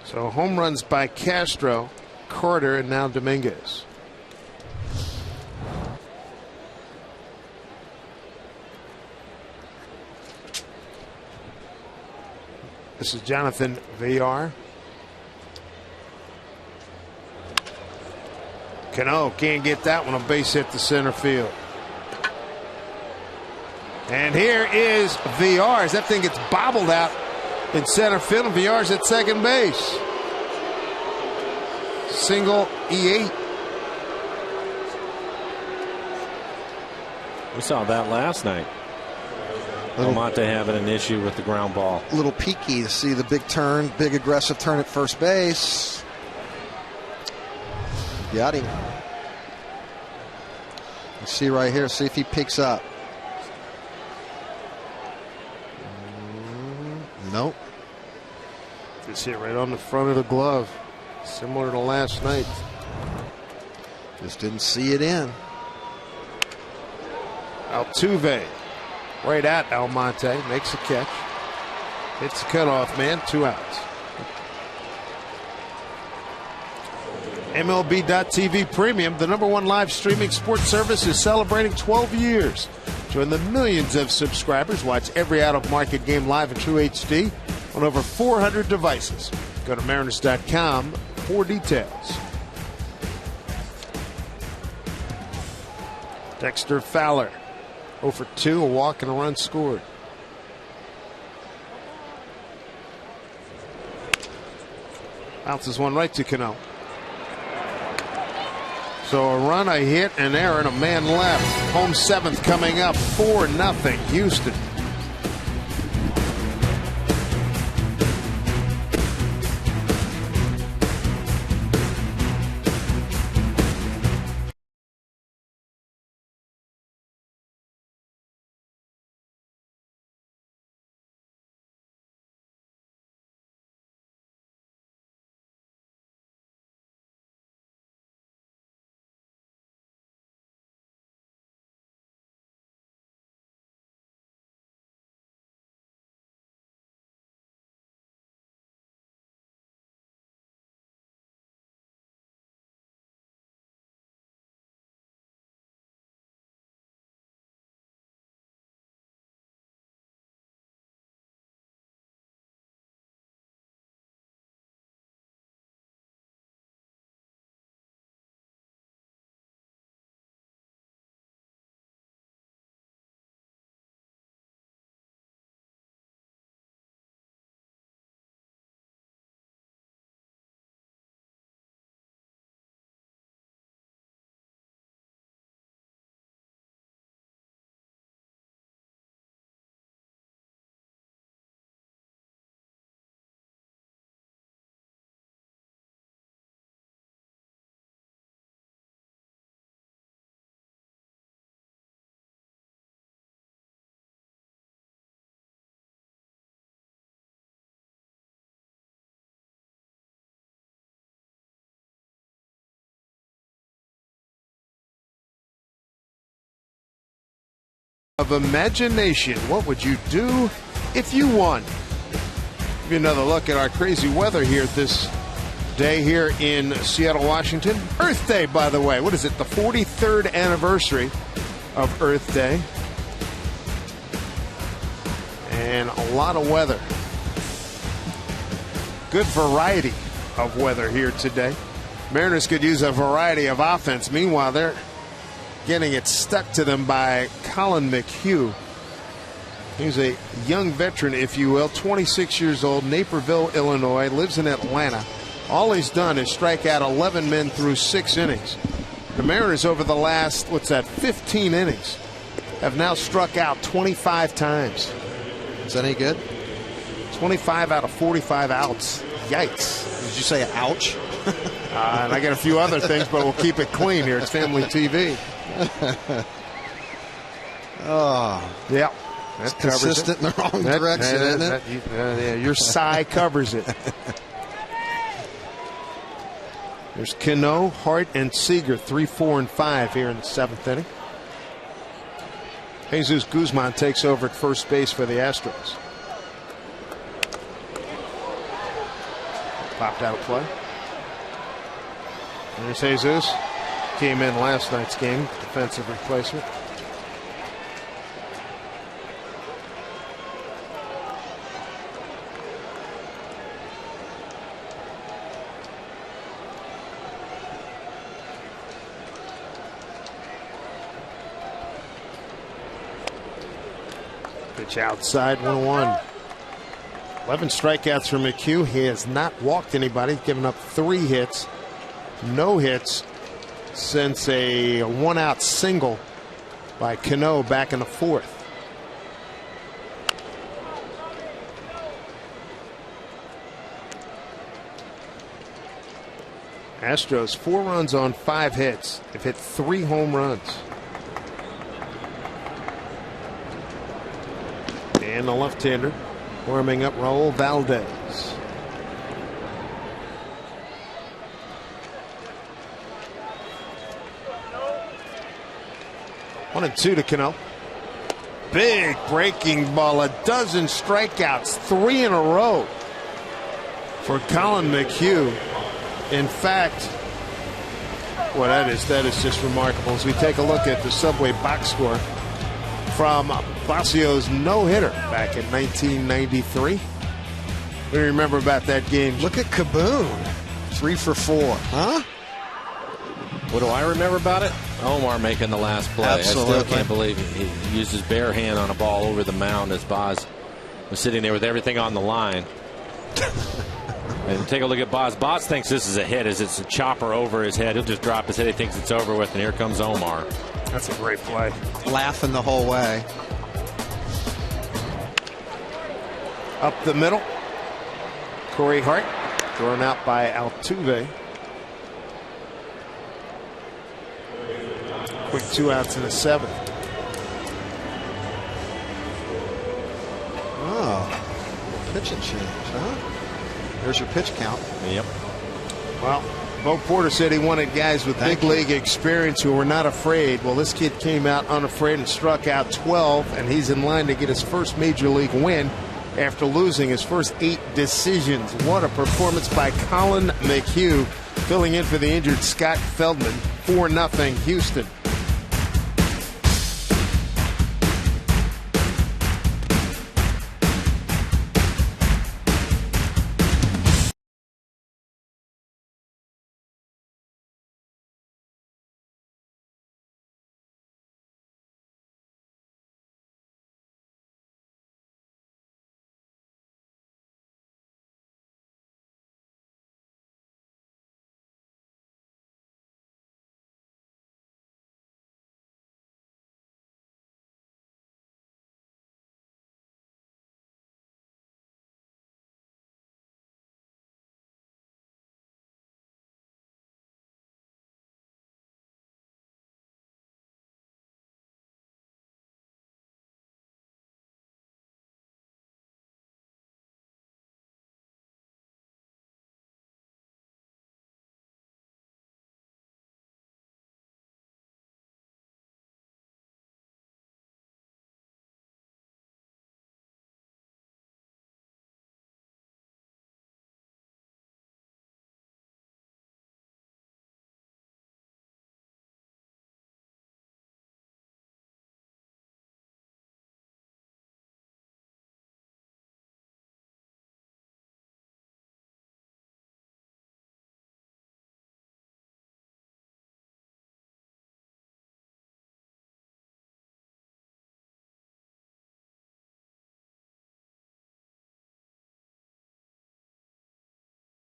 Speaker 2: So home runs by Castro, Carter, and now Dominguez. This is Jonathan VR. Cano can't get that one. A base hit to center field. And here is VR. As that thing gets bobbled out in center field, and VR's at second base. Single E8.
Speaker 1: We saw that last night. Almonte having an issue with the ground ball.
Speaker 6: A little peaky to see the big turn, big aggressive turn at first base. Got him. Let's see right here. See if he picks up. Nope.
Speaker 2: Just hit right on the front of the glove. Similar to last night.
Speaker 6: Just didn't see it in.
Speaker 2: Altuve right at Almonte. Makes a catch. Hits the cutoff man. 2 outs. MLB.TV Premium, the #1 live streaming sports service, is celebrating 12 years. Join the millions of subscribers. Watch every out-of-market game live in true HD on over 400 devices. Go to Mariners.com for details. Dexter Fowler, 0 for 2, a walk and a run scored. Bounces one right to Cano. So a run, a hit, an error, and a man left. Home 7th coming up, 4-0 Houston. of imagination. What would you do if you won? Give you another look at our crazy weather here this day here in Seattle, Washington. Earth Day, by the way. What is it? The 43rd anniversary of Earth Day. And a lot of weather. Good variety of weather here today. Mariners could use a variety of offense. Meanwhile, they're getting it stuck to them by Colin McHugh. He's a young veteran, if you will, 26 years old, Naperville, Illinois, lives in Atlanta. All he's done is strike out 11 men through 6 innings. The Mariners over the last, 15 innings, have now struck out 25 times.
Speaker 6: Is that any good?
Speaker 2: 25 out of 45 outs. Yikes.
Speaker 6: Did you say ouch?
Speaker 2: And I got a few other things, but we'll keep it clean here. It's family TV.
Speaker 6: Oh.
Speaker 2: Yeah. That covers
Speaker 6: consistent
Speaker 2: it.
Speaker 6: in the wrong direction, isn't it?
Speaker 2: Yeah, your sigh covers it. There's Cano, Hart, and Seager, 3, 4, and 5 here in the 7th inning. Jesus Guzman takes over at first base for the Astros. Popped out of play. There's Jesus. Came in last night's game, defensive replacement. Pitch outside, 1-1. 11 strikeouts for McHugh. He has not walked anybody. He's given up 3 hits. No hits since a 1-out single by Cano back in the 4th. Astros 4 runs on 5 hits. They've hit 3 home runs. And the left-hander warming up, Raul Valdez. One and 2 to Cano. Big breaking ball, 12 strikeouts, 3 in a row for Colin McHugh. In fact, well, that is just remarkable. As we take a look at the Subway box score from Bossio's no-hitter back in 1993. What do you remember about that game?
Speaker 6: Look at Kaboom, 3 for 4, huh?
Speaker 1: What do I remember about it? Omar making the last play.
Speaker 6: Absolutely.
Speaker 1: I still can't believe he used his bare hand on a ball over the mound as Boz was sitting there with everything on the line. And take a look at Boz. Boz thinks this is a hit as it's a chopper over his head. He'll just drop his head. He thinks it's over with, and here comes Omar.
Speaker 2: That's a great play.
Speaker 6: Laughing the whole way.
Speaker 2: Up the middle. Corey Hart thrown out by Altuve. Quick 2 outs in the 7th.
Speaker 6: Oh, pitching change, huh? There's your pitch count.
Speaker 1: Yep.
Speaker 2: Well, Bo Porter said he wanted guys with big league experience who were not afraid. Well, this kid came out unafraid and struck out 12, and he's in line to get his first major league win after losing his first 8 decisions. What a performance by Colin McHugh, filling in for the injured Scott Feldman. 4-0 Houston.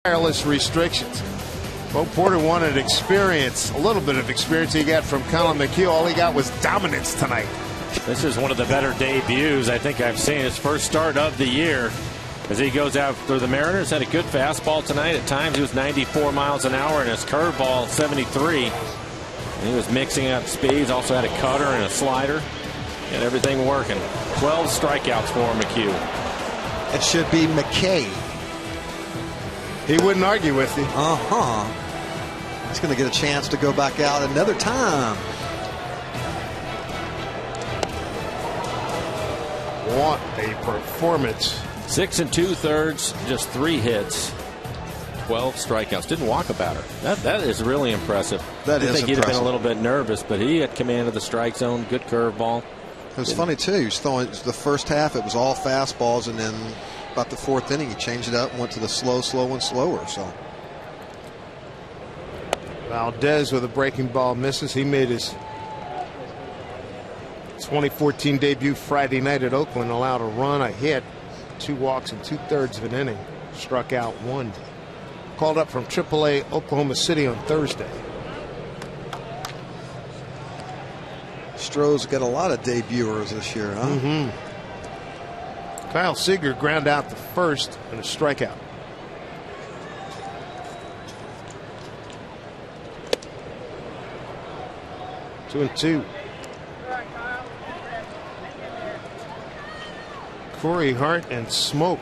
Speaker 2: wireless restrictions. Bo Porter wanted experience, a little bit of experience he got from Colin McHugh. All he got was dominance tonight.
Speaker 1: This is one of the better debuts I think I've seen. His first start of the year as he goes after the Mariners. Had a good fastball tonight. At times he was 94 miles an hour, and his curveball 73. And he was mixing up speeds. Also had a cutter and a slider. And everything working. 12 strikeouts for McHugh.
Speaker 6: It should be McKay.
Speaker 2: He wouldn't argue with you.
Speaker 6: He's going to get a chance to go back out another time.
Speaker 2: What a performance.
Speaker 1: 6 2/3, just 3 hits, 12 strikeouts. Didn't walk a batter. That is really impressive.
Speaker 6: That is
Speaker 1: I think he'd have been a
Speaker 6: impressive.
Speaker 1: little bit nervous, but he had command of the strike zone. Good curveball.
Speaker 6: It was funny, too. He was throwing the first half, it was all fastballs, and then about the 4th inning, he changed it up and went to the slow and slower. So
Speaker 2: Valdez with a breaking ball misses. He made his 2014 debut Friday night at Oakland, allowed a run, a hit, 2 walks in 2/3 of an inning, struck out 1. Called up from AAA Oklahoma City on Thursday.
Speaker 6: Astros got a lot of debuters this year, huh?
Speaker 2: Kyle Seager ground out the first and a strikeout. Two and two. Corey Hart and Smoke,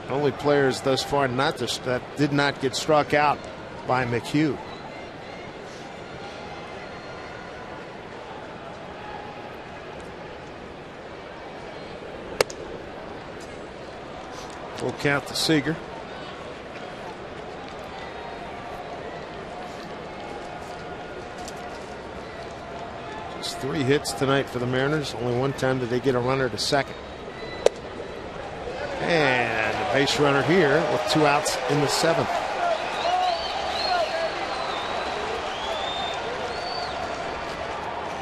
Speaker 2: only players thus far that did not get struck out by McHugh. Full count to Seager. Just 3 hits tonight for the Mariners. Only 1 time did they get a runner to second. And a base runner here with 2 outs in the 7th.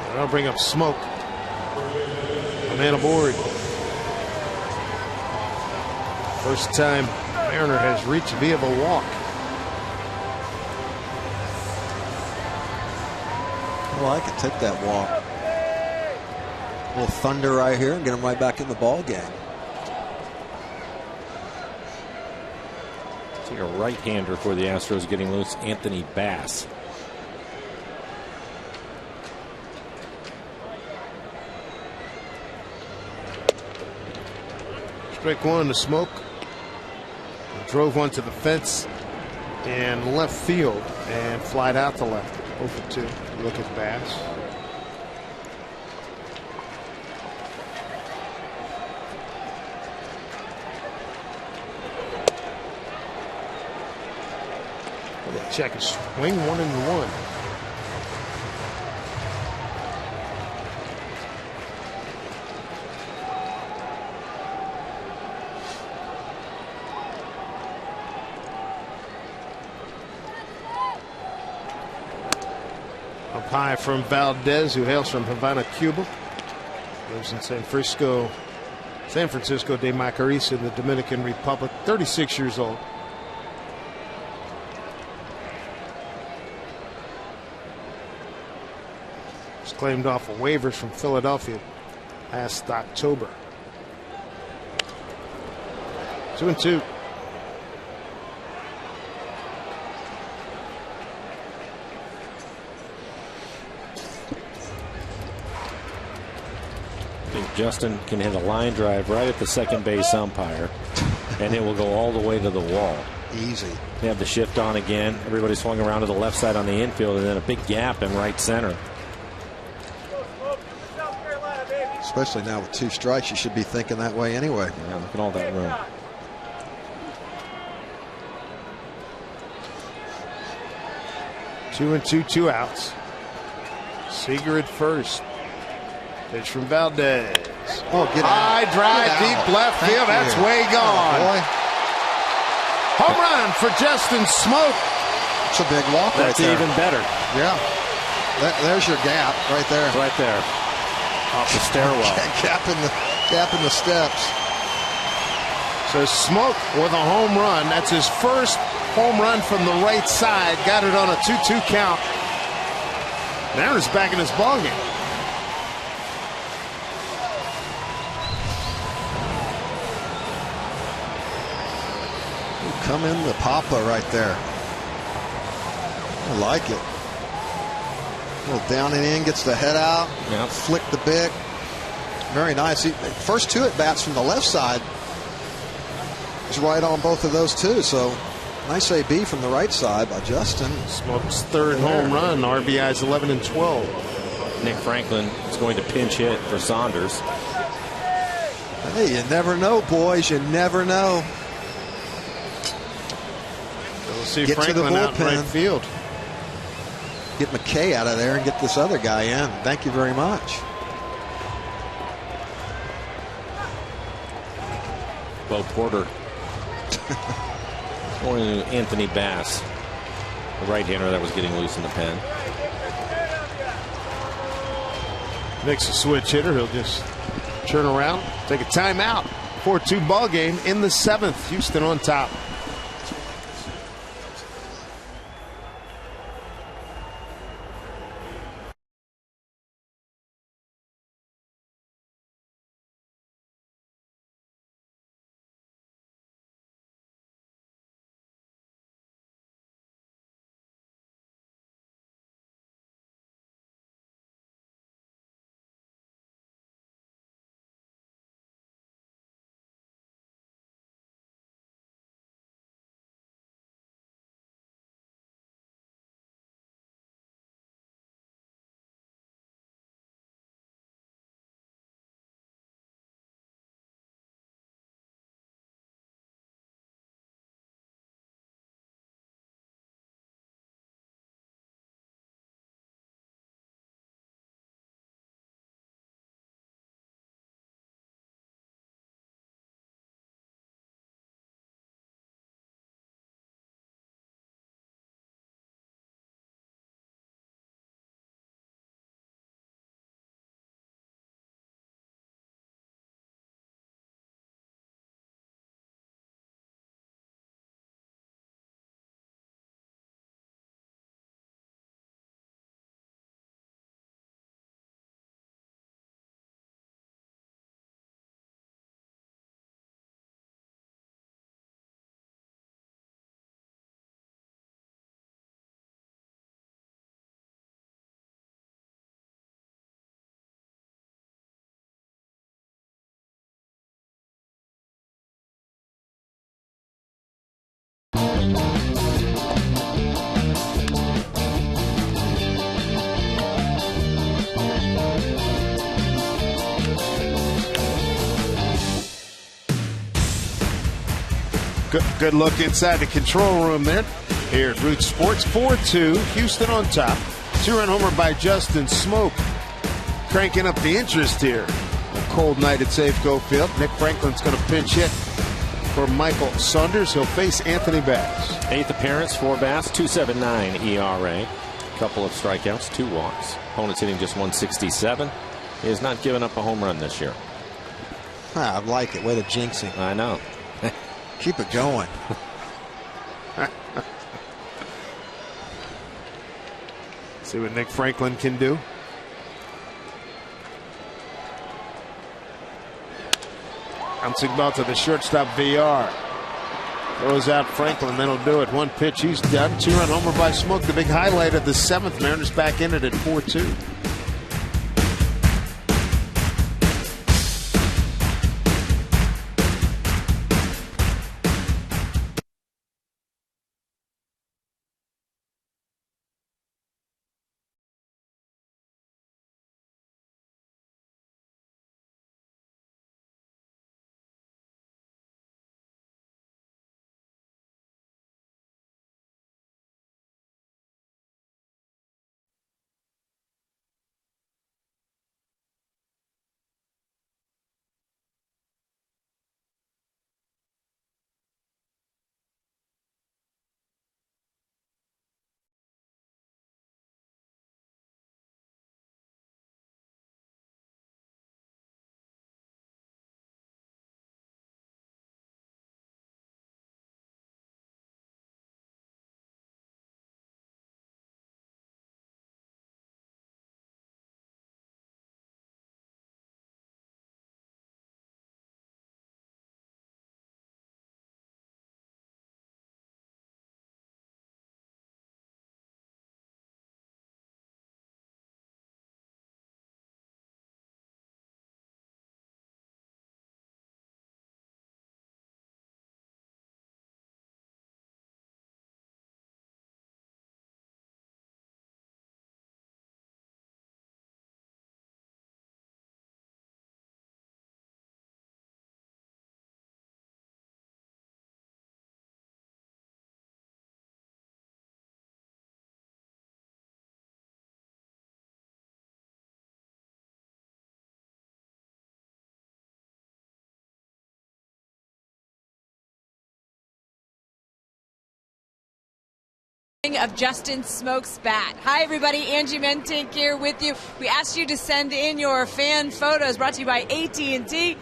Speaker 2: And I'll bring up Smoke. A man aboard. First time Mariner has reached via the walk.
Speaker 6: Well, I could take that walk. A little thunder right here and get him right back in the ball game.
Speaker 1: Take a right-hander for the Astros getting loose, Anthony Bass.
Speaker 2: Strike 1 to Smoke. Drove one to the fence and left field and flied out to left. 0 for 2. Look at Bass. Check his swing, 1-1. Up high from Valdez, who hails from Havana, Cuba. Lives in San Francisco de Macorís in the Dominican Republic. 36 years old. Was claimed off of waivers from Philadelphia last October. 2-2.
Speaker 1: Justin can hit a line drive right at the second base umpire, and it will go all the way to the wall.
Speaker 6: Easy.
Speaker 1: They have the shift on again. Everybody swung around to the left side on the infield, and then a big gap in right center.
Speaker 6: Especially now with 2 strikes, you should be thinking that way anyway.
Speaker 1: Yeah, look at all that room.
Speaker 2: Two and 2 outs. Seager at first. Pitch from Valdez.
Speaker 6: Oh, get
Speaker 2: high
Speaker 6: out.
Speaker 2: drive,
Speaker 6: Get
Speaker 2: deep
Speaker 6: out.
Speaker 2: left
Speaker 6: Thank
Speaker 2: field.
Speaker 6: you.
Speaker 2: That's way gone.
Speaker 6: Boy,
Speaker 2: Home run for Justin Smoke.
Speaker 6: it's a big walk right
Speaker 1: That's
Speaker 6: there.
Speaker 1: even better.
Speaker 6: Yeah. There's your gap right there.
Speaker 1: Right there. Off the stairwell.
Speaker 6: Gap in the steps.
Speaker 2: So Smoke with a home run. That's his first home run from the right side. Got it on a 2-2 count. Mariners back in this ballgame.
Speaker 6: Come in the Papa right there. I like it. A little down and in, gets the head out.
Speaker 1: Yep.
Speaker 6: Flick the bick. Very nice. First 2 at bats from the left side is right on both of those too. So nice AB from the right side by Justin.
Speaker 2: Smoke's third home run. RBI's 11 and 12.
Speaker 1: Nick Franklin is going to pinch hit for Saunders.
Speaker 6: Hey, you never know, boys. You never know.
Speaker 2: We'll see
Speaker 6: Get
Speaker 2: Franklin
Speaker 6: to the
Speaker 2: out in right
Speaker 6: bullpen.
Speaker 2: field.
Speaker 6: Get McKay out of there and get this other guy in. Thank you very much.
Speaker 1: Bo Porter going to Anthony Bass, the right-hander that was getting loose in the pen.
Speaker 2: Nick's a switch hitter. He'll just turn around, take a timeout. 4-2 ball game in the 7th. Houston on top. Good look inside the control room there. Here at Root Sports, 4-2, Houston on top. 2-run homer by Justin Smoke. Cranking up the interest here. A cold night at Safeco Field. Nick Franklin's going to pinch hit for Michael Saunders. He'll face Anthony Bass.
Speaker 1: 8th appearance for Bass, 2.79 ERA. Couple of strikeouts, 2 walks. Opponent's hitting just 167. He has not given up a home run this year.
Speaker 6: I like it. Way to jinx him.
Speaker 1: I know.
Speaker 6: Keep it going.
Speaker 2: See what Nick Franklin can do. Bouncing ball to the shortstop VR. Throws out Franklin, then he'll do it. 1 pitch, he's done. 2-run homer by Smoke. The big highlight of the 7th. Mariners back in it at 4-2.
Speaker 4: Of Justin Smoke's bat. Hi, everybody. Angie Mentink here with you. We asked you to send in your fan photos, brought to you by AT&T,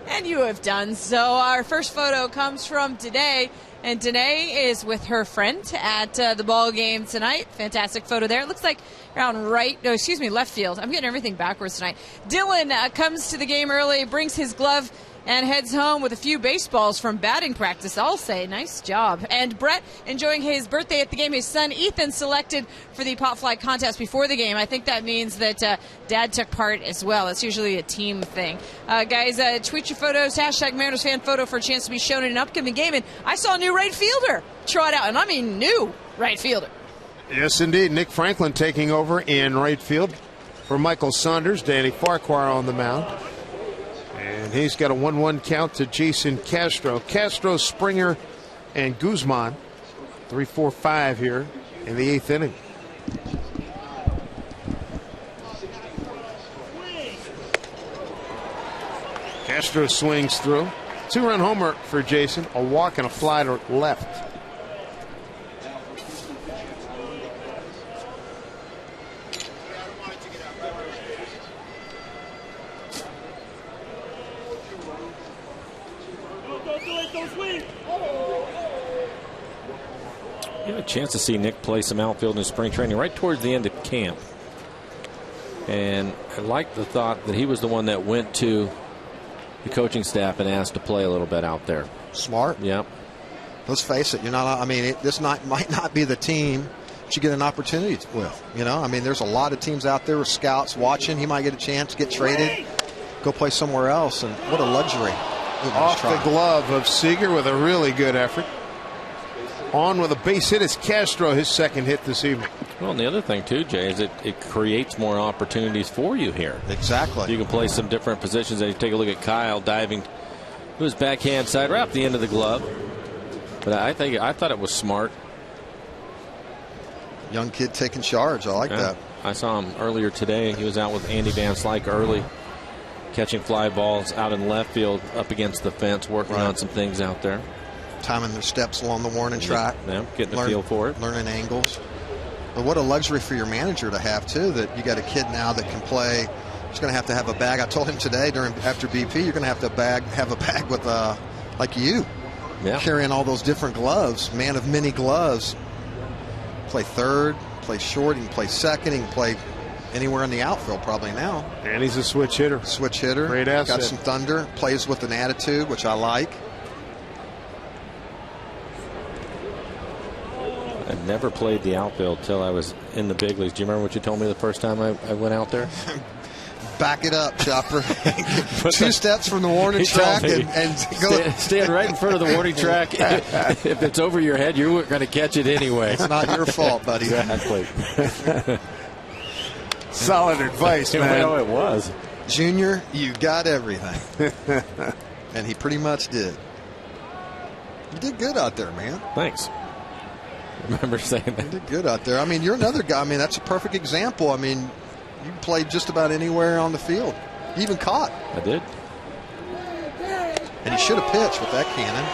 Speaker 4: and you have done so. Our first photo comes from Danae, and Danae is with her friend at the ball game tonight. Fantastic photo there. It looks like around left field. I'm getting everything backwards tonight. Dylan comes to the game early, brings his glove, and heads home with a few baseballs from batting practice. I'll say, nice job. And Brett enjoying his birthday at the game. His son Ethan selected for the pop fly contest before the game. I think that means that Dad took part as well. It's usually a team thing. Guys, tweet your photos, hashtag Mariners fan photo for a chance to be shown in an upcoming game. And I saw a new right fielder trot out, and I mean new right fielder.
Speaker 2: Yes, indeed. Nick Franklin taking over in right field for Michael Saunders. Danny Farquhar on the mound. And he's got a 1-1 count to Jason Castro. Castro, Springer, and Guzman. 3-4-5 here in the 8th inning. Castro swings through. 2-run homer for Jason. A walk and a fly to left.
Speaker 1: You had a chance to see Nick play some outfield in spring training right towards the end of camp. And I liked the thought that he was the one that went to the coaching staff and asked to play a little bit out there.
Speaker 6: Smart.
Speaker 1: Yep.
Speaker 6: Let's face it. You're not. I mean, might not be the team that you get an opportunity with. You know, I mean, there's a lot of teams out there with scouts watching. He might get a chance to get traded, go play somewhere else, and what a luxury.
Speaker 2: Off the glove of Seager with a really good effort. On with a base hit is Castro, his second hit this evening.
Speaker 1: Well, and the other thing, too, Jay, is it creates more opportunities for you here.
Speaker 6: Exactly.
Speaker 1: You can play some different positions. And you take a look at Kyle diving to his backhand side right off the end of the glove. But I thought it was smart.
Speaker 6: Young kid taking charge. I like that.
Speaker 1: I saw him earlier today. He was out with Andy Van Slyke early, catching fly balls out in left field up against the fence, working on some things out there.
Speaker 6: Timing their steps along the warning track.
Speaker 1: Yeah, getting a feel for it.
Speaker 6: Learning angles. But what a luxury for your manager to have, too, that you got a kid now that can play. He's going to have a bag. I told him today after BP, you're going to have a bag with like you. Yeah. Carrying all those different gloves. Man of many gloves. Play third, play short, he can play second, he can play anywhere in the outfield probably now.
Speaker 2: And he's a switch hitter.
Speaker 6: Switch hitter.
Speaker 2: Great asset.
Speaker 6: Got some thunder. Plays with an attitude, which I like.
Speaker 1: I never played the outfield till I was in the big leagues. Do you remember what you told me the first time I went out there?
Speaker 6: Back it up, Chopper. 2 steps from the warning track and go.
Speaker 1: Stand right in front of the warning track. If it's over your head, you're going to catch it anyway.
Speaker 6: It's not your fault, buddy.
Speaker 1: Exactly.
Speaker 2: Solid advice, man.
Speaker 1: Well, it was.
Speaker 6: Junior, you got everything. And he pretty much did. You did good out there, man.
Speaker 1: Thanks. I remember saying that.
Speaker 6: You did good out there. I mean, you're another guy. I mean, that's a perfect example. I mean, you played just about anywhere on the field. You even caught.
Speaker 1: I did.
Speaker 6: And he should have pitched with that cannon.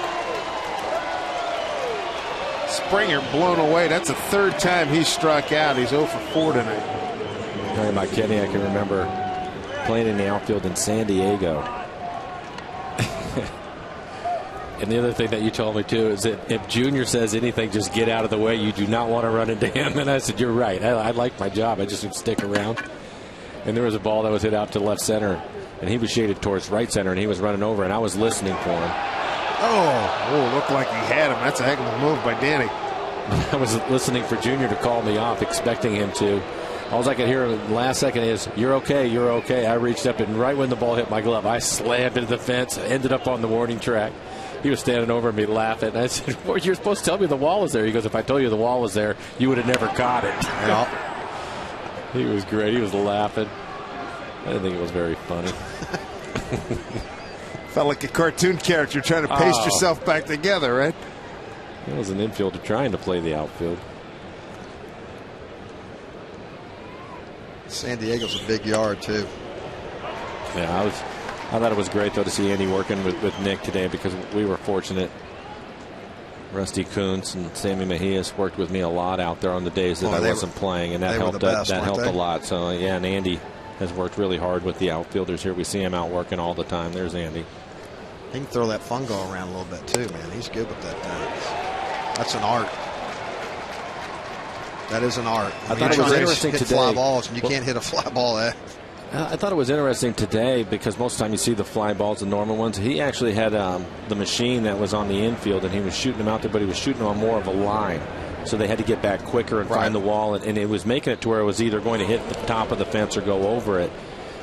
Speaker 2: Springer blown away. That's the 3rd time he struck out. He's 0 for 4 tonight.
Speaker 1: Talking about Kenny, I can remember playing in the outfield in San Diego. And the other thing that you told me, too, is that if Junior says anything, just get out of the way. You do not want to run into him. And I said, you're right. I like my job. I just would stick around. And there was a ball that was hit out to left center, and he was shaded towards right center, and he was running over, and I was listening for him.
Speaker 2: Oh, looked like he had him. That's a heck of a move by Danny.
Speaker 1: I was listening for Junior to call me off, expecting him to. All I could hear last second is, you're okay, you're okay. I reached up, and right when the ball hit my glove, I slammed into the fence, ended up on the warning track. He was standing over me laughing. I said, well, you're supposed to tell me the wall was there. He goes, if I told you the wall was there, you would have never caught it.
Speaker 6: Yeah.
Speaker 1: He was great. He was laughing. I didn't think it was very funny.
Speaker 2: Felt like a cartoon character trying to paste yourself back together, right?
Speaker 1: That was an infielder trying to play the outfield.
Speaker 6: San Diego's a big yard, too.
Speaker 1: Yeah, I thought it was great, though, to see Andy working with Nick today, because we were fortunate. Rusty Kuntz and Sammy Mejias worked with me a lot out there on the days that I wasn't playing, and that helped. That helped a lot. So yeah, and Andy has worked really hard with the outfielders here. We see him out working all the time. There's Andy.
Speaker 6: He can throw that fungo around a little bit too, man. He's good with that thing. That's an art. That is an art.
Speaker 1: I thought it was interesting
Speaker 6: today. Fly balls, and you can't hit a fly ball there.
Speaker 1: I thought it was interesting today because most of the time you see the fly balls, the normal ones. He actually had the machine that was on the infield, and he was shooting them out there, but he was shooting on more of a line. So they had to get back quicker and find the wall, and it was making it to where it was either going to hit the top of the fence or go over it.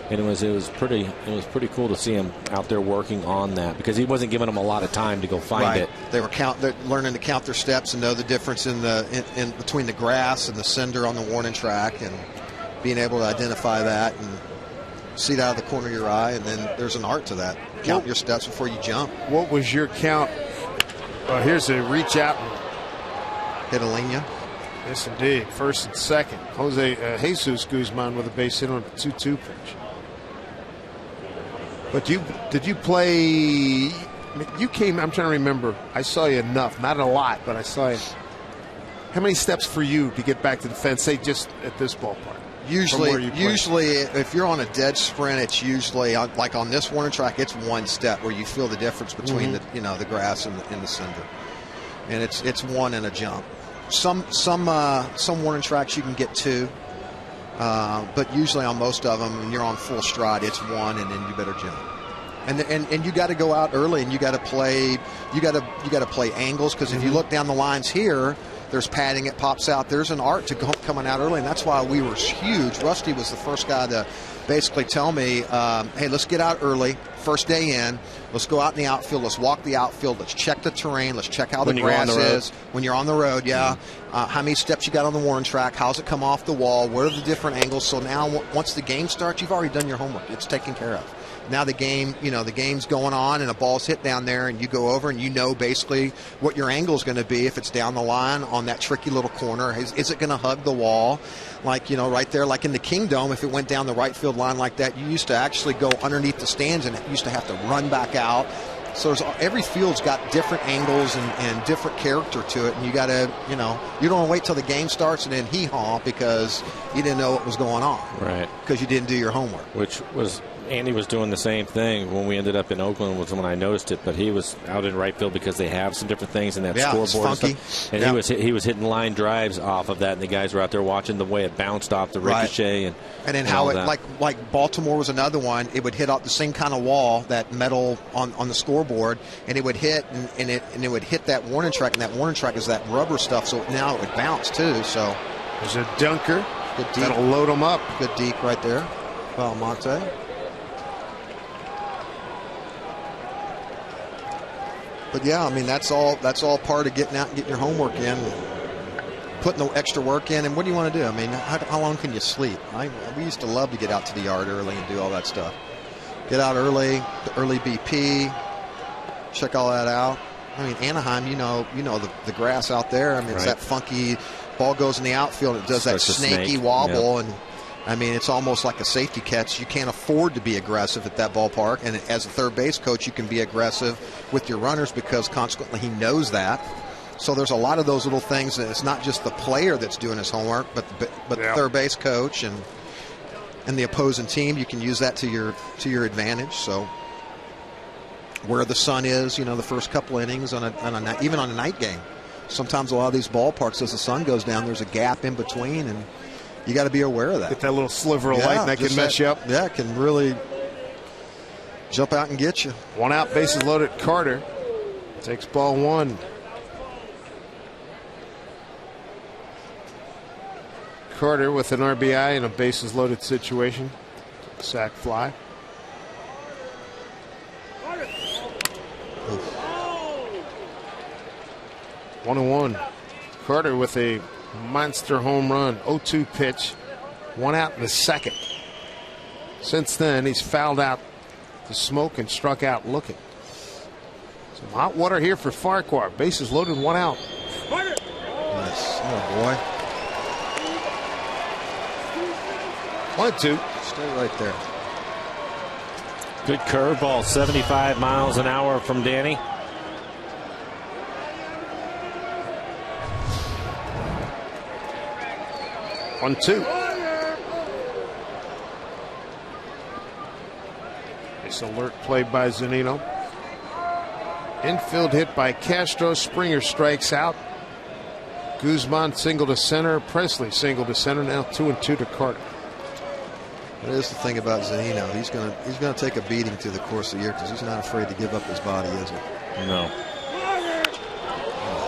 Speaker 1: And it was pretty cool to see him out there working on that because he wasn't giving them a lot of time to go find it.
Speaker 6: They're learning to count their steps and know the difference in between the grass and the cinder on the warning track, and being able to identify that and see it out of the corner of your eye. And then there's an art to that. Count your steps before you jump.
Speaker 2: What was your count? Here's a reach out.
Speaker 6: Hit a linea.
Speaker 2: Yes, indeed. First and second. Jesus Guzman with a base hit on a 2-2 pitch. But did you play? You came. I'm trying to remember. I saw you enough, not a lot, but I saw you. How many steps for you to get back to the fence? Say just at this ballpark.
Speaker 6: Usually, if you're on a dead sprint, it's usually like on this warning track. It's one step where you feel the difference between the grass and the cinder, and it's one and a jump. Some warning tracks you can get two. But usually on most of them, when you're on full stride, it's one, and then you better jump. And you got to go out early, and you got to play. You got to play angles, because if you look down the lines here, there's padding. It pops out. There's an art to coming out early, and that's why we were huge. Rusty was the first guy to basically tell me, "Hey, let's get out early. First day in, let's go out in the outfield. Let's walk the outfield. Let's check the terrain. Let's check how the grass is when you're on the road. Yeah, how many steps you got on the warning track? How's it come off the wall? What are the different angles? So now, once the game starts, you've already done your homework. It's taken care of. Now the game's going on, and a ball's hit down there, and you go over, and you know basically what your angle is going to be if it's down the line on that tricky little corner. Is it going to hug the wall? Like, right there, like in the Kingdom, if it went down the right field line like that, you used to actually go underneath the stands, and it used to have to run back out. So every field's got different angles and different character to it, and you got to, you don't want to wait till the game starts and then hee-haw because you didn't know what was going on.
Speaker 1: Right.
Speaker 6: Because you didn't do your homework.
Speaker 1: Which was... Andy was doing the same thing when we ended up in Oakland, was when I noticed it, but he was out in right field because they have some different things in that scoreboard and stuff. And he was hitting line drives off of that, and the guys were out there watching the way it bounced off the ricochet and
Speaker 6: then how it like Baltimore was another one. It would hit off the same kind of wall, that metal on the scoreboard, and it would hit and it would hit that warning track, and that warning track is that rubber stuff, so now it would bounce too. So
Speaker 2: there's a dunker.
Speaker 6: Good deep.
Speaker 2: That'll load them up.
Speaker 6: Good deep right there. Belmonte. But yeah, I mean that's all part of getting out and getting your homework in, putting the extra work in. And what do you want to do? I mean, how long can you sleep? We used to love to get out to the yard early and do all that stuff. Get out early, the early BP, check all that out. I mean, Anaheim, the grass out there. I mean, it's that funky ball goes in the outfield. It does that snaky wobble, and I mean, it's almost like a safety catch. You can't afford to be aggressive at that ballpark. And as a third base coach, you can be aggressive with your runners because consequently he knows that. So there's a lot of those little things that it's not just the player that's doing his homework, but the third base coach and the opposing team. You can use that to your advantage. So where the sun is, the first couple innings even on a night game. Sometimes a lot of these ballparks, as the sun goes down, there's a gap in between, and you got to be aware of that.
Speaker 2: Get that little sliver of light, and that can mess you up.
Speaker 6: Yeah, it can really jump out and get you.
Speaker 2: One out, bases loaded. Carter takes ball one. Carter with an RBI in a bases loaded situation. Sack fly. Oof. 1-1. Carter with a monster home run, 0-2 pitch, one out in the second. Since then, he's fouled out the smoke and struck out looking. Some hot water here for Farquhar. Bases loaded, one out.
Speaker 6: Nice. Oh, boy.
Speaker 2: 1-2.
Speaker 6: Stay right there.
Speaker 1: Good curveball, 75 miles an hour from Danny.
Speaker 2: 1-2. Nice alert play by Zunino. Infield hit by Castro. Springer strikes out. Guzman single to center. Presley single to center. Now 2-2 to Carter.
Speaker 6: That is the thing about Zunino. He's gonna take a beating through the course of the year because he's not afraid to give up his body, is he?
Speaker 1: No.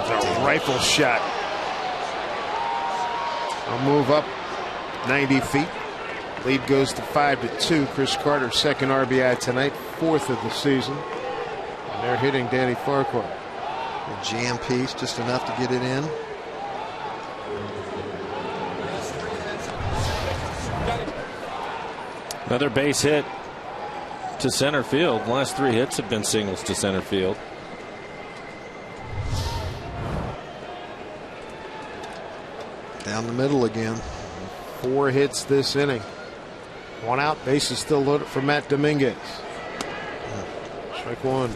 Speaker 2: It's a rifle shot. I'll move up 90 feet. Lead goes to 5-2. Chris Carter, second RBI tonight, 4th of the season. And they're hitting Danny Farquhar.
Speaker 6: A jam piece, just enough to get it in.
Speaker 1: Another base hit to center field. The last 3 hits have been singles to center field.
Speaker 6: Down the middle again.
Speaker 2: 4 hits this inning. 1 out. Base is still loaded for Matt Dominguez. Strike 1.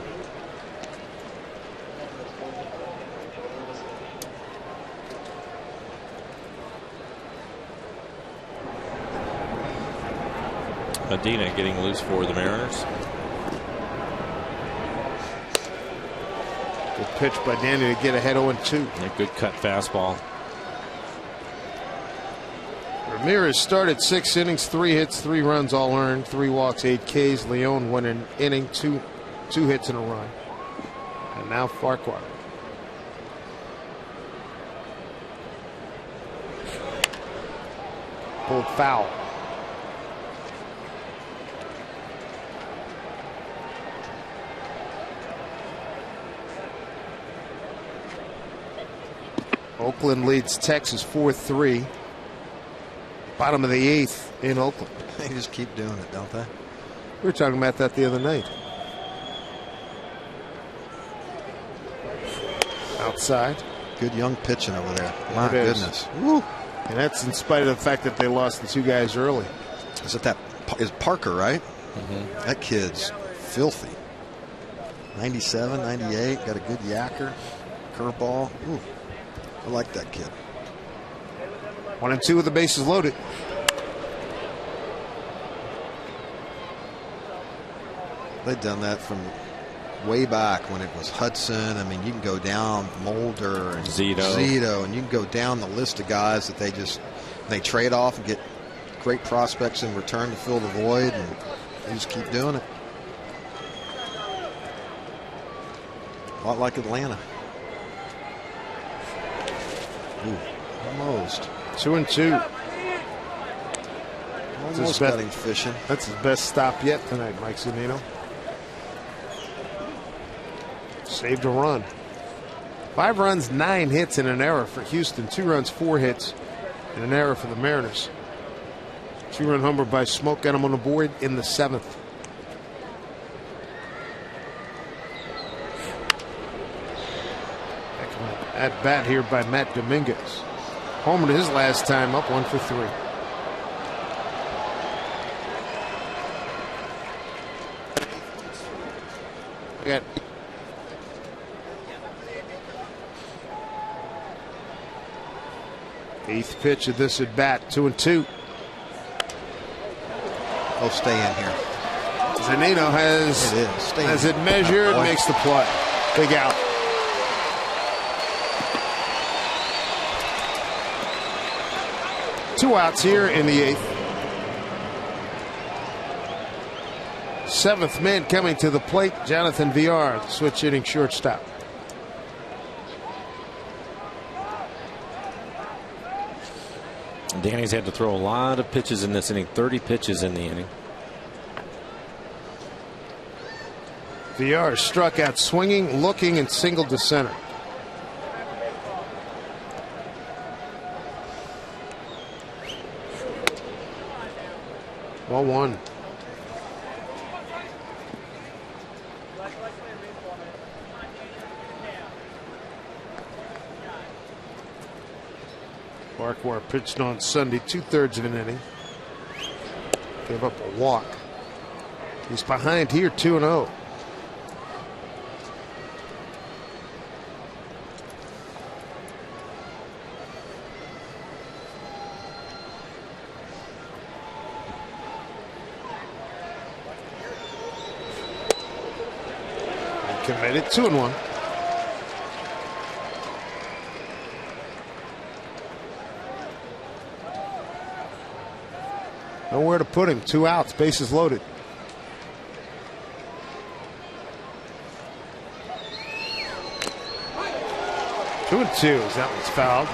Speaker 1: Medina getting loose for the Mariners.
Speaker 2: Good pitch by Danny to get ahead 0-2.
Speaker 1: A good cut fastball.
Speaker 2: Ramirez started 6 innings, 3 hits, 3 runs all earned, 3 walks, 8 Ks. Leon went an inning, 2 hits and a run. And now Farquhar. Pulled foul. Oakland leads Texas 4-3. Bottom of the 8th in Oakland.
Speaker 6: They just keep doing it, don't they?
Speaker 2: We were talking about that the other night. Outside.
Speaker 6: Good young pitching over there. My goodness.
Speaker 2: Woo. And that's in spite of the fact that they lost the 2 guys early.
Speaker 6: Is Parker, right? Mm-hmm. That kid's filthy. 97, 98, got a good yacker. Curveball. Ooh. I like that kid.
Speaker 2: 1-2 with the bases loaded.
Speaker 6: They've done that from way back when it was Hudson. I mean, you can go down Mulder and Zito, and you can go down the list of guys that they trade off and get great prospects in return to fill the void, and they just keep doing it. A lot like Atlanta. Ooh, almost.
Speaker 2: 2-2.
Speaker 6: Almost got him fishing.
Speaker 2: That's his best stop yet tonight, Mike Zunino. Saved a run. 5 runs, 9 hits, and an error for Houston. 2 runs, 4 hits, and an error for the Mariners. 2-run homer by Smoke got him on the board in the 7th. At bat here by Matt Dominguez. Homered his last time up, 1 for 3. Got 8th pitch of this at bat, 2-2.
Speaker 6: Oh, stay in here.
Speaker 2: Zunino has it measured, makes the play. Big out. Two outs here in the 8th. 7th man coming to the plate, Jonathan Villar, switch hitting shortstop.
Speaker 1: Danny's had to throw a lot of pitches in this inning, 30 pitches in the inning.
Speaker 2: Villar struck out swinging, looking, and singled to center. Well, 1. Farquhar pitched on Sunday, 2/3 of an inning. Gave up a walk. He's behind here, 2-0. Oakland made it 2-1. Nowhere to put him. 2 outs, bases loaded. Two and two as that one's fouled.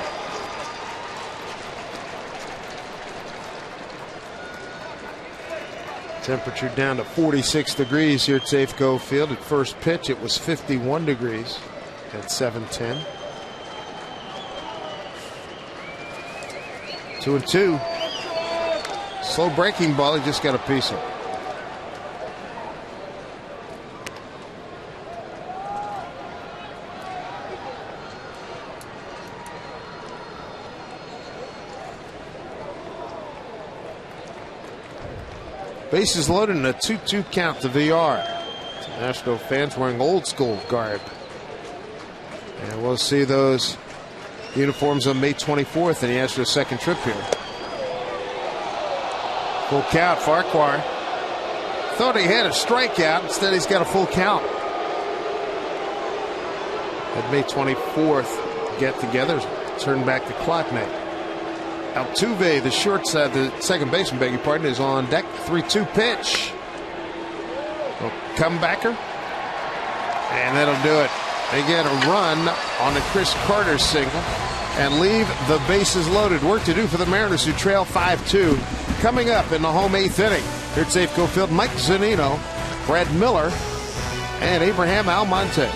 Speaker 2: Temperature down to 46 degrees here at Safeco Field. At first pitch, it was 51 degrees at 7:10. 2-2. Slow breaking ball. He just got a piece of it. Bases loaded in a 2-2 count to VR. Astros fans wearing old school garb. And we'll see those uniforms on May 24th in the Astros' second trip here. Full count, Farquhar. Thought he had a strikeout. Instead, he's got a full count. At May 24th get together, turn back the clock now. Altuve, the shortside, the second baseman, beg your pardon, is on deck. 3-2 pitch. Comebacker. And that'll do it. They get a run on the Chris Carter single and leave the bases loaded. Work to do for the Mariners, who trail 5-2. Coming up in the home 8th inning. Here at Safeco Field, Mike Zunino, Brad Miller, and Abraham Almonte.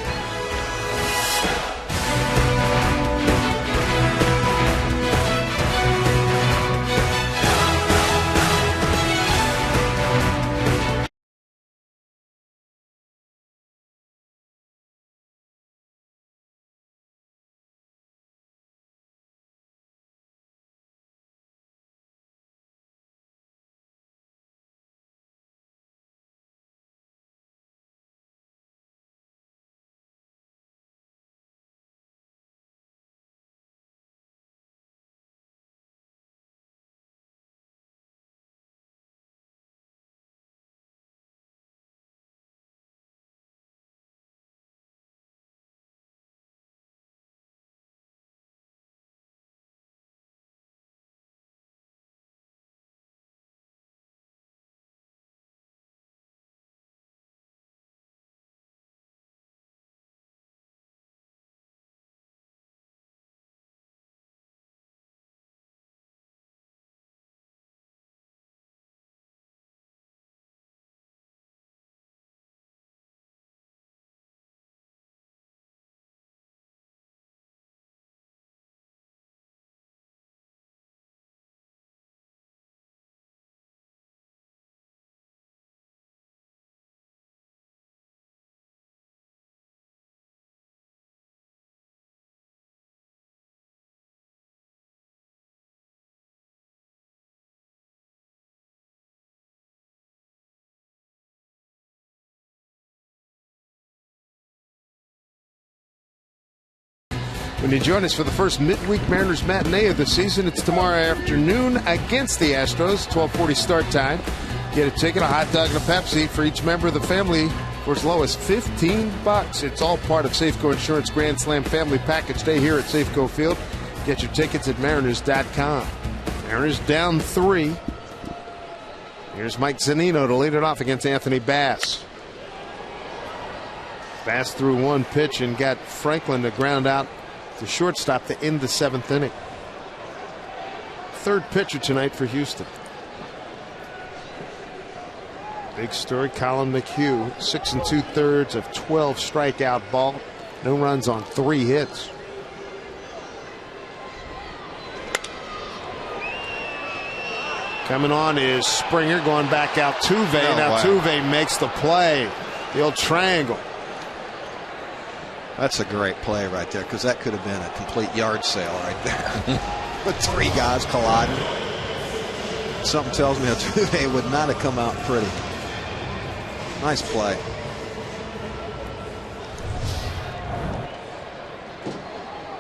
Speaker 2: When you join us for the first midweek Mariners matinee of the season, it's tomorrow afternoon against the Astros, 12:40 start time. Get a ticket, a hot dog, and a Pepsi for each member of the family for as low as $15. It's all part of Safeco Insurance Grand Slam Family Package Day here at Safeco Field. Get your tickets at Mariners.com. Mariners down 3. Here's Mike Zunino to lead it off against Anthony Bass. Bass threw one pitch and got Franklin to ground out the shortstop to end the 7th inning. Third pitcher tonight for Houston. Big story, Colin McHugh, 6 2/3 of 12 strikeout ball. No runs on 3 hits. Coming on is Springer, going back out Altuve. Now Altuve makes the play. The old triangle.
Speaker 6: That's a great play right there, because that could have been a complete yard sale right there. With 3 guys colliding. Something tells me Altuve would not have come out pretty. Nice play.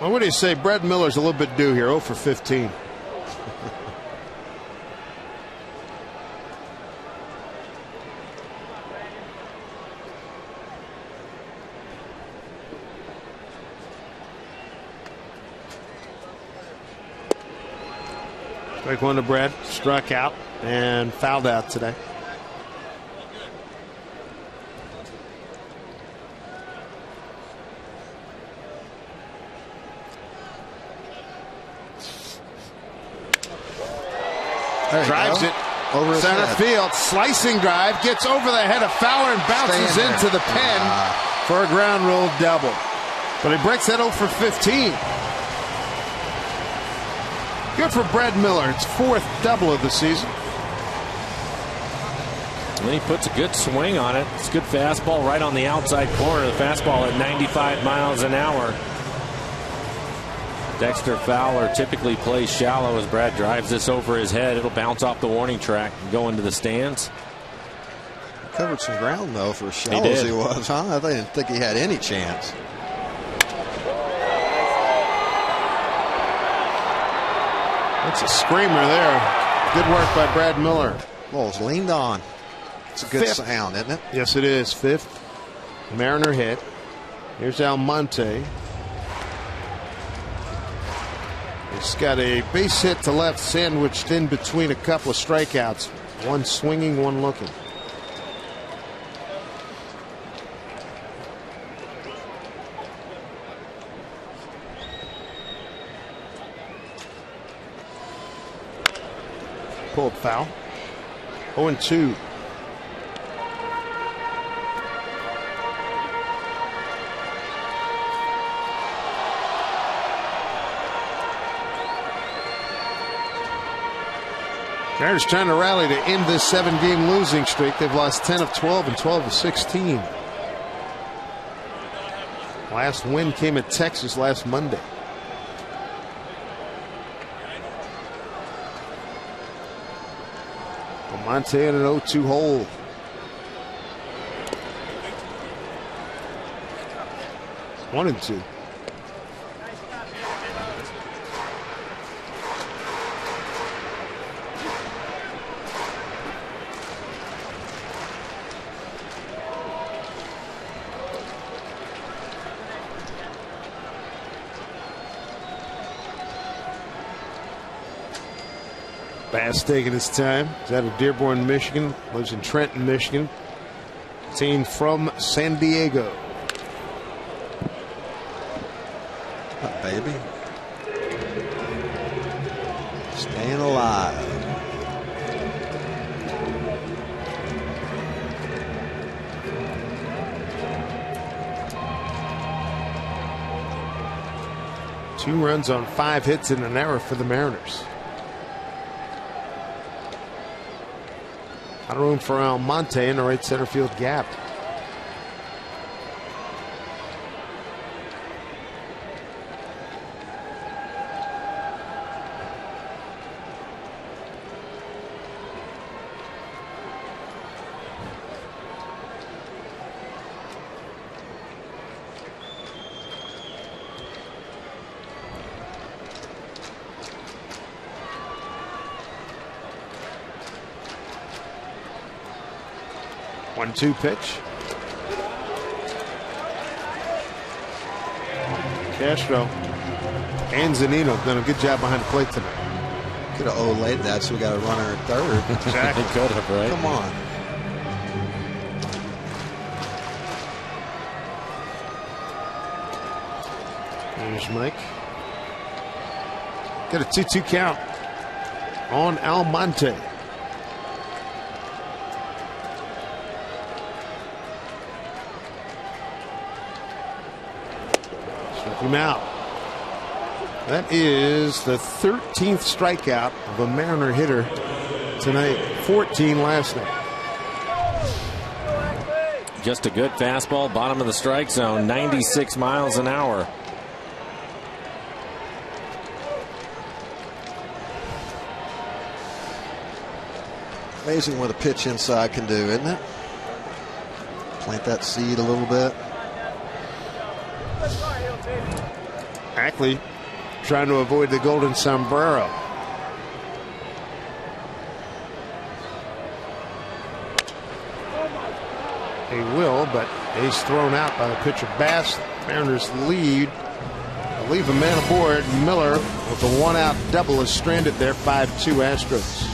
Speaker 2: Well, what do you say? Brad Miller's a little bit due here, 0 for 15. Strike one to Brett, struck out and fouled out today. Drives it
Speaker 6: over
Speaker 2: center
Speaker 6: head.
Speaker 2: field, slicing drive, gets over the head of Fowler and bounces into the pen for a ground rule double. But he breaks that 0 for 15. Good for Brad Miller. It's 4th double of the season.
Speaker 1: And he puts a good swing on it. It's a good fastball right on the outside corner. The fastball at 95 miles an hour. Dexter Fowler typically plays shallow as Brad drives this over his head. It'll bounce off the warning track and go into the stands.
Speaker 6: He covered some ground, though, for as shallow as he was, huh? I didn't think he had any chance.
Speaker 2: That's a screamer there. Good work by Brad Miller.
Speaker 6: Ball's leaned on. It's a good sound, isn't it?
Speaker 2: Yes, it is. 5th. Mariner hit. Here's Almonte. He's got a base hit to left sandwiched in between a couple of strikeouts. One swinging, one looking. Pulled foul. 0-2. Mariners trying to rally to end this 7-game losing streak. They've lost 10 of 12 and 12 of 16. Last win came at Texas last Monday. Almonte in an 0-2 hole. One and two. Bass taking his time. He's out of Dearborn, Michigan. Lives in Trenton, Michigan. Team from San Diego.
Speaker 6: Up, baby. Staying alive.
Speaker 2: Two runs on 5 hits and an error for the Mariners. Out of room for Almonte in the right center field gap. One-two pitch. Castro and Zunino done a good job behind the plate tonight.
Speaker 6: Could have Olayed that, so we got a runner at third.
Speaker 2: Exactly.
Speaker 1: Could have, right?
Speaker 6: Come on.
Speaker 2: There's Mike. Got a 2-2 count on Almonte. Him out. That is the 13th strikeout of a Mariner hitter tonight. 14 last night.
Speaker 1: Just a good fastball, bottom of the strike zone, 96 miles an hour.
Speaker 6: Amazing what a pitch inside can do, isn't it? Plant that seed a little bit.
Speaker 2: Ackley trying to avoid the golden sombrero. He will, but he's thrown out by the pitcher Bass. Mariners lead Leave a man aboard. Miller with a one-out double is stranded there. 5-2 Astros.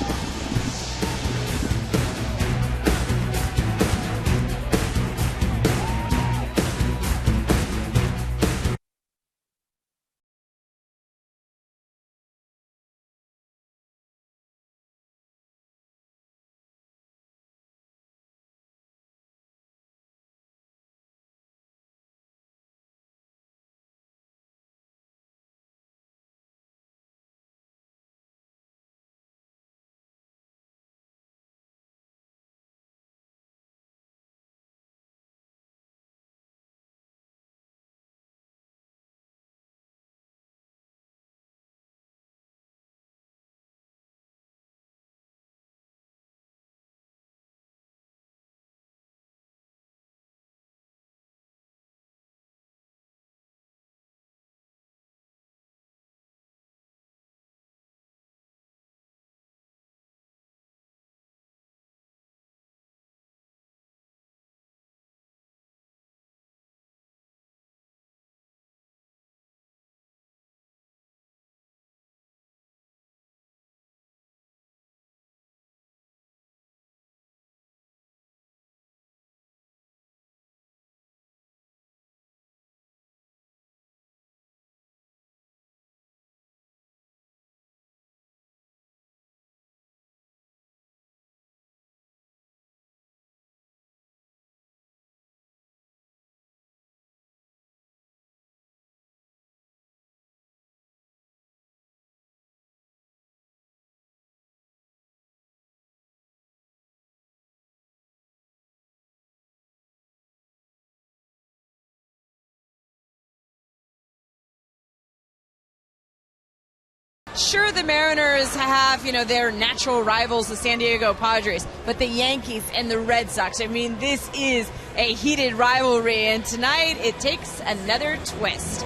Speaker 4: Sure, the Mariners have, their natural rivals, the San Diego Padres, but the Yankees and the Red Sox, this is a heated rivalry, and tonight it takes another twist.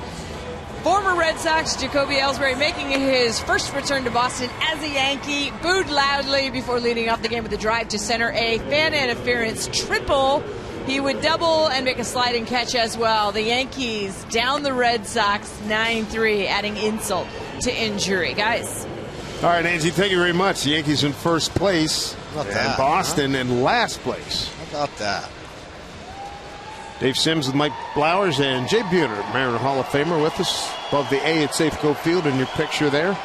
Speaker 4: Former Red Sox Jacoby Ellsbury making his first return to Boston as a Yankee, booed loudly before leading off the game with a drive to center, a fan interference triple. He would double and make a sliding catch as well. The Yankees down the Red Sox 9-3, adding insult to injury. Guys.
Speaker 2: All right, Angie, thank you very much. The Yankees in first place, and Boston in last place.
Speaker 6: How about that?
Speaker 2: Dave Sims with Mike Blowers and Jay Buhner, Mariner Hall of Famer, with us above the A at Safeco Field in your picture there.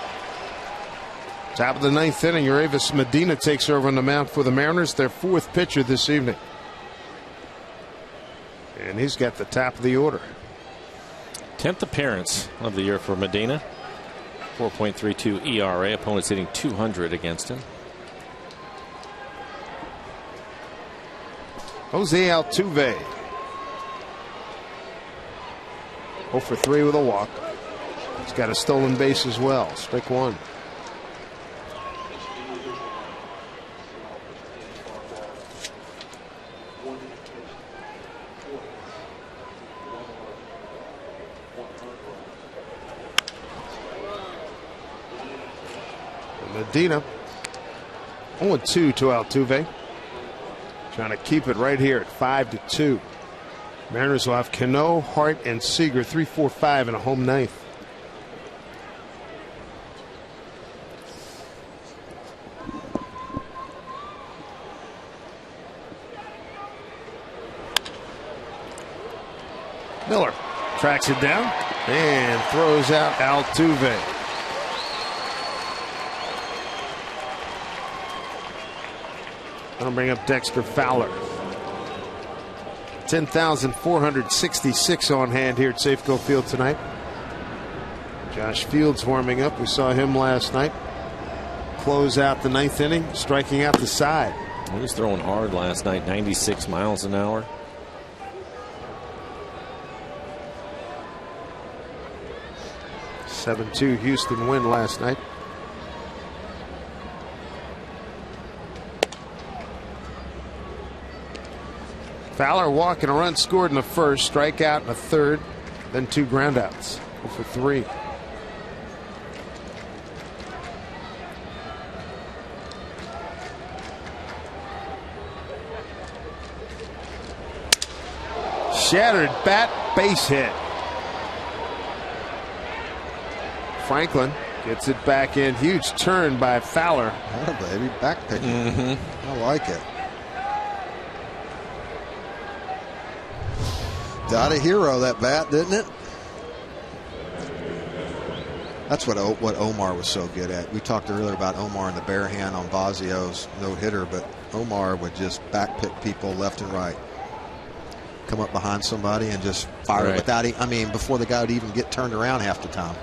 Speaker 2: Top of the ninth inning, Uravis Medina takes over on the mound for the Mariners, their fourth pitcher this evening. And he's got the top of the order.
Speaker 1: 10th appearance of the year for Medina. 4.32 ERA. Opponents hitting .200 against him.
Speaker 2: Jose Altuve. 0 for 3 with a walk. He's got a stolen base as well. Strike one. Medina 0-2 to Altuve. Trying to keep it right here at 5-2. Mariners will have Cano, Hart, and Seager 3-4-5 in a home ninth. Miller tracks it down and throws out Altuve. I'll bring up Dexter Fowler. 10,466 on hand here at Safeco Field tonight. Josh Fields warming up. We saw him last night close out the ninth inning, striking out the side.
Speaker 1: He was throwing hard last night, 96 miles an hour.
Speaker 2: – 7-2 Houston win last night. Fowler walking, a run scored in the first, strikeout in the third, then 2 groundouts. 0 for 3. Shattered bat, base hit. Franklin gets it back in. Huge turn by Fowler.
Speaker 6: Oh, baby, back picking. I like it. Got a hero, that bat, didn't it? That's what Omar was so good at. We talked earlier about Omar and the bare hand on Vasio's no-hitter, but Omar would just back pick people left and right. Come up behind somebody and just fire it without, before the guy would even get turned around half the time.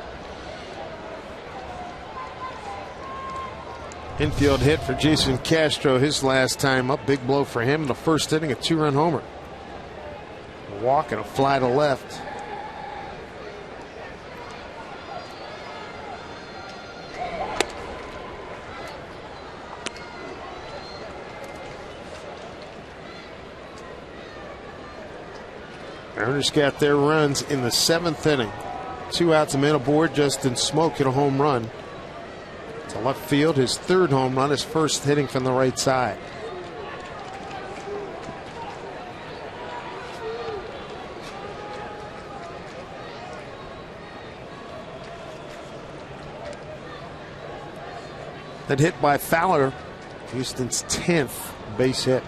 Speaker 2: Infield hit for Jason Castro his last time up. Big blow for him in the first inning, a 2-run homer. A walk and a fly to left. Mariners got their runs in the 7th inning. 2 outs, a man aboard. Justin Smoke hit a home run to left field. His 3rd home run, his first hitting from the right side. That hit by Fowler, Houston's 10th base hit.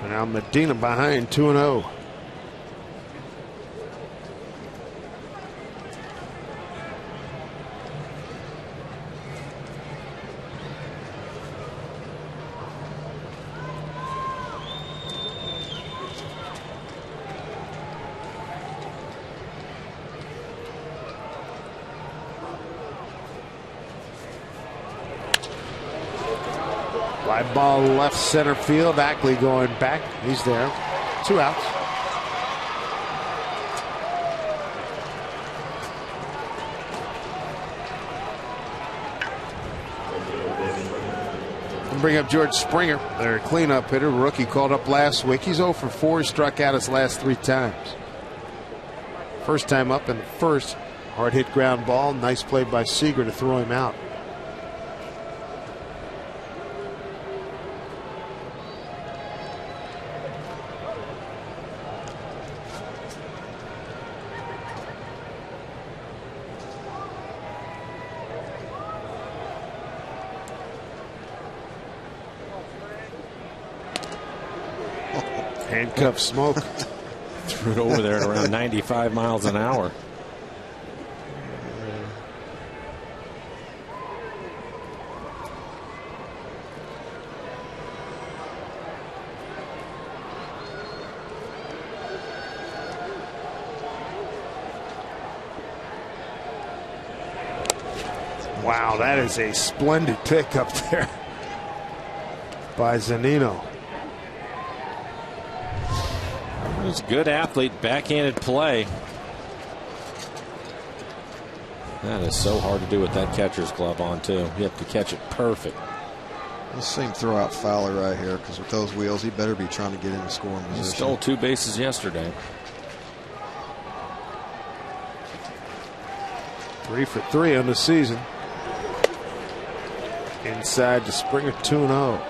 Speaker 2: Now Medina behind 2-0. Fly ball left center field. Ackley going back. He's there. 2 outs. And bring up George Springer, their cleanup hitter, rookie called up last week. He's 0 for 4. He struck out his last 3 times. First time up in the first. Hard hit ground ball. Nice play by Seager to throw him out. Handcuff Smoke.
Speaker 1: Threw it over there at around 95 miles an hour.
Speaker 2: Wow, that is a splendid pick up there by Zunino.
Speaker 1: He's a good athlete, backhanded play. That is so hard to do with that catcher's glove on, too. You have to catch it perfect.
Speaker 6: Let's see him throw out Fowler right here, because with those wheels, he better be trying to get in the scoring position.
Speaker 1: He stole 2 bases yesterday.
Speaker 2: 3 for 3 on the season. Inside to Springer, 2-0.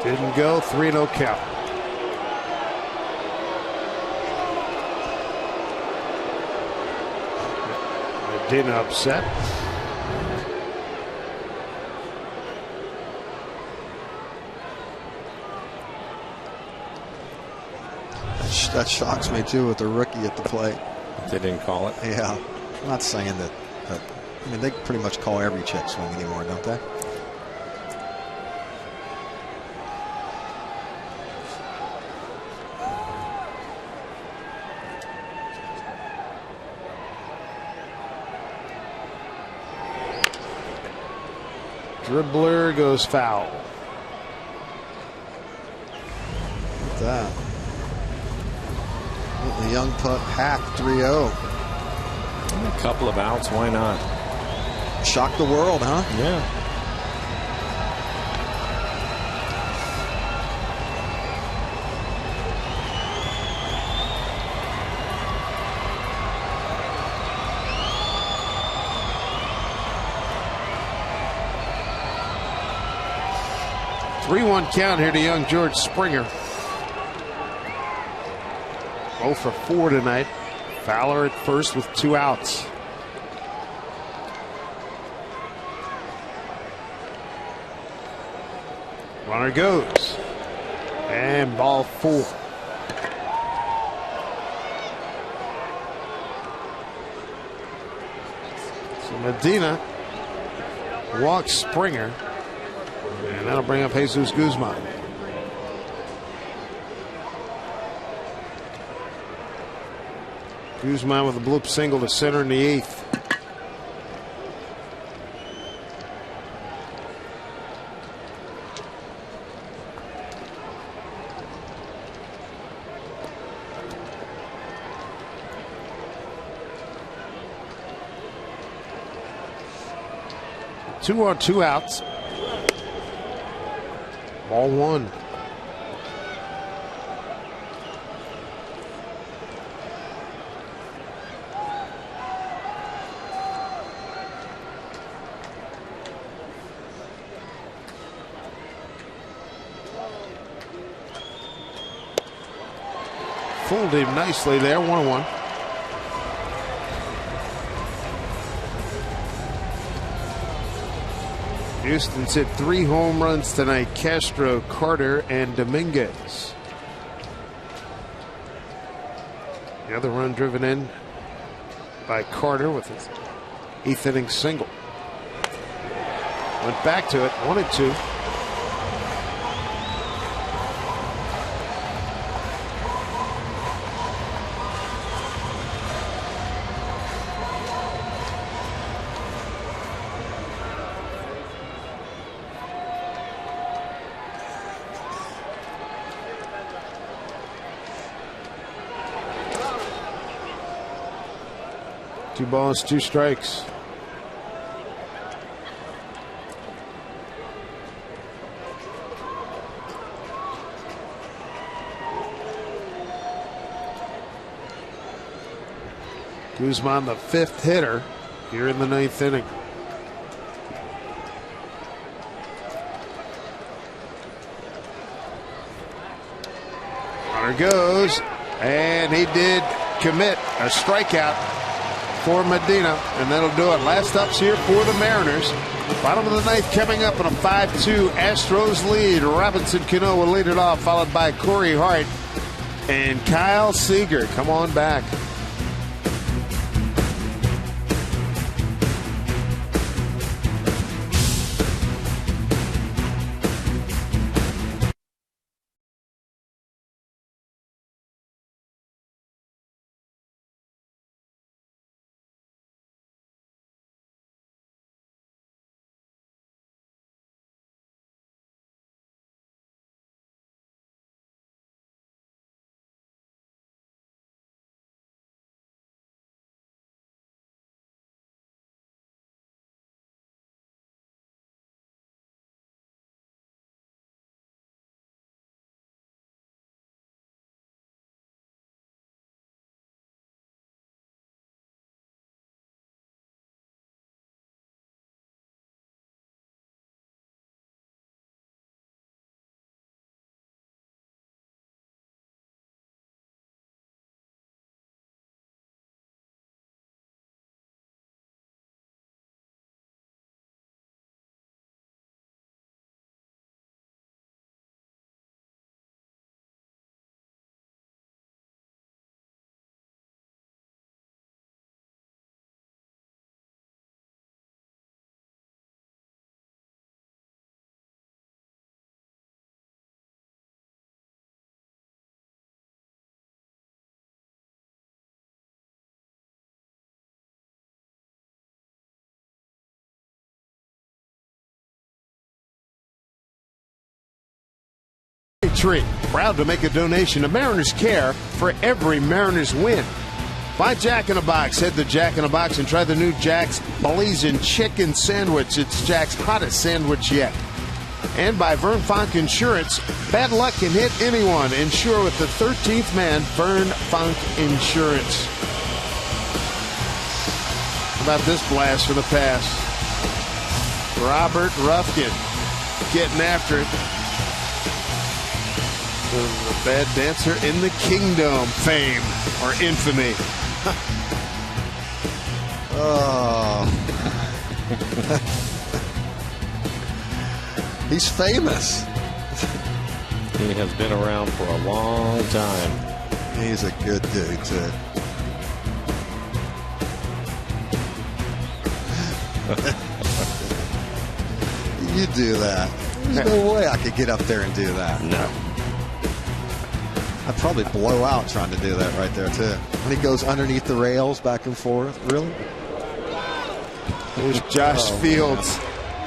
Speaker 2: Didn't go. 3-0 count. Medina upset.
Speaker 6: That shocks me too with the rookie at the plate.
Speaker 1: They didn't call it.
Speaker 6: Yeah, I'm not saying that. I mean, they pretty much call every check swing anymore, don't they?
Speaker 2: Dribbler goes foul.
Speaker 6: Look at that. The young putt hack 3-0.
Speaker 1: A couple of outs, why not?
Speaker 6: Shock the world, huh?
Speaker 1: Yeah.
Speaker 2: Three-one count here to young George Springer. 0 for 4 tonight. Fowler at first with 2 outs. Runner goes. And ball 4. So Medina walks Springer. And that'll bring up Jesus Guzman. Guzman with a bloop single to center in the 8th. Two on, 2 outs. Ball 1. Fooled him nicely there, 1-1. Houston's hit 3 home runs tonight. Castro, Carter, and Dominguez. The other run driven in by Carter with his 8th inning single. Went back to it, 1-2. Two balls, 2 strikes. Guzman, the 5th hitter here in the 9th inning. Runner goes, and he did commit a strikeout for Medina, and that'll do it. Last ups here for the Mariners. Bottom of the 9th coming up in a 5-2 Astros lead. Robinson Cano will lead it off, followed by Corey Hart and Kyle Seager. Come on back. Tree, proud to make a donation to Mariners Care for every Mariners win. Buy Jack in the Box. Head to Jack in the Box and try the new Jack's Blazing Chicken Sandwich. It's Jack's hottest sandwich yet. And by Vern Funk Insurance. Bad luck can hit anyone. Insure with the 13th man, Vern Funk Insurance. How about this blast from the past? Robert Rufkin getting after it. The bad dancer in the kingdom fame or infamy.
Speaker 6: Oh. He's famous.
Speaker 1: He has been around for a long time.
Speaker 6: He's a good dude, too. You do that. There's no way I could get up there and do that.
Speaker 1: No.
Speaker 6: I'd probably blow out trying to do that right there, too. When he goes underneath the rails back and forth. Really?
Speaker 2: There's Josh Fields.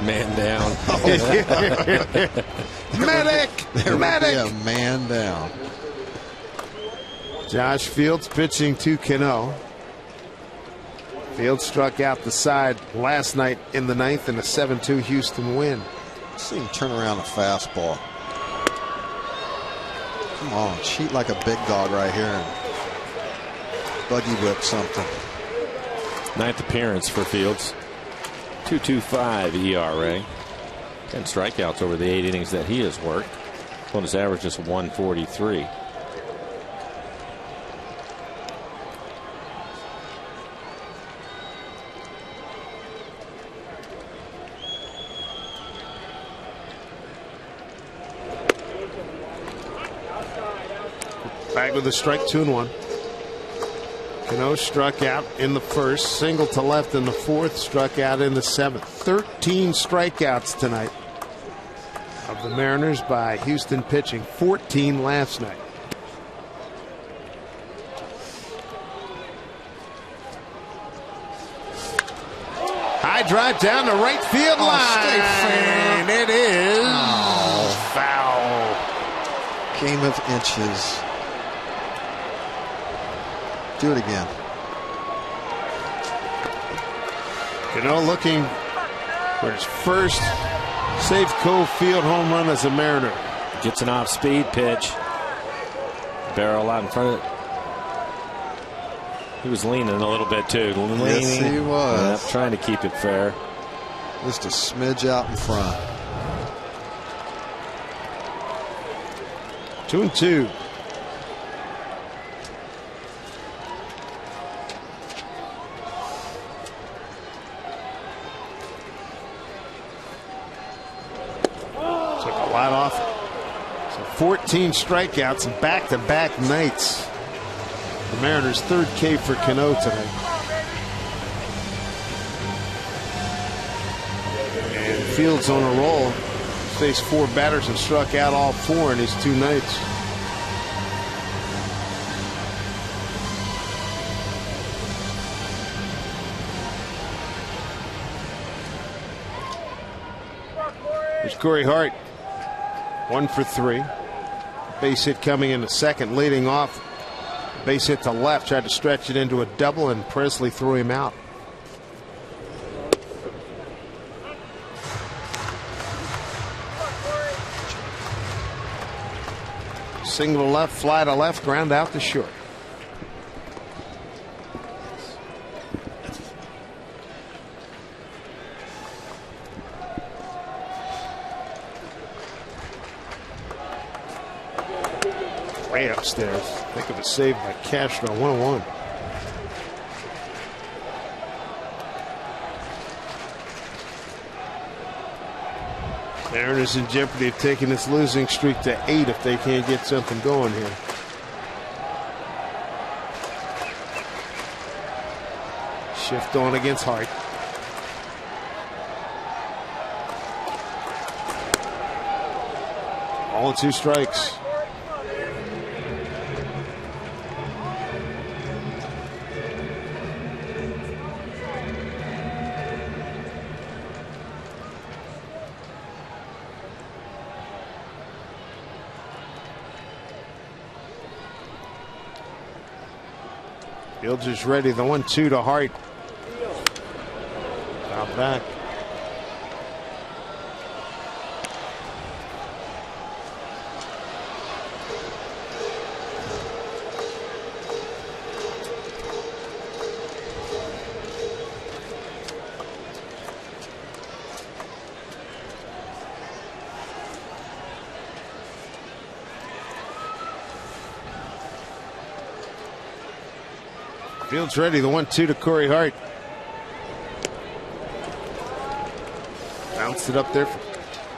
Speaker 1: Man down.
Speaker 2: Medic!
Speaker 6: There
Speaker 2: Medic!
Speaker 6: would be a man down.
Speaker 2: Josh Fields pitching to Cano. Fields struck out the side last night in the 9th in a 7-2 Houston win.
Speaker 6: Let's see him turn around a fastball. Come on, cheat like a big dog right here and buggy whip something.
Speaker 1: 9th appearance for Fields. 2.25 ERA. 10 strikeouts over the 8 innings that he has worked. Well, his average is 143.
Speaker 2: Back with a strike, 2-1. Cano struck out in the first, single to left in the fourth, struck out in the 7th. 13 strikeouts tonight of the Mariners by Houston pitching, 14 last night. High drive down the right field line. It is foul.
Speaker 6: Game of inches. Do it again.
Speaker 2: Cano looking for his first Safeco Field home run as a Mariner.
Speaker 1: Gets an off-speed pitch. Barrel out in front of it. He was leaning a little bit too.
Speaker 6: Yes, he was.
Speaker 1: Yeah, trying to keep it fair.
Speaker 6: Just a smidge out in front.
Speaker 2: 2-2. Took a lot off. So 14 strikeouts in back-to-back nights. The Mariners' third K for Cano tonight. And Fields on a roll. Faced 4 batters and struck out all 4 in his 2 nights. There's Corey Hart. 1 for 3. Base hit coming in the second, leading off. Base hit to left, tried to stretch it into a double, and Presley threw him out. Single to left, fly to left, ground out to short. Way upstairs. Think of a save by Cashner, 1-1. Mariners in jeopardy of taking this losing streak to 8 if they can't get something going here. Shift on against Hart. All in 2 strikes. Fields is ready. The 1-2 to Hart. Out back. Fields ready. The 1-2 to Corey Hart. Bounced it up there for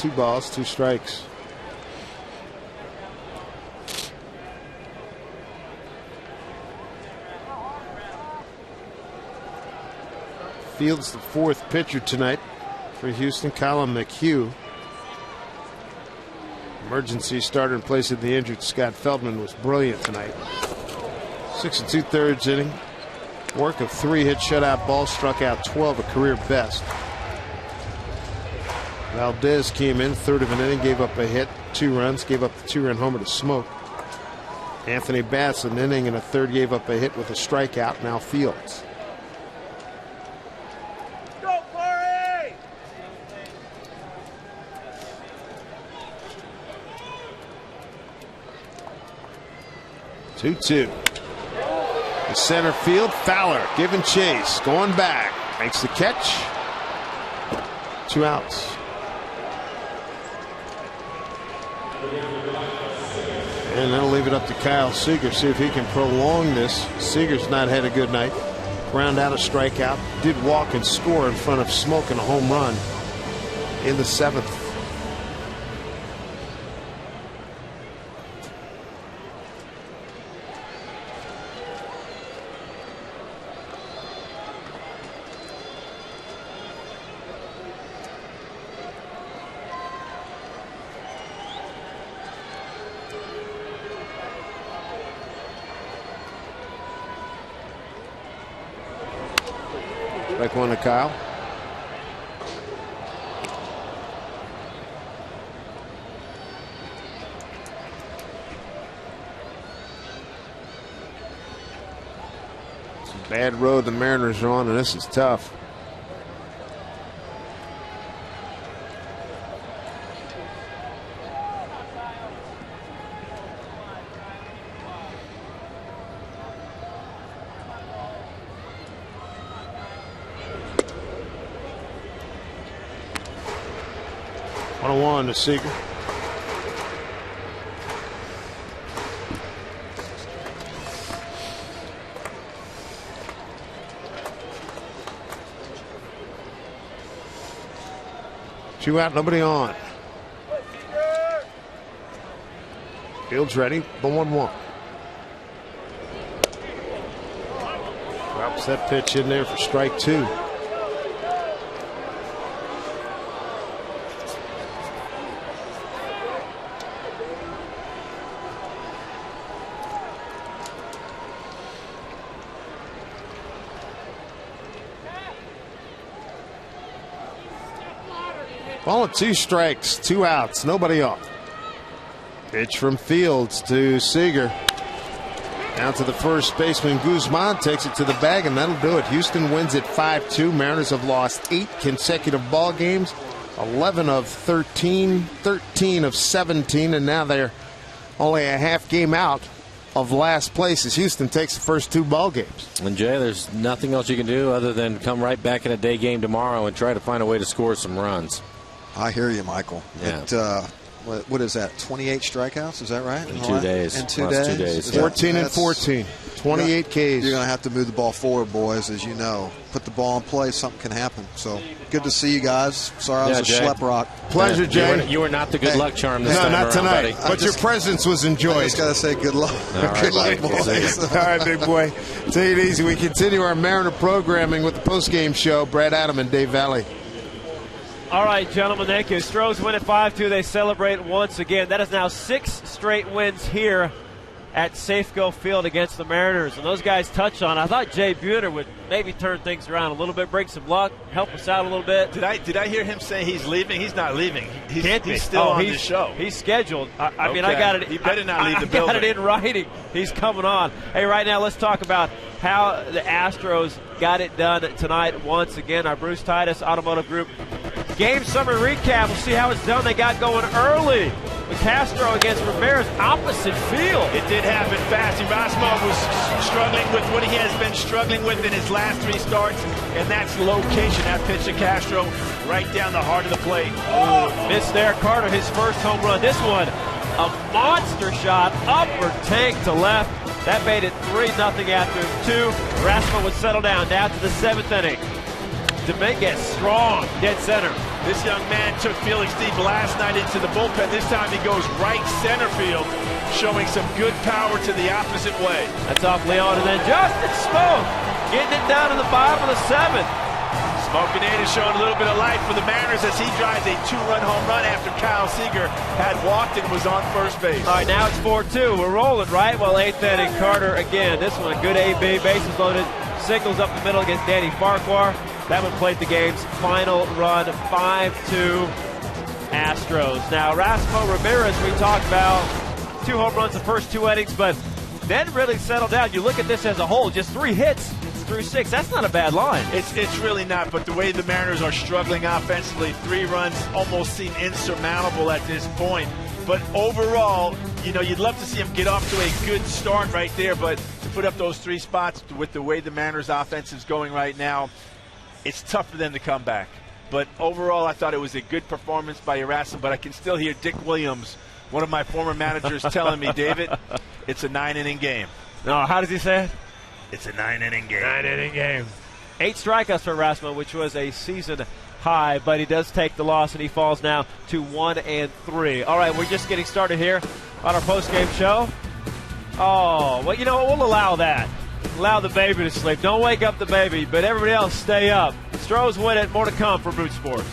Speaker 2: 2 balls, 2 strikes. Fields the 4th pitcher tonight for Houston, Colin McHugh. Emergency starter in place of the injured Scott Feldman was brilliant tonight. 6 2/3 inning. Work of 3 hit shutout balls, struck out 12, a career best. Valdez came in, 3rd of an inning, gave up a hit, 2 runs, gave up the 2-run homer to Smoke. Anthony Bass, an inning and a 1/3, gave up a hit with a strikeout. Now Fields.
Speaker 5: Go, Corey!
Speaker 2: 2-2. The center field, Fowler giving chase, going back, makes the catch. 2 outs. And that'll leave it up to Kyle Seager, see if he can prolong this. Seager's not had a good night. Ground out a strikeout, did walk and score in front of Smoke and a home run in the 7th. Strike 1 to Kyle. It's a bad road the Mariners are on, and this is tough. To Seager. Two out, nobody on. Fields ready. The 1-1. Drops that pitch in there for strike 2. Ball at 2 strikes, 2 outs, nobody off. Pitch from Fields to Seager. Down to the first baseman. Guzman takes it to the bag, and that'll do it. Houston wins at 5-2. Mariners have lost 8 consecutive ball games, 11 of 13, 13 of 17, and now they're only a half game out of last place as Houston takes the first 2 ball games.
Speaker 1: And Jay, there's nothing else you can do other than come right back in a day game tomorrow and try to find a way to score some runs.
Speaker 6: I hear you, Michael.
Speaker 1: Yeah.
Speaker 6: What is that? 28 strikeouts? Is that right?
Speaker 1: In 2 days.
Speaker 6: In 2 days.
Speaker 1: 2 days.
Speaker 2: 14 and 14. 28 Ks.
Speaker 6: You're going to have to move the ball forward, boys, as you know. Put the ball in play, something can happen. So good to see you guys. Sorry I was a schlep rock.
Speaker 2: Pleasure, Jay.
Speaker 1: You were not the good luck charm this time
Speaker 2: not
Speaker 1: around,
Speaker 2: tonight.
Speaker 1: buddy.
Speaker 2: But your presence was enjoyed.
Speaker 6: I just got to say good luck. Good luck, boys.
Speaker 2: All right, big boy. Take it easy. We continue our Mariner programming with the postgame show. Brad Adam and Dave Valley.
Speaker 8: All right, gentlemen, thank you. Astros win at 5-2. They celebrate once again. That is now 6 straight wins here at Safeco Field against the Mariners. And those guys touched on, I thought Jay Buhner would maybe turn things around a little bit, bring some luck, help us out a little bit.
Speaker 9: Did I hear him say he's leaving? He's not leaving. He's still on the show.
Speaker 8: He's scheduled. I mean, I got it.
Speaker 9: He better not leave the building.
Speaker 8: I got it in writing. He's coming on. Hey, right now let's talk about how the Astros got it done tonight once again. Our Bruce Titus Automotive Group game summary recap. We'll see how it's done. They got going early. Castro against Ramirez, opposite field.
Speaker 9: It did happen fast. Erasmo was struggling with what he has been struggling with in his last 3 starts, and that's location. That pitch to Castro right down the heart of the plate.
Speaker 8: Oh, missed there. Carter, his first home run. This one, a monster shot, upper tank to left. That made it 3-0 after 2. Erasmo would settle down to the 7th inning. Dominguez strong, dead center.
Speaker 9: This young man took Felix deep last night into the bullpen. This time he goes right center field, showing some good power to the opposite way.
Speaker 8: That's off Leon, and then Justin Smoke getting it down to the bottom of the 7th.
Speaker 9: Smokinade is showing a little bit of life for the Mariners as he drives a 2-run home run after Kyle Seager had walked and was on first base.
Speaker 8: All right, now it's 4-2. We're rolling, right? Well, 8th inning, Carter again. This one a good AB, bases loaded. Signals up the middle against Danny Farquhar. That one played the game's final run, 5-2 Astros. Now, Erasmo Ramirez, we talked about 2 home runs the first 2 innings, but then really settled down. You look at this as a whole, just 3 hits through 6. That's not a bad line.
Speaker 9: It's really not, but the way the Mariners are struggling offensively, 3 runs almost seem insurmountable at this point. But overall, you'd love to see him get off to a good start right there, but to put up those 3 spots with the way the Mariners offense is going right now, it's tough for them to come back. But overall, I thought it was a good performance by Erasmo, but I can still hear Dick Williams, one of my former managers, telling me, David, it's a 9-inning game.
Speaker 8: No, how does he say it?
Speaker 9: It's a 9-inning game.
Speaker 8: 9-inning game. 8 strikeouts for Erasmo, which was a season high, but he does take the loss, and he falls now to 1-3. All right, we're just getting started here on our post-game show. Oh, well, we'll allow that. Allow the baby to sleep. Don't wake up the baby, but everybody else stay up. Astros win it. More to come from Root Sports.